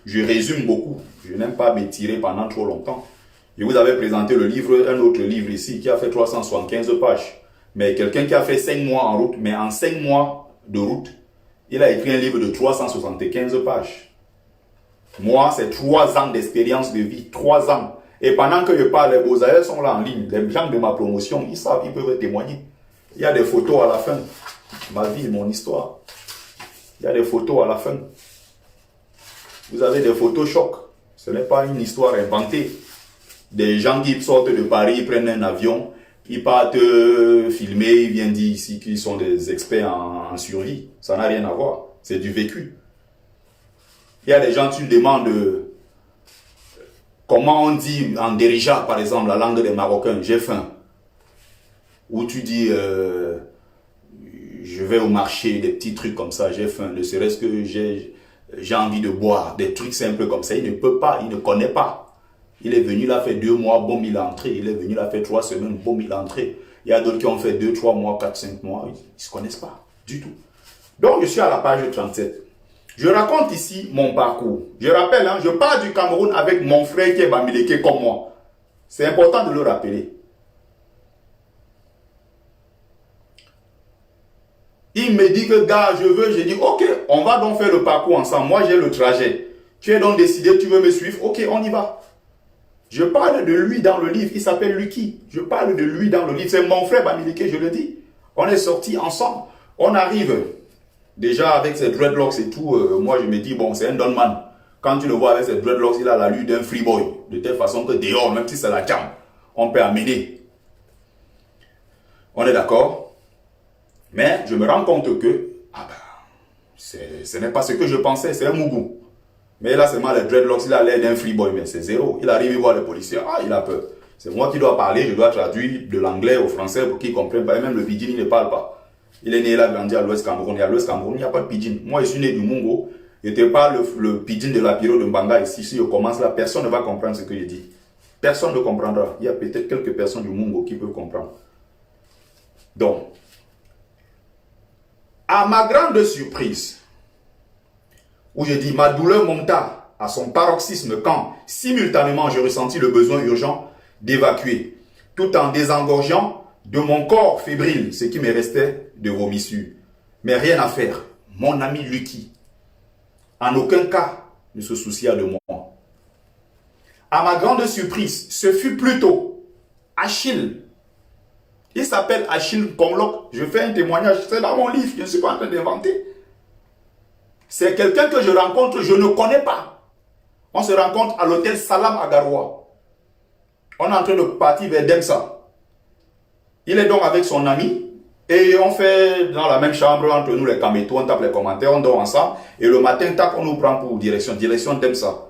je résume beaucoup. Je n'aime pas m'étirer pendant trop longtemps. Je vous avais présenté le livre, un autre livre ici qui a fait 375 pages. Mais quelqu'un qui a fait 5 mois en route, mais en 5 mois de route, il a écrit un livre de 375 pages. Moi, c'est 3 ans d'expérience de vie. 3 ans. Et pendant que je parle, les Bozaïens sont là en ligne. Les gens de ma promotion, ils savent, ils peuvent témoigner. Il y a des photos à la fin. Ma vie, mon histoire. Il y a des photos à la fin. Vous avez des photos chocs. Ce n'est pas une histoire inventée. Des gens qui sortent de Paris, ils prennent un avion, ils partent filmer, ils viennent dire ici qu'ils sont des experts en survie. Ça n'a rien à voir. C'est du vécu. Il y a des gens, tu demandes comment on dit en Derija, par exemple, la langue des Marocains, j'ai faim. Ou tu dis, je vais au marché, des petits trucs comme ça, j'ai faim. Ne serait-ce que j'ai envie de boire, des trucs simples comme ça. Il ne peut pas, il ne connaît pas. Il est venu là, fait 2 mois, boum, il est entré. Il est venu là, fait 3 semaines, boum, il est entré. Il y a d'autres qui ont fait 2, 3 mois, 4, 5 mois. Ils ne se connaissent pas du tout. Donc, je suis à la page 37. Je raconte ici mon parcours. Je rappelle, hein, je pars du Cameroun avec mon frère qui est Bamileke comme moi. C'est important de le rappeler. Il me dit que, gars, je dis, ok, on va donc faire le parcours ensemble. Moi, j'ai le trajet. Tu es donc décidé, tu veux me suivre? Ok, on y va. Je parle de lui dans le livre. Il s'appelle Lucky. Je parle de lui dans le livre. C'est mon frère Bamileke, je le dis. On est sortis ensemble. On arrive. Déjà, avec ses dreadlocks et tout, moi, je me dis, bon, c'est un Donman. Quand tu le vois avec ses dreadlocks, il a l'allure d'un freeboy. De telle façon que dehors, même si c'est la jam, on peut amener. On est d'accord? Mais je me rends compte que, ce n'est pas ce que je pensais, c'est un mougou. Mais là, seulement les dreadlocks, il a l'air d'un freeboy, mais c'est zéro. Il arrive, il voit les policiers, il a peur. C'est moi qui dois parler, je dois traduire de l'anglais au français pour qu'ils comprennent pas. Et même le pidgin, il ne parle pas. Il est né, il a grandi à l'Ouest Cameroun. Et à l'Ouest Cameroun, il n'y a pas de pidgin. Moi, je suis né du Mungo. Je ne te parle le pidgin de la pyro de Mbanga ici. Si je commence là, personne ne va comprendre ce que je dis. Personne ne comprendra. Il y a peut-être quelques personnes du Mungo qui peuvent comprendre. Donc, à ma grande surprise, où je dis ma douleur monta à son paroxysme quand, simultanément, j'ai ressenti le besoin urgent d'évacuer, tout en désengorgeant de mon corps fébrile ce qui me restait de vomissures. Mais rien à faire. Mon ami Lucky, en aucun cas, ne se soucia de moi. À ma grande surprise, ce fut plutôt Achille. Il s'appelle Achille Ponglok. Je fais un témoignage, c'est dans mon livre, je ne suis pas en train d'inventer. C'est quelqu'un que je rencontre, je ne connais pas. On se rencontre à l'hôtel Salam à Garoua. On est en train de partir vers Demsa. Il est donc avec son ami et on fait dans la même chambre entre nous les camétos, on tape les commentaires, on dort ensemble et le matin, tac, on nous prend pour direction Demsa.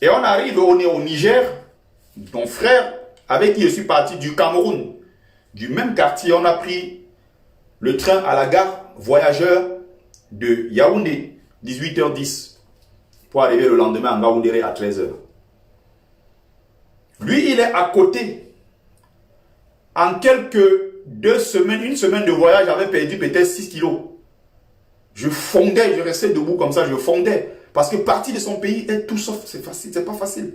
Et on arrive au Niger, ton frère, avec qui je suis parti du Cameroun, du même quartier, on a pris le train à la gare voyageur de Yaoundé, 18h10, pour arriver le lendemain à Ngaoundéré à 13h. Lui, il est à côté. En quelques 2 semaines, une semaine de voyage, j'avais perdu peut-être 6 kilos. Je fondais, je restais debout comme ça, je fondais. Parce que partir de son pays est tout sauf, c'est facile, c'est pas facile.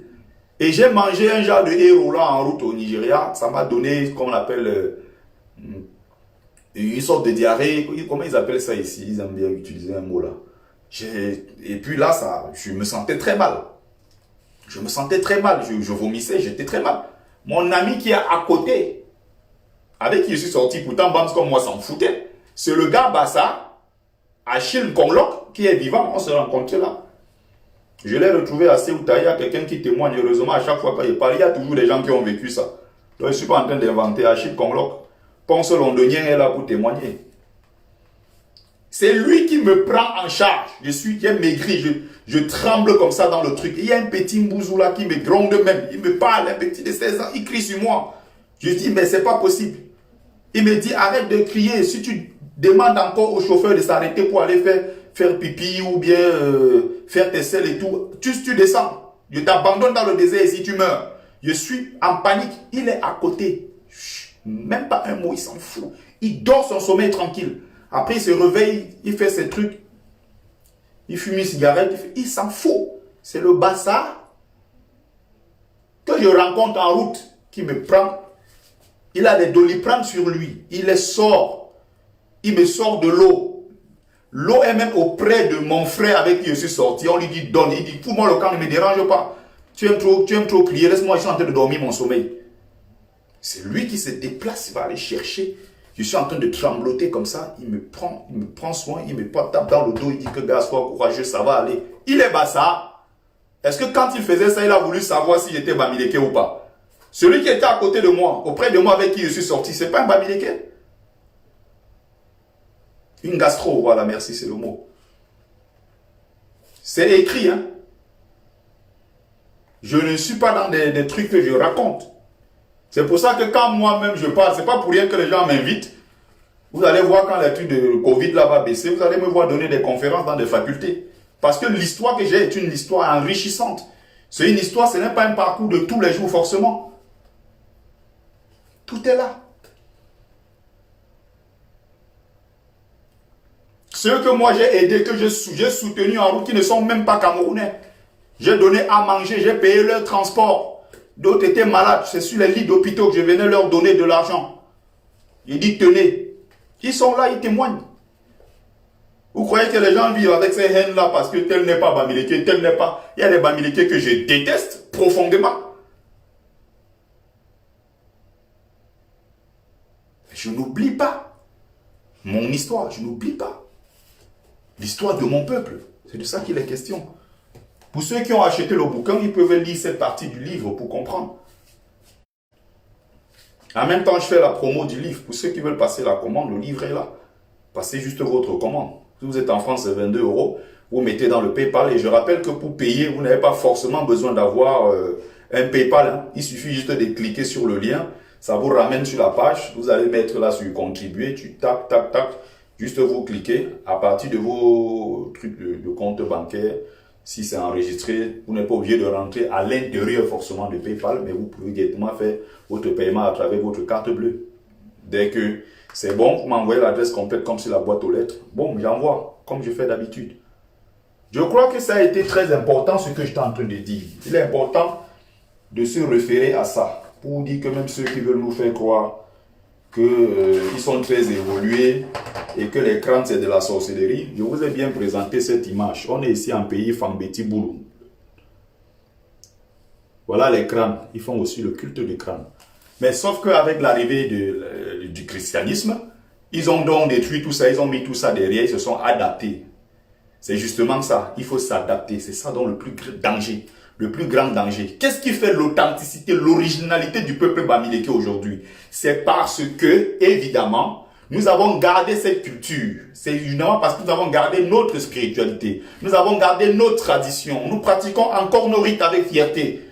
Et j'ai mangé un genre de héros là en route au Nigeria. Ça m'a donné, comme on appelle, une sorte de diarrhée. Comment ils appellent ça ici? Ils aiment bien utiliser un mot là. Et puis là, je me sentais très mal. Je me sentais très mal. Je vomissais, j'étais très mal. Mon ami qui est à côté, avec qui je suis sorti, pourtant Bams comme moi s'en foutait, c'est le gars Bassa, Achille Konglok, qui est vivant. On se rencontrait là. Je l'ai retrouvé à Ceuta, il y a quelqu'un qui témoigne. Heureusement, à chaque fois qu'il parle, il y a toujours des gens qui ont vécu ça. Donc, je ne suis pas en train d'inventer. Achille Konglok, Ponce londonien est là pour témoigner. C'est lui qui me prend en charge. J'ai maigri, je tremble comme ça dans le truc. Il y a un petit mbouzou là qui me gronde même. Il me parle, un petit de 16 ans, il crie sur moi. Je dis, mais c'est pas possible. Il me dit, arrête de crier. Si tu demandes encore au chauffeur de s'arrêter pour aller faire pipi ou bien faire tes selles et tout, tu descends. Je t'abandonne dans le désert et si tu meurs. Je suis en panique. Il est à côté. Chut, même pas un mot, il s'en fout. Il dort son sommeil tranquille. Après, il se réveille, il fait ses trucs. Il fume une cigarette, il s'en fout. C'est le Bassa que je rencontre en route qui me prend. Il a des doliprane sur lui. Il les sort. Il me sort de l'eau. L'eau est même auprès de mon frère avec qui je suis sorti. On lui dit donne. Il dit fous-moi le camp, ne me dérange pas. Tu aimes trop crier. Laisse-moi, je suis en train de dormir mon sommeil. C'est lui qui se déplace, il va aller chercher. Je suis en train de trembloter comme ça. Il me prend soin, il me tape dans le dos. Il dit que gars, sois courageux, ça va aller. Il est Bassa. Est-ce que quand il faisait ça, il a voulu savoir si j'étais Bamileke ou pas? Celui qui était à côté de moi, auprès de moi avec qui je suis sorti, c'est pas un Bamileke? Une gastro, voilà, merci, c'est le mot. C'est écrit, hein. Je ne suis pas dans des trucs que je raconte. C'est pour ça que quand moi-même je parle, c'est pas pour rien que les gens m'invitent. Vous allez voir quand l'étude de Covid là va baisser, vous allez me voir donner des conférences dans des facultés. Parce que l'histoire que j'ai est une histoire enrichissante. C'est une histoire, ce n'est pas un parcours de tous les jours forcément. Tout est là. Ceux que moi j'ai aidés, que j'ai soutenus en route, qui ne sont même pas camerounais. J'ai donné à manger, j'ai payé leur transport. D'autres étaient malades, c'est sur les lits d'hôpitaux que je venais leur donner de l'argent. J'ai dit tenez. Ils sont là, ils témoignent. Vous croyez que les gens vivent avec ces haines-là parce que tel n'est pas Bamileke, tel n'est pas... Il y a des Bamileke que je déteste profondément. Je n'oublie pas mon histoire, je n'oublie pas l'histoire de mon peuple. C'est de ça qu'il est question. Pour ceux qui ont acheté le bouquin, ils peuvent lire cette partie du livre pour comprendre. En même temps, je fais la promo du livre. Pour ceux qui veulent passer la commande, le livre est là. Passez juste votre commande. Si vous êtes en France, c'est 22 €. Vous mettez dans le PayPal. Et je rappelle que pour payer, vous n'avez pas forcément besoin d'avoir un PayPal. Hein. Il suffit juste de cliquer sur le lien. Ça vous ramène sur la page. Vous allez mettre là sur contribuer. Tu tac, tac, tac. Juste vous cliquez. À partir de vos trucs de compte bancaire, si c'est enregistré, vous n'êtes pas obligé de rentrer à l'intérieur forcément de PayPal, mais vous pouvez directement faire votre paiement à travers votre carte bleue. Dès que c'est bon, vous m'envoyez l'adresse complète comme sur la boîte aux lettres. Bon, j'envoie, comme je fais d'habitude. Je crois que ça a été très important ce que j'étais en train de dire. Il est important de se référer à ça, pour dire que même ceux qui veulent nous faire croire qu'ils sont très évolués et que les crânes c'est de la sorcellerie. Je vous ai bien présenté cette image. On est ici en pays Fambeti Boulou. Voilà les crânes. Ils font aussi le culte du crâne. Mais sauf qu'avec l'arrivée du christianisme, ils ont donc détruit tout ça, ils ont mis tout ça derrière, ils se sont adaptés. C'est justement ça. Il faut s'adapter. C'est ça donc le plus grand danger. Le plus grand danger. Qu'est-ce qui fait l'authenticité, l'originalité du peuple Bamileke aujourd'hui? C'est parce que, évidemment, Nous avons gardé cette culture. C'est évidemment parce que nous avons gardé notre spiritualité. Nous avons gardé nos traditions. Nous pratiquons encore nos rites avec fierté.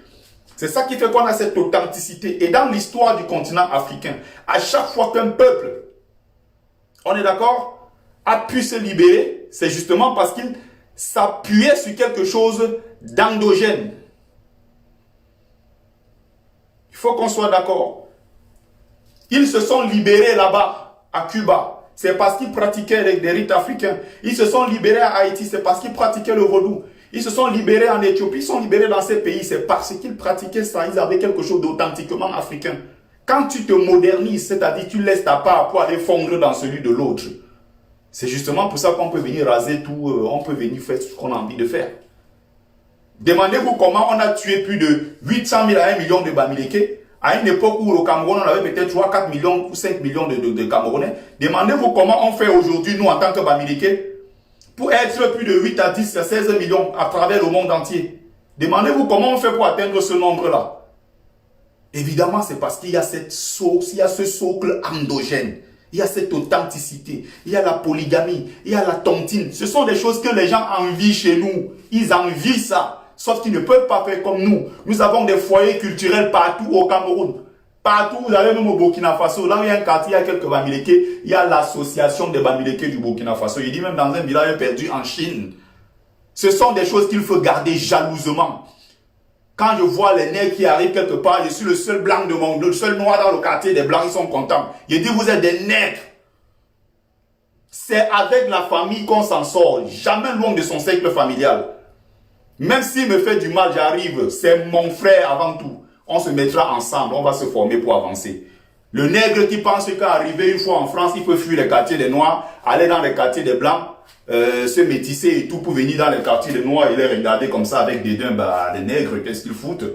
C'est ça qui fait qu'on a cette authenticité. Et dans l'histoire du continent africain, à chaque fois qu'un peuple, on est d'accord, a pu se libérer, c'est justement parce qu'il s'appuyait sur quelque chose d'endogène. Il faut qu'on soit d'accord. Ils se sont libérés là-bas, à Cuba. C'est parce qu'ils pratiquaient des rites africains. Ils se sont libérés à Haïti, c'est parce qu'ils pratiquaient le vaudou. Ils se sont libérés en Éthiopie, ils sont libérés dans ces pays. C'est parce qu'ils pratiquaient ça, ils avaient quelque chose d'authentiquement africain. Quand tu te modernises, c'est-à-dire tu laisses ta part pour aller fondre dans celui de l'autre, c'est justement pour ça qu'on peut venir raser tout, on peut venir faire ce qu'on a envie de faire. Demandez-vous comment on a tué plus de 800 000 à 1 million de Bamileke. À une époque où au Cameroun, on avait peut-être 3, 4 millions ou 5 millions de Camerounais. Demandez-vous comment on fait aujourd'hui, nous, en tant que Bamileke, pour être plus de 8 à 10 à 16 millions à travers le monde entier. Demandez-vous comment on fait pour atteindre ce nombre-là. Évidemment, c'est parce qu'il y a cette source, il y a ce socle endogène. Il y a cette authenticité, il y a la polygamie, il y a la tontine. Ce sont des choses que les gens envient chez nous. Ils envient ça. Sauf qu'ils ne peuvent pas faire comme nous. Nous avons des foyers culturels partout au Cameroun. Partout, vous avez même au Burkina Faso. Là où il y a un quartier, il y a quelques Bamileke. Il y a l'association des Bamileke du Burkina Faso. Il dit même dans un village perdu en Chine. Ce sont des choses qu'il faut garder jalousement. Quand je vois les nègres qui arrivent quelque part, je suis le seul blanc de mon, le seul noir dans le quartier, des blancs, ils sont contents. Je dis, vous êtes des nègres. C'est avec la famille qu'on s'en sort, jamais loin de son cercle familial. Même s'il me fait du mal, j'arrive, c'est mon frère avant tout. On se mettra ensemble, on va se former pour avancer. Le nègre qui pense qu'arriver une fois en France, il peut fuir les quartiers des noirs, aller dans les quartiers des blancs, se métisser et tout pour venir dans les quartiers des noirs et les regarder comme ça avec dédain, bah, les nègres, qu'est-ce qu'ils foutent?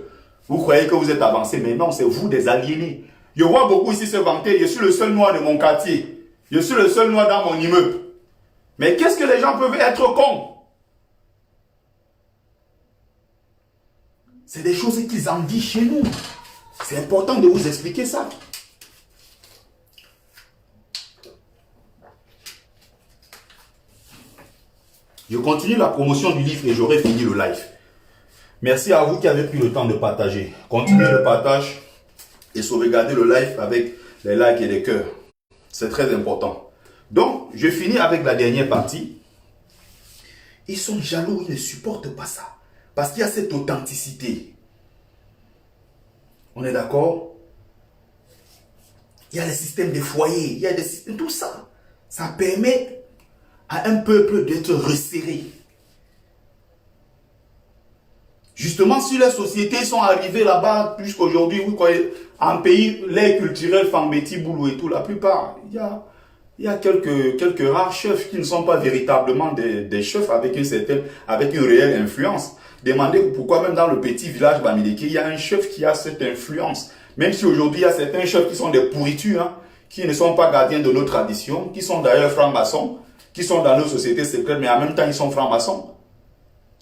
Vous croyez que vous êtes avancés, mais non, c'est vous des aliénés. Je vois beaucoup ici se vanter, je suis le seul noir de mon quartier. Je suis le seul noir dans mon immeuble. Mais qu'est-ce que les gens peuvent être cons? C'est des choses qu'ils envient chez nous. C'est important de vous expliquer ça. Je continue la promotion du livre et j'aurai fini le live. Merci à vous qui avez pris le temps de partager. Continuez le partage et sauvegardez le live avec les likes et les cœurs. C'est très important. Donc, je finis avec la dernière partie. Ils sont jaloux, ils ne supportent pas ça. Parce qu'il y a cette authenticité. On est d'accord? Il y a les systèmes de foyers, il y a des systèmes, tout ça. Ça permet à un peuple d'être resserré. Justement, si les sociétés sont arrivées là-bas, jusqu'aujourd'hui, vous croyez, en pays, les culturels, Fambeti, Boulou et tout, la plupart, il y a quelques rares chefs qui ne sont pas véritablement des chefs avec une réelle influence. Demandez pourquoi même dans le petit village Bamileke, il y a un chef qui a cette influence. Même si aujourd'hui, il y a certains chefs qui sont des pourritures, hein, qui ne sont pas gardiens de nos traditions, qui sont d'ailleurs francs-maçons, qui sont dans nos sociétés secrètes, mais en même temps, ils sont francs-maçons.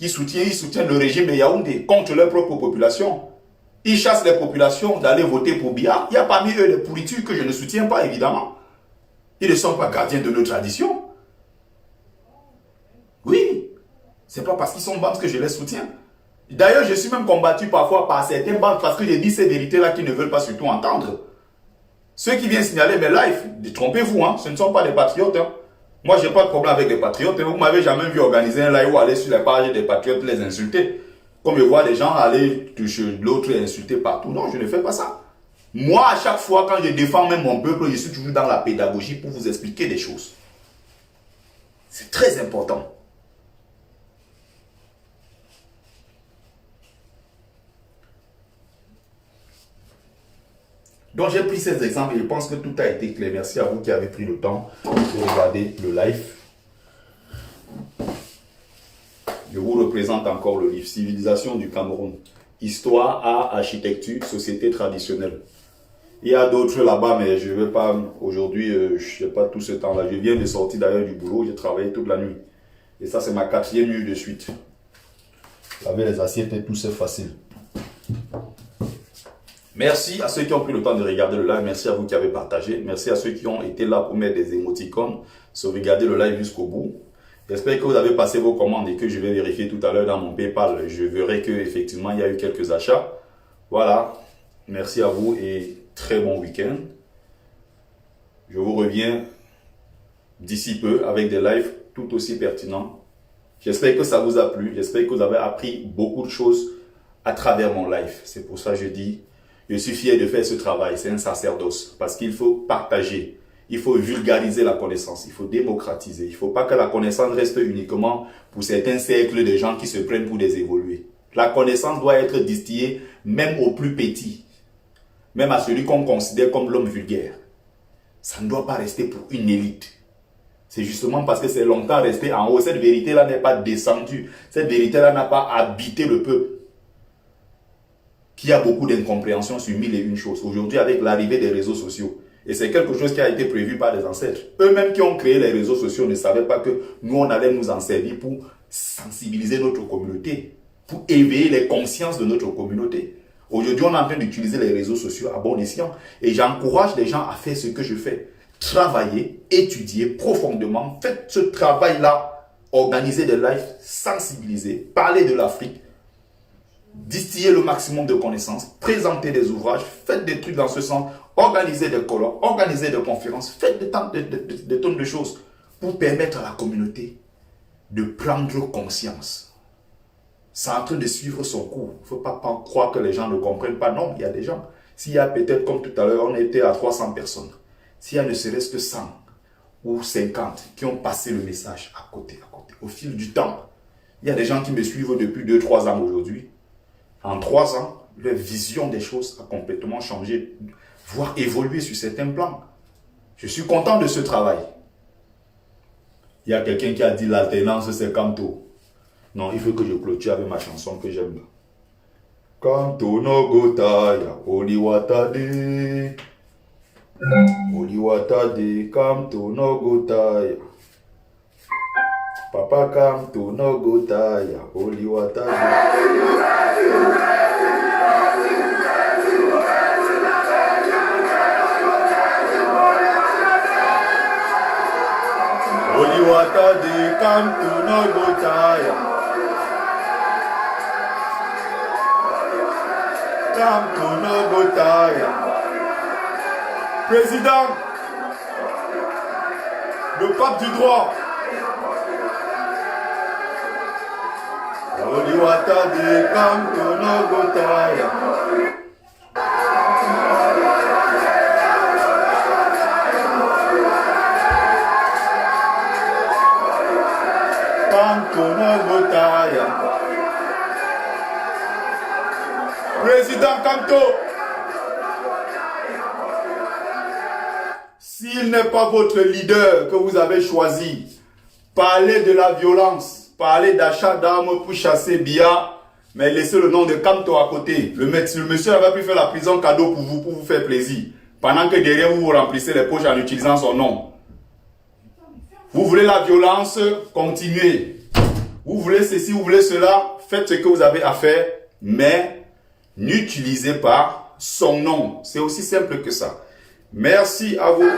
Ils soutiennent le régime de Yaoundé contre leur propre population. Ils chassent les populations d'aller voter pour Biya. Il y a parmi eux des pourritures que je ne soutiens pas, évidemment. Ils ne sont pas gardiens de nos traditions. Oui. C'est pas parce qu'ils sont bandes que je les soutiens. D'ailleurs, je suis même combattu parfois par certaines bandes parce que j'ai dit ces vérités-là qu'ils ne veulent pas surtout entendre. Ceux qui viennent signaler mes lives, trompez-vous, hein, ce ne sont pas des patriotes. Hein. Moi, je n'ai pas de problème avec les patriotes. Vous ne m'avez jamais vu organiser un live ou aller sur les pages des patriotes les insulter. Comme je vois des gens aller toucher l'autre et insulter partout. Non, je ne fais pas ça. Moi, à chaque fois, quand je défends même mon peuple, je suis toujours dans la pédagogie pour vous expliquer des choses. C'est très important. Donc j'ai pris ces exemples et je pense que tout a été clair. Merci à vous qui avez pris le temps de regarder le live. Je vous représente encore le livre Civilisation du Cameroun. Histoire, art, architecture, société traditionnelle. Il y a d'autres là-bas, mais je ne vais pas aujourd'hui, je n'ai pas tout ce temps-là. Je viens de sortir d'ailleurs du boulot, j'ai travaillé toute la nuit. Et ça, c'est ma 4e nuit de suite. Laver les assiettes et tout, c'est facile. Merci à ceux qui ont pris le temps de regarder le live. Merci à vous qui avez partagé. Merci à ceux qui ont été là pour mettre des émoticônes, sauvegarder le live jusqu'au bout. J'espère que vous avez passé vos commandes et que je vais vérifier tout à l'heure dans mon PayPal. Je verrai que effectivement il y a eu quelques achats. Voilà. Merci à vous et très bon week-end. Je vous reviens d'ici peu avec des lives tout aussi pertinents. J'espère que ça vous a plu. J'espère que vous avez appris beaucoup de choses à travers mon live. C'est pour ça que je dis, je suis fier de faire ce travail. C'est un sacerdoce parce qu'il faut partager. Il faut vulgariser la connaissance. Il faut démocratiser. Il ne faut pas que la connaissance reste uniquement pour certains cercles de gens qui se prennent pour des évolués. La connaissance doit être distillée même aux plus petits. Même à celui qu'on considère comme l'homme vulgaire. Ça ne doit pas rester pour une élite. C'est justement parce que c'est longtemps resté en haut. Cette vérité-là n'est pas descendue. Cette vérité-là n'a pas habité le peuple. Qu'il y a beaucoup d'incompréhension sur mille et une choses. Aujourd'hui, avec l'arrivée des réseaux sociaux, et c'est quelque chose qui a été prévu par les ancêtres. Eux-mêmes qui ont créé les réseaux sociaux ne savaient pas que nous, on allait nous en servir pour sensibiliser notre communauté, pour éveiller les consciences de notre communauté. Aujourd'hui, on est en train d'utiliser les réseaux sociaux à bon escient. Et j'encourage les gens à faire ce que je fais. Travailler, étudier profondément. Faites ce travail-là. Organisez des lives, sensibiliser, parler de l'Afrique. Distiller le maximum de connaissances, présenter des ouvrages, faites des trucs dans ce sens, organisez des colloques, organisez des conférences, faites des tonnes de choses pour permettre à la communauté de prendre conscience. C'est en train de suivre son cours. Il ne faut pas croire que les gens ne comprennent pas. Non, il y a des gens. S'il y a peut-être, comme tout à l'heure, on était à 300 personnes. S'il y a ne serait-ce que 100 ou 50 qui ont passé le message à côté, au fil du temps. Il y a des gens qui me suivent depuis 2-3 ans aujourd'hui. En 3 ans, leur vision des choses a complètement changé, voire évolué sur certains plans. Je suis content de ce travail. Il y a quelqu'un qui a dit l'alternance, c'est Kamto. Non, il faut que je clôture avec ma chanson que j'aime. Kamto no gotaya, oliwatade. Oliwatade, Kamto no gotaya. Papa Kamto no gotaya, oliwatade. Oliwatade, Kamto no gotaya. Kamto no gotaya. Président, le pape du droit. Oliwatade, Kamto no gotaya. Kamto no gotaya. Président Kamto, s'il n'est pas votre leader que vous avez choisi, parlez de la violence, parlez d'achat d'armes pour chasser Bia, mais laissez le nom de Kamto à côté. Le monsieur avait pu faire la prison cadeau pour vous faire plaisir, pendant que derrière vous remplissez les poches en utilisant son nom. Vous voulez la violence, continuez. Vous voulez ceci, vous voulez cela, faites ce que vous avez à faire, mais n'utilisez pas son nom. C'est aussi simple que ça. Merci à vous.